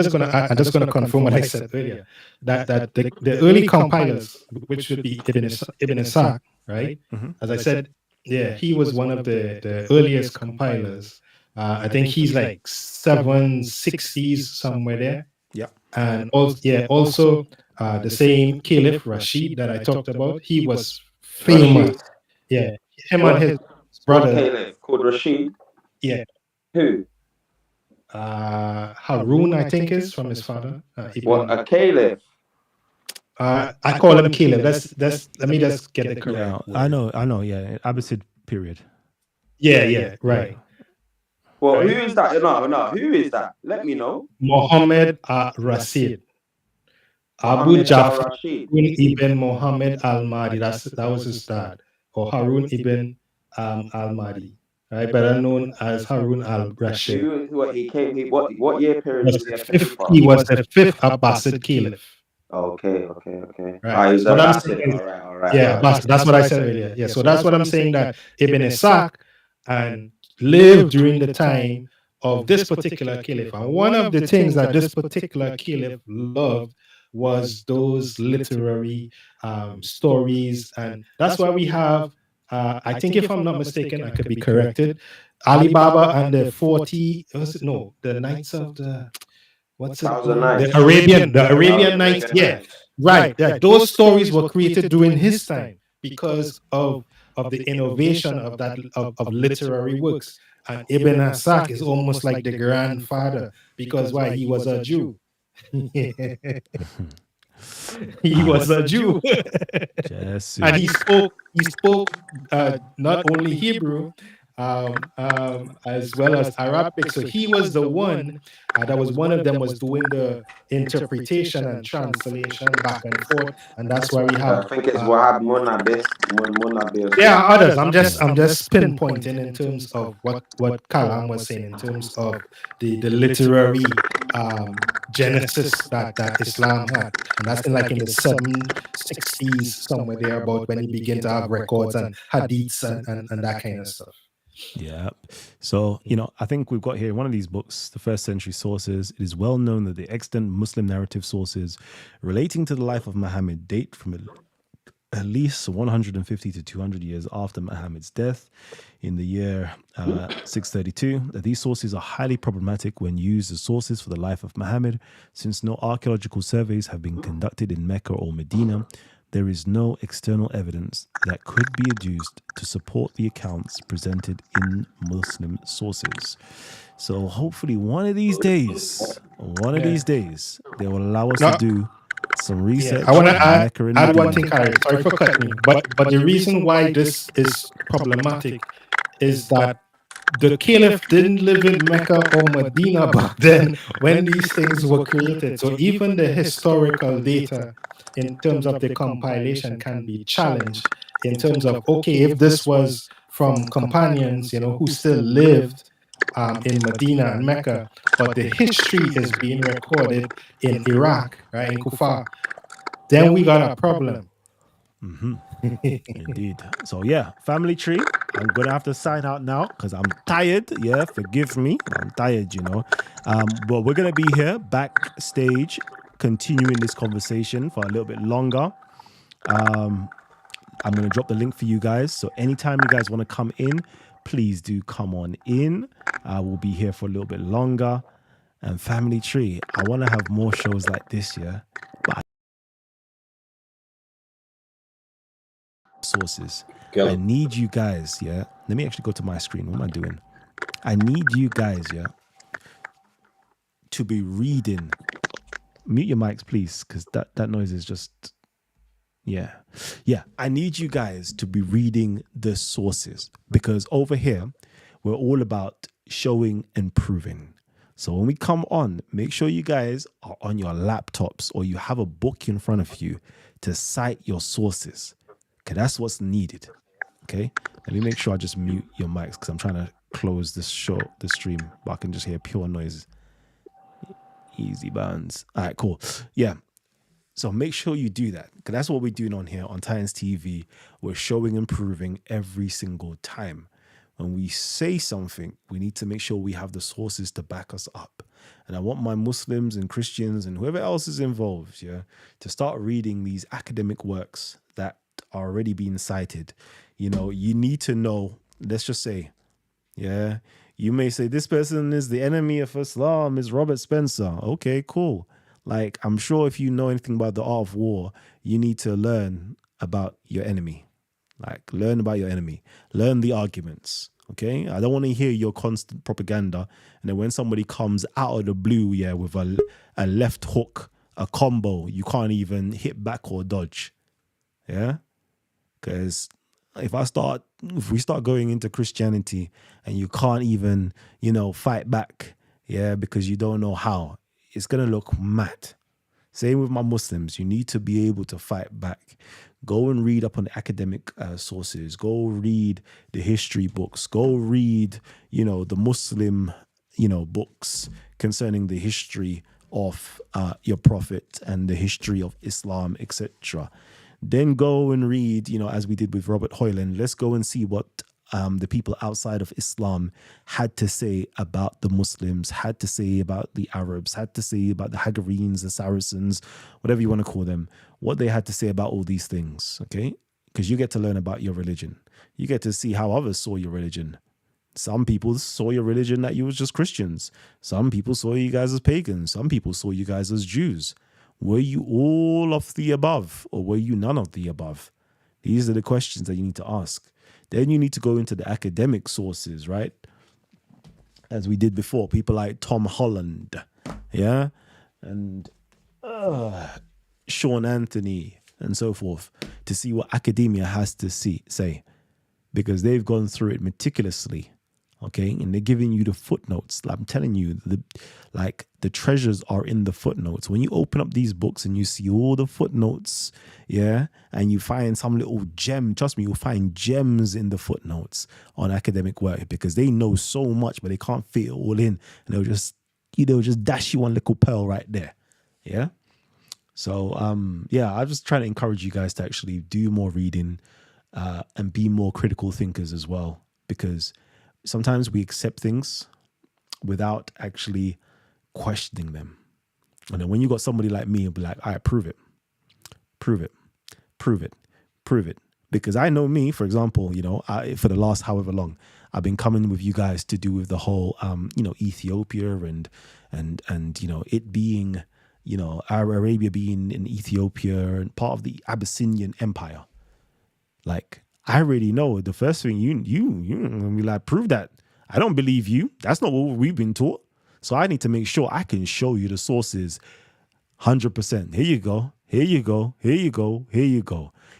just gonna confirm what I said earlier. That the early compilers, which would be Ibn Ishaq, right? Mm-hmm. As I said, he was one of the earliest compilers. I think he's like 760s somewhere there. Yeah. And also the same Caliph Rashid that I talked about, he was famous. Rashid? Yeah, him and his brother. Caliph called Rashid? Yeah. Who? Harun, I think, is from his father. What, a Caliph? I call him Caleb. Let me just get the correct. Yeah, word. I know. Yeah, Abbasid period. Yeah, right. Well, who is that? No. Who is that? Let me know. Muhammad Rasid. Abu Mohammed Jafar al-Rashid. ibn Muhammad al-Mahdi. That was his dad. Or Harun ibn al-Mahdi. Right, better known as Harun al-Rashid. What year period was he a caliph? He was the fifth Abbasid Caliph. Okay. Right. He's What I'm Abbasid. saying is- All right. Yeah, Abbasid. That's what I said earlier. Yeah, so that's what I'm saying, that Ibn Ishaq and lived during the time of this particular caliph. And one of the things that this particular caliph loved was those literary stories. And that's why we have, I think if I'm not mistaken, I could be corrected, Alibaba and the 40, the Knights of the, what's it Thousand called? Nights. The Arabian Nights. Yeah, right. Yeah, those stories were created during his time because of the innovation of that of literary works. And Ibn Asak is almost like the grandfather because why? He was a Jew. He was a Jew. Jesse. And he spoke not only Hebrew as well as Arabic. So he was the one that was one of them was doing the interpretation and translation back and forth, and that's why we I have. think it's Wahab Munabis. There are others. I'm just pinpointing in terms of what Kalam was saying in terms of the literary genesis that Islam had, and that's in the 760s somewhere there about when he began to have records and hadiths and that kind of stuff. Yeah. So, I think we've got here one of these books, the first century sources. It is well known that the extant Muslim narrative sources relating to the life of Muhammad date from at least 150 to 200 years after Muhammad's death in the year 632. These sources are highly problematic when used as sources for the life of Muhammad, since no archaeological surveys have been conducted in Mecca or Medina. There is no external evidence that could be adduced to support the accounts presented in Muslim sources. So hopefully one of these days, they will allow us to do some research. I want to add one thing, Harry. Sorry for cutting you, but the reason why this is problematic is that the caliph didn't live in Mecca or Medina back then when these things were created. So even the historical data in terms of the compilation can be challenged in terms of, okay, if this was from companions, who still lived in Medina and Mecca, but the history is being recorded in Iraq, right, in Kufa, then we got a problem. Indeed. So yeah, family tree. I'm gonna have to sign out now because I'm tired. Yeah, forgive me. I'm tired, but we're gonna be here backstage, continuing this conversation for a little bit longer. I'm gonna drop the link for you guys. So anytime you guys want to come in, please do come on in. We'll be here for a little bit longer. And family tree, I want to have more shows like this, yeah. But sources. I need you guys, yeah. Let me actually go to my screen. What am I doing? I need you guys, yeah, to be reading. Mute your mics, please, because that noise is just, yeah. I need you guys to be reading the sources, because over here we're all about showing and proving. So when we come on, make sure you guys are on your laptops or you have a book in front of you to cite your sources. Okay, that's what's needed. Okay, let me make sure I just mute your mics because I'm trying to close this stream, but I can just hear pure noise. Easy bounds. All right, cool. Yeah. So make sure you do that, because that's what we're doing on here on Titans TV. We're showing and proving every single time. When we say something, we need to make sure we have the sources to back us up. And I want my Muslims and Christians and whoever else is involved, yeah, to start reading these academic works that are already being cited. You need to know, let's just say, yeah, you may say this person is the enemy of Islam, is Robert Spencer. Okay, cool. Like, I'm sure if you know anything about the art of war, you need to learn about your enemy. Like, learn about your enemy. Learn the arguments, okay? I don't want to hear your constant propaganda. And then when somebody comes out of the blue, yeah, with a left hook, a combo, you can't even hit back or dodge, yeah? Because if we start going into Christianity and you can't even, fight back, yeah, because you don't know how, it's going to look mad. Same with my Muslims. You need to be able to fight back. Go and read up on the academic sources. Go read the history books. Go read, the Muslim, books concerning the history of your prophet and the history of Islam, etc. Then go and read, as we did with Robert Hoyland. Let's go and see what the people outside of Islam had to say about the Muslims, had to say about the Arabs, had to say about the Hagarenes, the Saracens, whatever you want to call them, what they had to say about all these things, okay? Because you get to learn about your religion. You get to see how others saw your religion. Some people saw your religion that you was just Christians. Some people saw you guys as pagans. Some people saw you guys as Jews. Were you all of the above, or were you none of the above? These are the questions that you need to ask. Then you need to go into the academic sources, right? As we did before, people like Tom Holland, yeah? And Sean Anthony, and so forth, to see what academia has to say. Because they've gone through it meticulously. Okay, and they're giving you the footnotes. I'm telling you, the treasures are in the footnotes. When you open up these books and you see all the footnotes, yeah, and you find some little gem, trust me, you'll find gems in the footnotes on academic work, because they know so much, but they can't fit it all in, and they'll just dash you one little pearl right there, yeah. So yeah, I'm just trying to encourage you guys to actually do more reading and be more critical thinkers as well, because sometimes we accept things without actually questioning them. And then when you got somebody like me, it'll be like, all right, prove it. Because I know me, for example, for the last however long, I've been coming with you guys to do with the whole, Ethiopia and it being, Arabia being in Ethiopia and part of the Abyssinian Empire. Like, I already know the first thing you be like, prove that. I don't believe you. That's not what we've been taught. So I need to make sure I can show you the sources 100%. Here you go.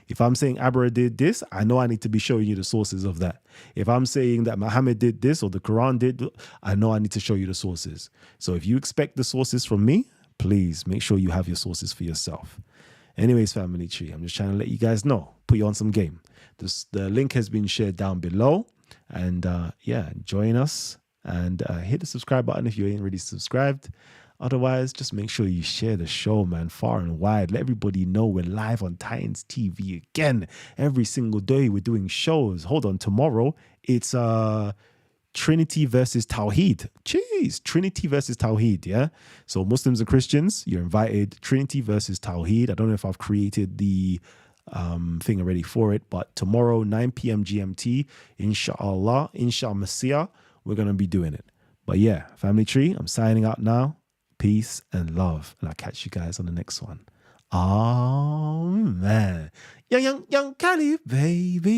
If I'm saying Abraham did this, I know I need to be showing you the sources of that. If I'm saying that Muhammad did this or the Quran did, I know I need to show you the sources. So if you expect the sources from me, please make sure you have your sources for yourself. Anyways, family tree, I'm just trying to let you guys know, put you on some game. The link has been shared down below, and join us and hit the subscribe button if you ain't already subscribed. Otherwise, just make sure you share the show, man, far and wide. Let everybody know we're live on Titans TV again. Every single day we're doing shows. Hold on, tomorrow it's Trinity versus Tawheed. Jeez, Trinity versus Tawheed, yeah? So Muslims and Christians, you're invited. Trinity versus Tawheed. I don't know if I've created the thing already for it, but tomorrow 9 p.m. GMT, inshallah, Messiah, we're going to be doing it. But yeah, family tree, I'm signing out now. Peace and love, and I'll catch you guys on the next one. Oh man, young Cali, baby.